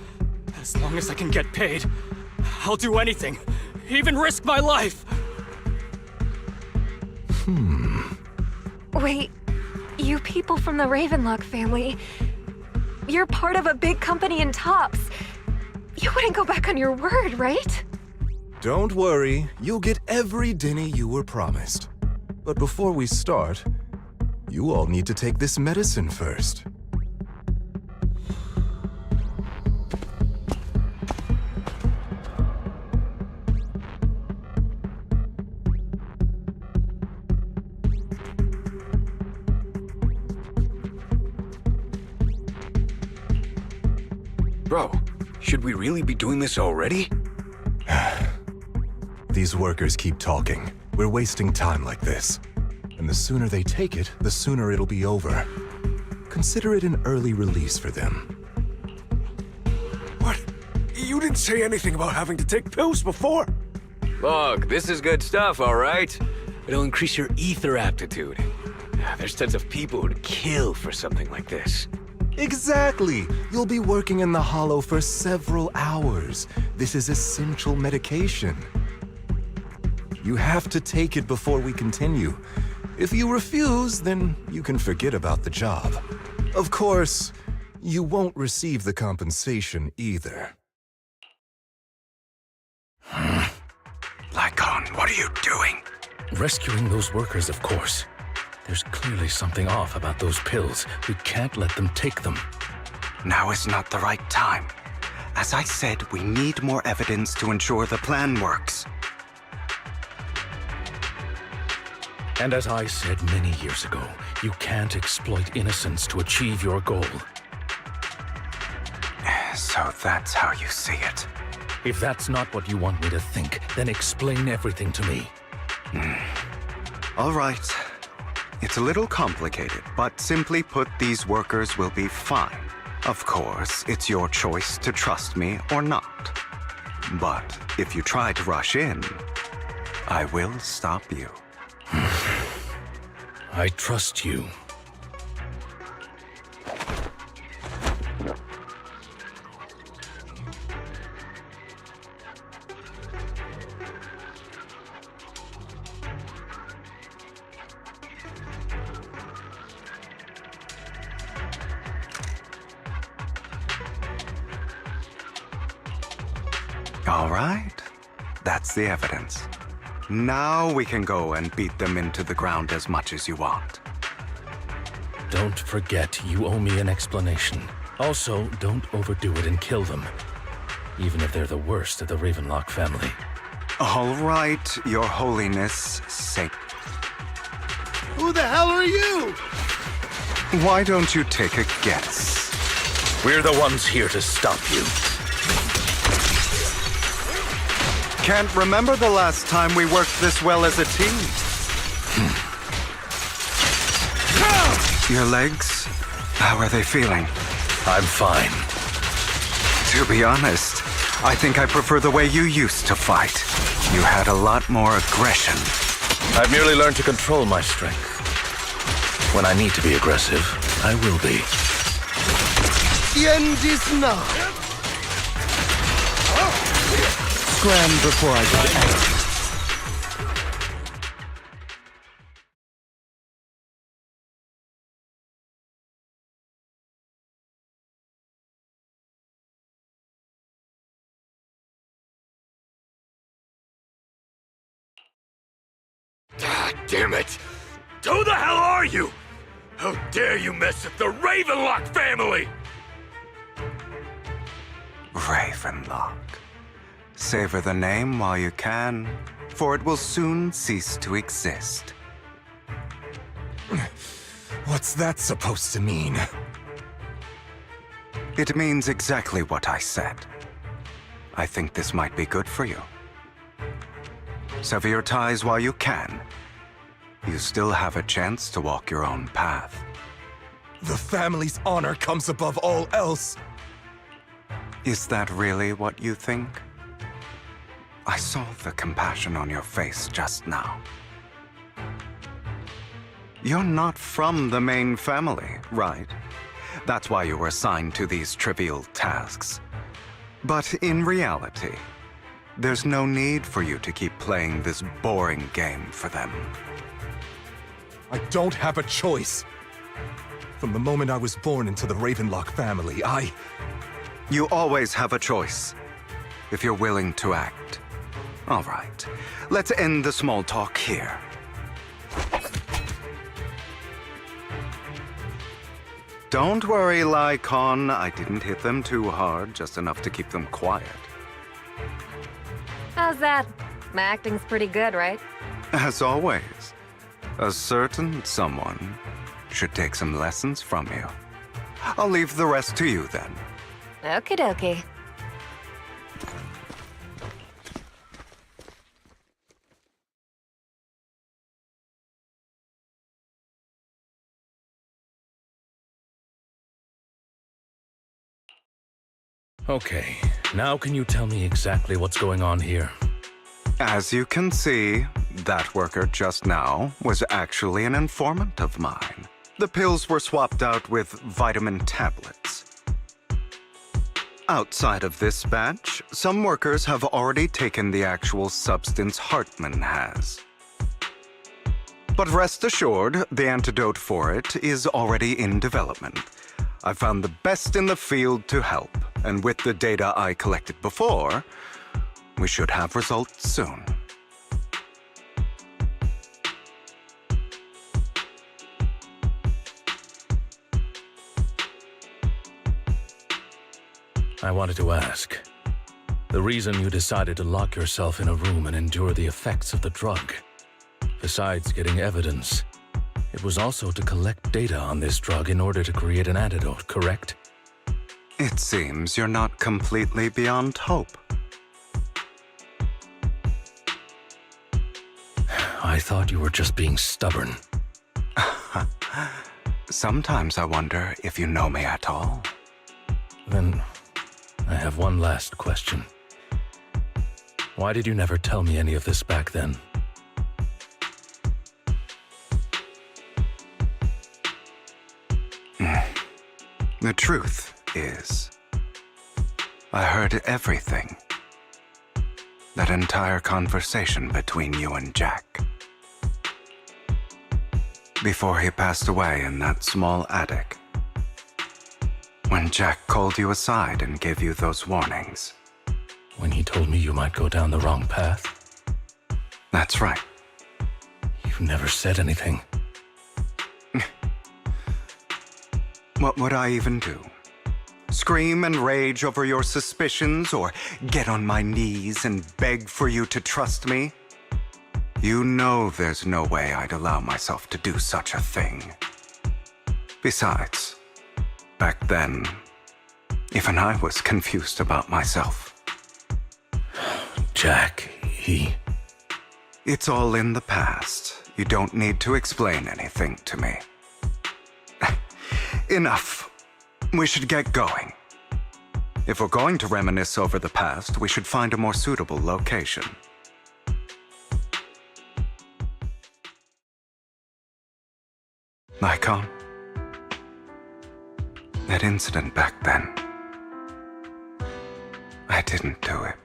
As long as I can get paid, I'll do anything. Even risk my life! Wait, you people from the Ravenlock family, you're part of a big company in Tops. You wouldn't go back on your word, right? Don't worry, you'll get every dinny you were promised. But before we start, you all need to take this medicine first. Bro, should we really be doing this already? These workers keep talking. We're wasting time like this. And the sooner they take it, the sooner it'll be over. Consider it an early release for them. What? You didn't say anything about having to take pills before. Look, this is good stuff, all right? It'll increase your ether aptitude. There's tons of people who'd kill for something like this. Exactly! You'll be working in the Hollow for several hours. This is essential medication. You have to take it before we continue. If you refuse, then you can forget about the job. Of course, you won't receive the compensation either. Lycon, what are you doing? Rescuing those workers, of course. There's clearly something off about those pills. We can't let them take them. Now is not the right time. As I said, we need more evidence to ensure the plan works. And as I said many years ago, you can't exploit innocence to achieve your goal. So that's how you see it. If that's not what you want me to think, then explain everything to me. All right. It's a little complicated, but simply put, these workers will be fine. Of course, it's your choice to trust me or not. But if you try to rush in, I will stop you. I trust you. All right. That's the evidence. Now we can go and beat them into the ground as much as you want. Don't forget, you owe me an explanation. Also, don't overdo it and kill them. Even if they're the worst of the Ravenlock family. All right, Your Holiness, say. Who the hell are you? Why don't you take a guess? We're the ones here to stop you. Can't remember the last time we worked this well as a team. Your legs? How are they feeling? I'm fine. To be honest, I think I prefer the way you used to fight. You had a lot more aggression. I've merely learned to control my strength. When I need to be aggressive, I will be. The end is now. Scram before I get angry. God damn it! Who the hell are you? How dare you mess with the Ravenlock family? Ravenlock. Savor the name while you can, for it will soon cease to exist. What's that supposed to mean? It means exactly what I said. I think this might be good for you. Sever your ties while you can. you still have a chance to walk your own path. The family's honor comes above all else. Is that really what you think? I saw the compassion on your face just now. You're not from the main family, right? That's why you were assigned to these trivial tasks. But in reality, there's no need for you to keep playing this boring game for them. I don't have a choice. From the moment I was born into the Ravenlock family, You always have a choice, if you're willing to act. All right, let's end the small talk here. Don't worry, Lycon. I didn't hit them too hard, just enough to keep them quiet. How's that? My acting's pretty good, right? As always, a certain someone should take some lessons from you. I'll leave the rest to you then. Okie dokie. Okay, now can you tell me exactly what's going on here? As you can see, that worker just now was actually an informant of mine. The pills were swapped out with vitamin tablets. Outside of this batch, some workers have already taken the actual substance Hartman has. But rest assured, the antidote for it is already in development. I found the best in the field to help, and with the data I collected before, we should have results soon. I wanted to ask. The reason you decided to lock yourself in a room and endure the effects of the drug, besides getting evidence, it was also to collect data on this drug in order to create an antidote, correct? It seems you're not completely beyond hope. I thought you were just being stubborn. Sometimes I wonder if you know me at all. Then, I have one last question. Why did you never tell me any of this back then? The truth is, I heard everything. That entire conversation between you and Jack. Before he passed away in that small attic. When Jack called you aside and gave you those warnings. When he told me you might go down the wrong path? That's right. You never said anything. What would I even do? Scream and rage over your suspicions, or get on my knees and beg for you to trust me? You know there's no way I'd allow myself to do such a thing. Besides, back then, even I was confused about myself. Jack, It's all in the past. You don't need to explain anything to me. Enough. We should get going. If we're going to reminisce over the past, we should find a more suitable location. Lycon, that incident back then, I didn't do it.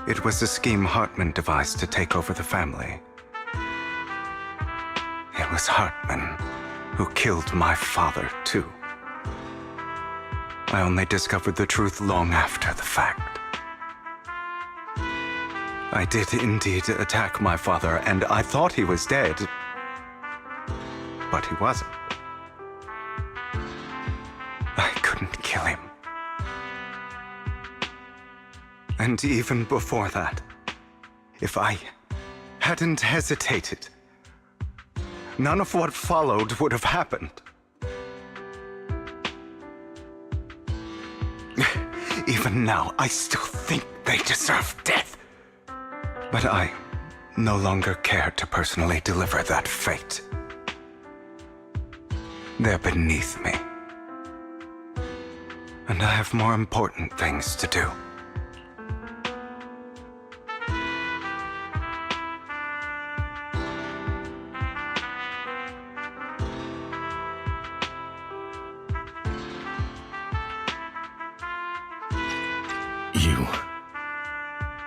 It was a scheme Hartman devised to take over the family. It was Hartman who killed my father, too. I only discovered the truth long after the fact. I did indeed attack my father, and I thought he was dead. But he wasn't. I couldn't kill him. And even before that, if I hadn't hesitated, none of what followed would have happened. Even now, I still think they deserve death. But I no longer care to personally deliver that fate. They're beneath me. And I have more important things to do.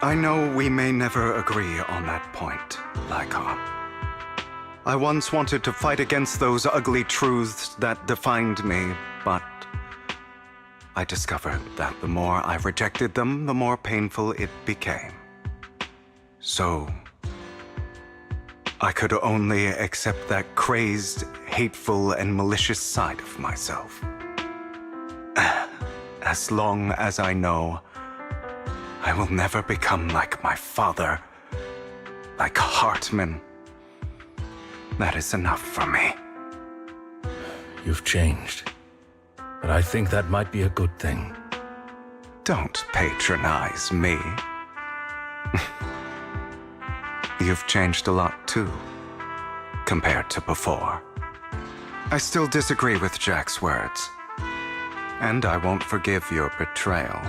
I know we may never agree on that point, Lycon. I once wanted to fight against those ugly truths that defined me, but I discovered that the more I rejected them, the more painful it became. So, I could only accept that crazed, hateful, and malicious side of myself. As long as I know I will never become like my father, like Hartman. That is enough for me. You've changed, but I think that might be a good thing. Don't patronize me. You've changed a lot too, compared to before. I still disagree with Jack's words, and I won't forgive your betrayal.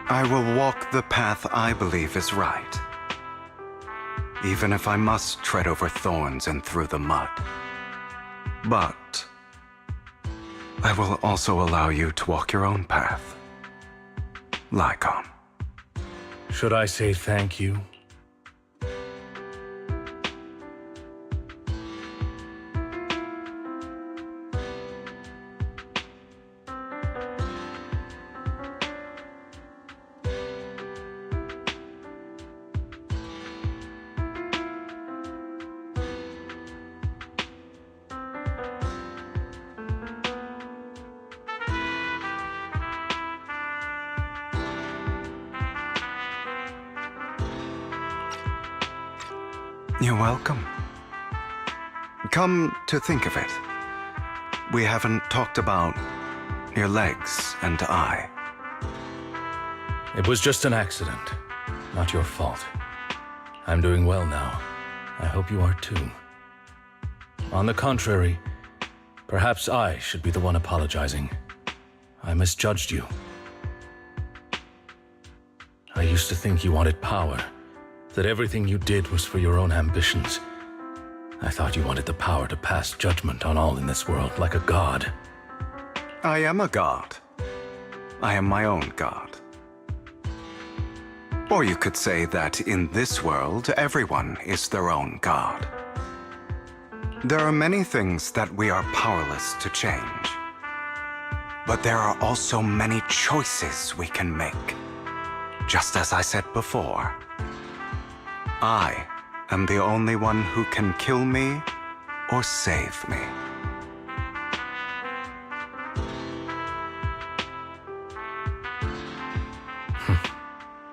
I will walk the path I believe is right, even if I must tread over thorns and through the mud. But I will also allow you to walk your own path, Lycon. Should I say thank you? You're welcome. Come to think of it, we haven't talked about your legs and eye. It was just an accident, not your fault. I'm doing well now. I hope you are too. On the contrary, perhaps I should be the one apologizing. I misjudged you. I used to think you wanted power, that everything you did was for your own ambitions. I thought you wanted the power to pass judgment on all in this world, like a god. I am a god. I am my own god. Or you could say that in this world, everyone is their own god. There are many things that we are powerless to change. But there are also many choices we can make. Just as I said before, I am the only one who can kill me or save me.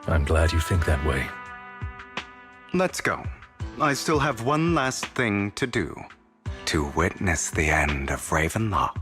I'm glad you think that way. Let's go. I still have one last thing to do. To witness the end of Ravenlock.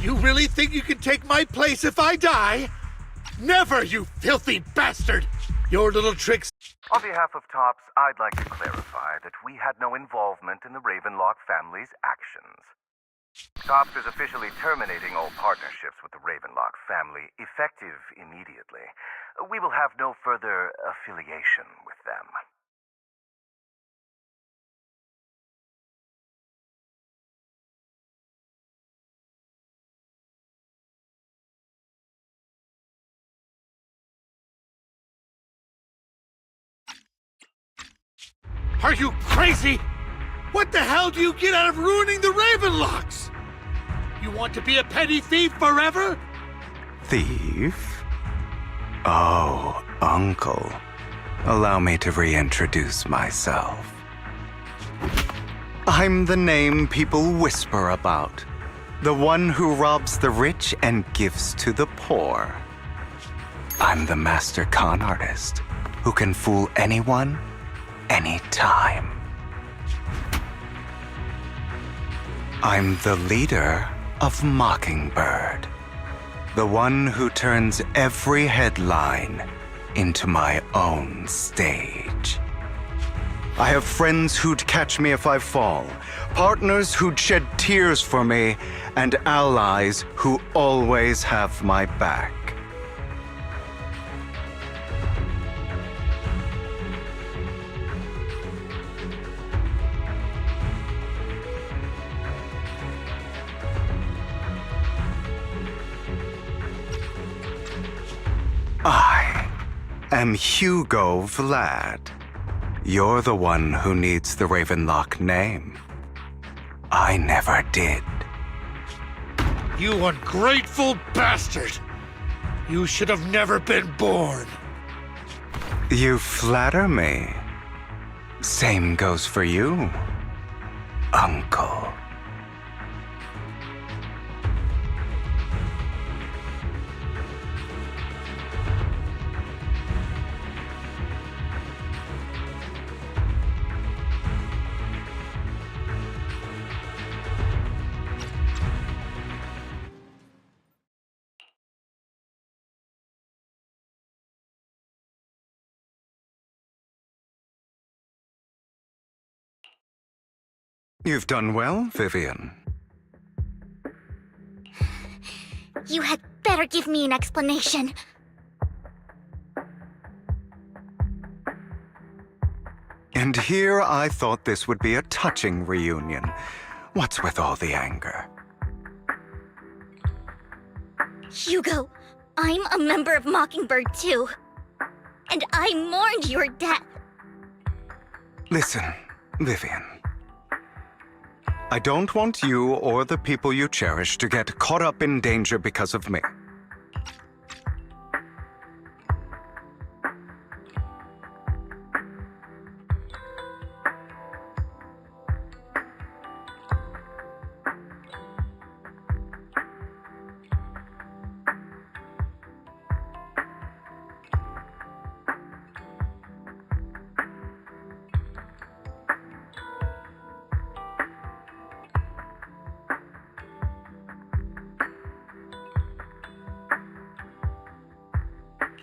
You really think you can take my place if I die? Never, you filthy bastard! Your little tricks. On behalf of TOPS, I'd like to clarify that we had no involvement in the Ravenlock family's actions. TOPS is officially terminating all partnerships with the Ravenlock family, effective immediately. We will have no further affiliation with them. Are you crazy? What the hell do you get out of ruining the Ravenlocks? You want to be a petty thief forever? Thief? Oh, Uncle. Allow me to reintroduce myself. I'm the name people whisper about. The one who robs the rich and gives to the poor. I'm the master con artist who can fool anyone, anytime. I'm the leader of Mockingbird. The one who turns every headline into my own stage. I have friends who'd catch me if I fall, partners who'd shed tears for me, and allies who always have my back. I am Hugo Vlad. You're the one who needs the Ravenlock name. I never did. You ungrateful bastard! You should have never been born. You flatter me. Same goes for you, Uncle. You've done well, Vivian. You had better give me an explanation. And here I thought this would be a touching reunion. What's with all the anger? Hugo, I'm a member of Mockingbird too. And I mourned your death. Listen, Vivian. I don't want you or the people you cherish to get caught up in danger because of me.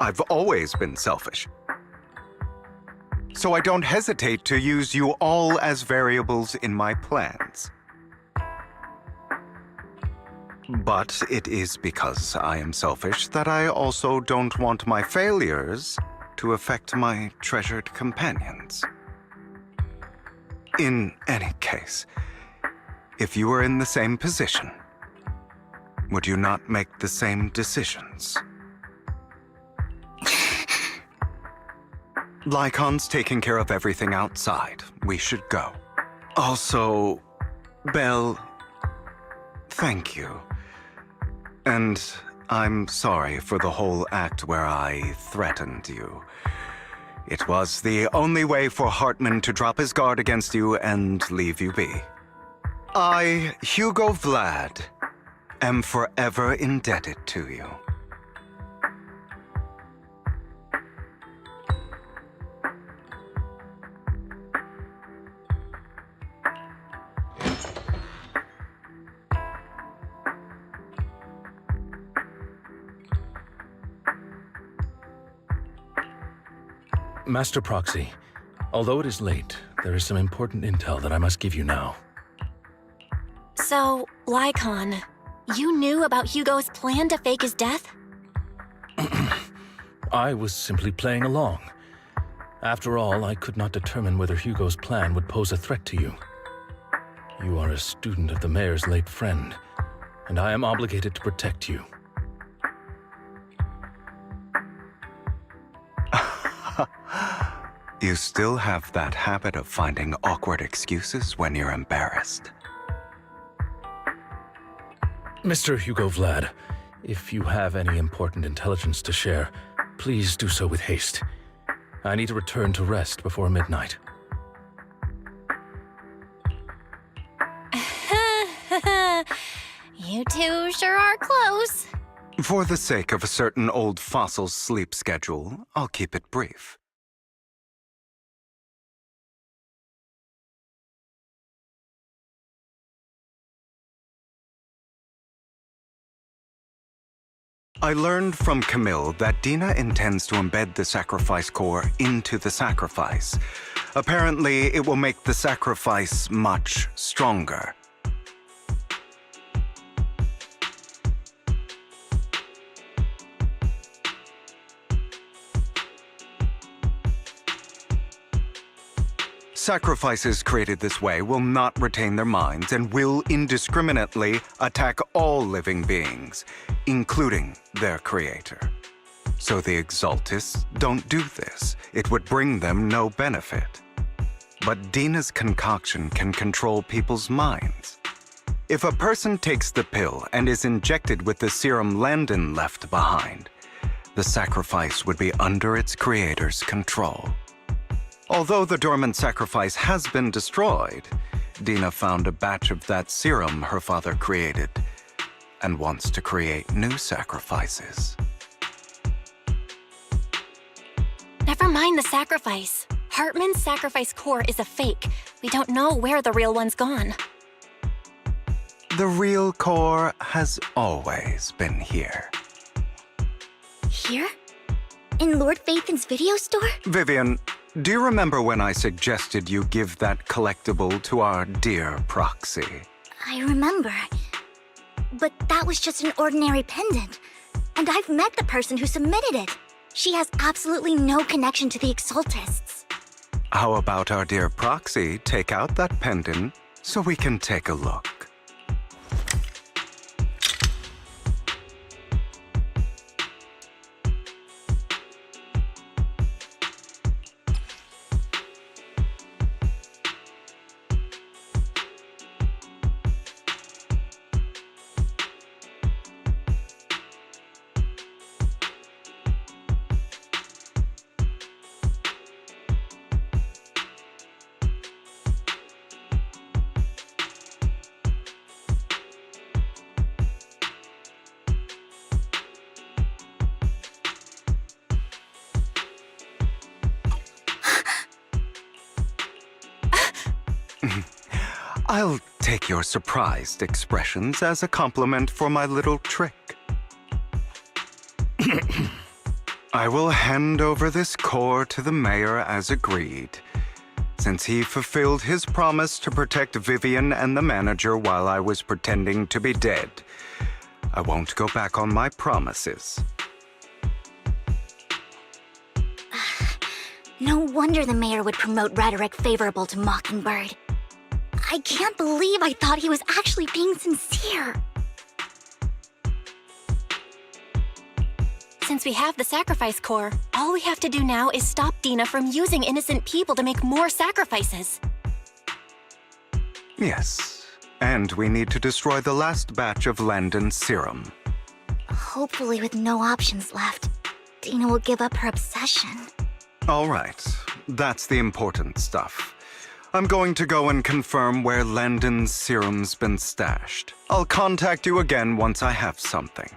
I've always been selfish. So I don't hesitate to use you all as variables in my plans. But it is because I am selfish that I also don't want my failures to affect my treasured companions. In any case, if you were in the same position, would you not make the same decisions? Lycon's taking care of everything outside. We should go. Also, Belle, thank you. And I'm sorry for the whole act where I threatened you. It was the only way for Hartman to drop his guard against you and leave you be. I, Hugo Vlad, am forever indebted to you. Master Proxy, although it is late, there is some important intel that I must give you now. So, Lycon, you knew about Hugo's plan to fake his death? I was simply playing along. After all, I could not determine whether Hugo's plan would pose a threat to you. You are a student of the mayor's late friend, and I am obligated to protect you. You still have that habit of finding awkward excuses when you're embarrassed. Mr. Hugo Vlad, if you have any important intelligence to share, please do so with haste. I need to return to rest before midnight. You two sure are close. For the sake of a certain old fossil's sleep schedule, I'll keep it brief. I learned from Camille that Dina intends to embed the sacrifice core into the sacrifice. Apparently, it will make the sacrifice much stronger. Sacrifices created this way will not retain their minds and will indiscriminately attack all living beings, including their creator. So the Exaltists don't do this. It would bring them no benefit. But Dina's concoction can control people's minds. If a person takes the pill and is injected with the serum Landon left behind, the sacrifice would be under its creator's control. Although the dormant sacrifice has been destroyed, Dina found a batch of that serum her father created and wants to create new sacrifices. Never mind the sacrifice. Hartman's sacrifice core is a fake. We don't know where the real one's gone. The real core has always been here. Here? In Lord Phaethan's video store? Vivian, do you remember when I suggested you give that collectible to our dear Proxy? I remember. But that was just an ordinary pendant. And I've met the person who submitted it. She has absolutely no connection to the Exaltists. How about our dear Proxy take out that pendant so we can take a look? I'll take your surprised expressions as a compliment for my little trick. I will hand over this core to the mayor as agreed, since he fulfilled his promise to protect Vivian and the manager while I was pretending to be dead. I won't go back on my promises. No wonder the mayor would promote rhetoric favorable to Mockingbird. I can't believe I thought he was actually being sincere. Since we have the sacrifice core, all we have to do now is stop Dina from using innocent people to make more sacrifices. Yes, and we need to destroy the last batch of Landon's serum. Hopefully with no options left, Dina will give up her obsession. All right, that's the important stuff. I'm going to go and confirm where Landon's serum's been stashed. I'll contact you again once I have something.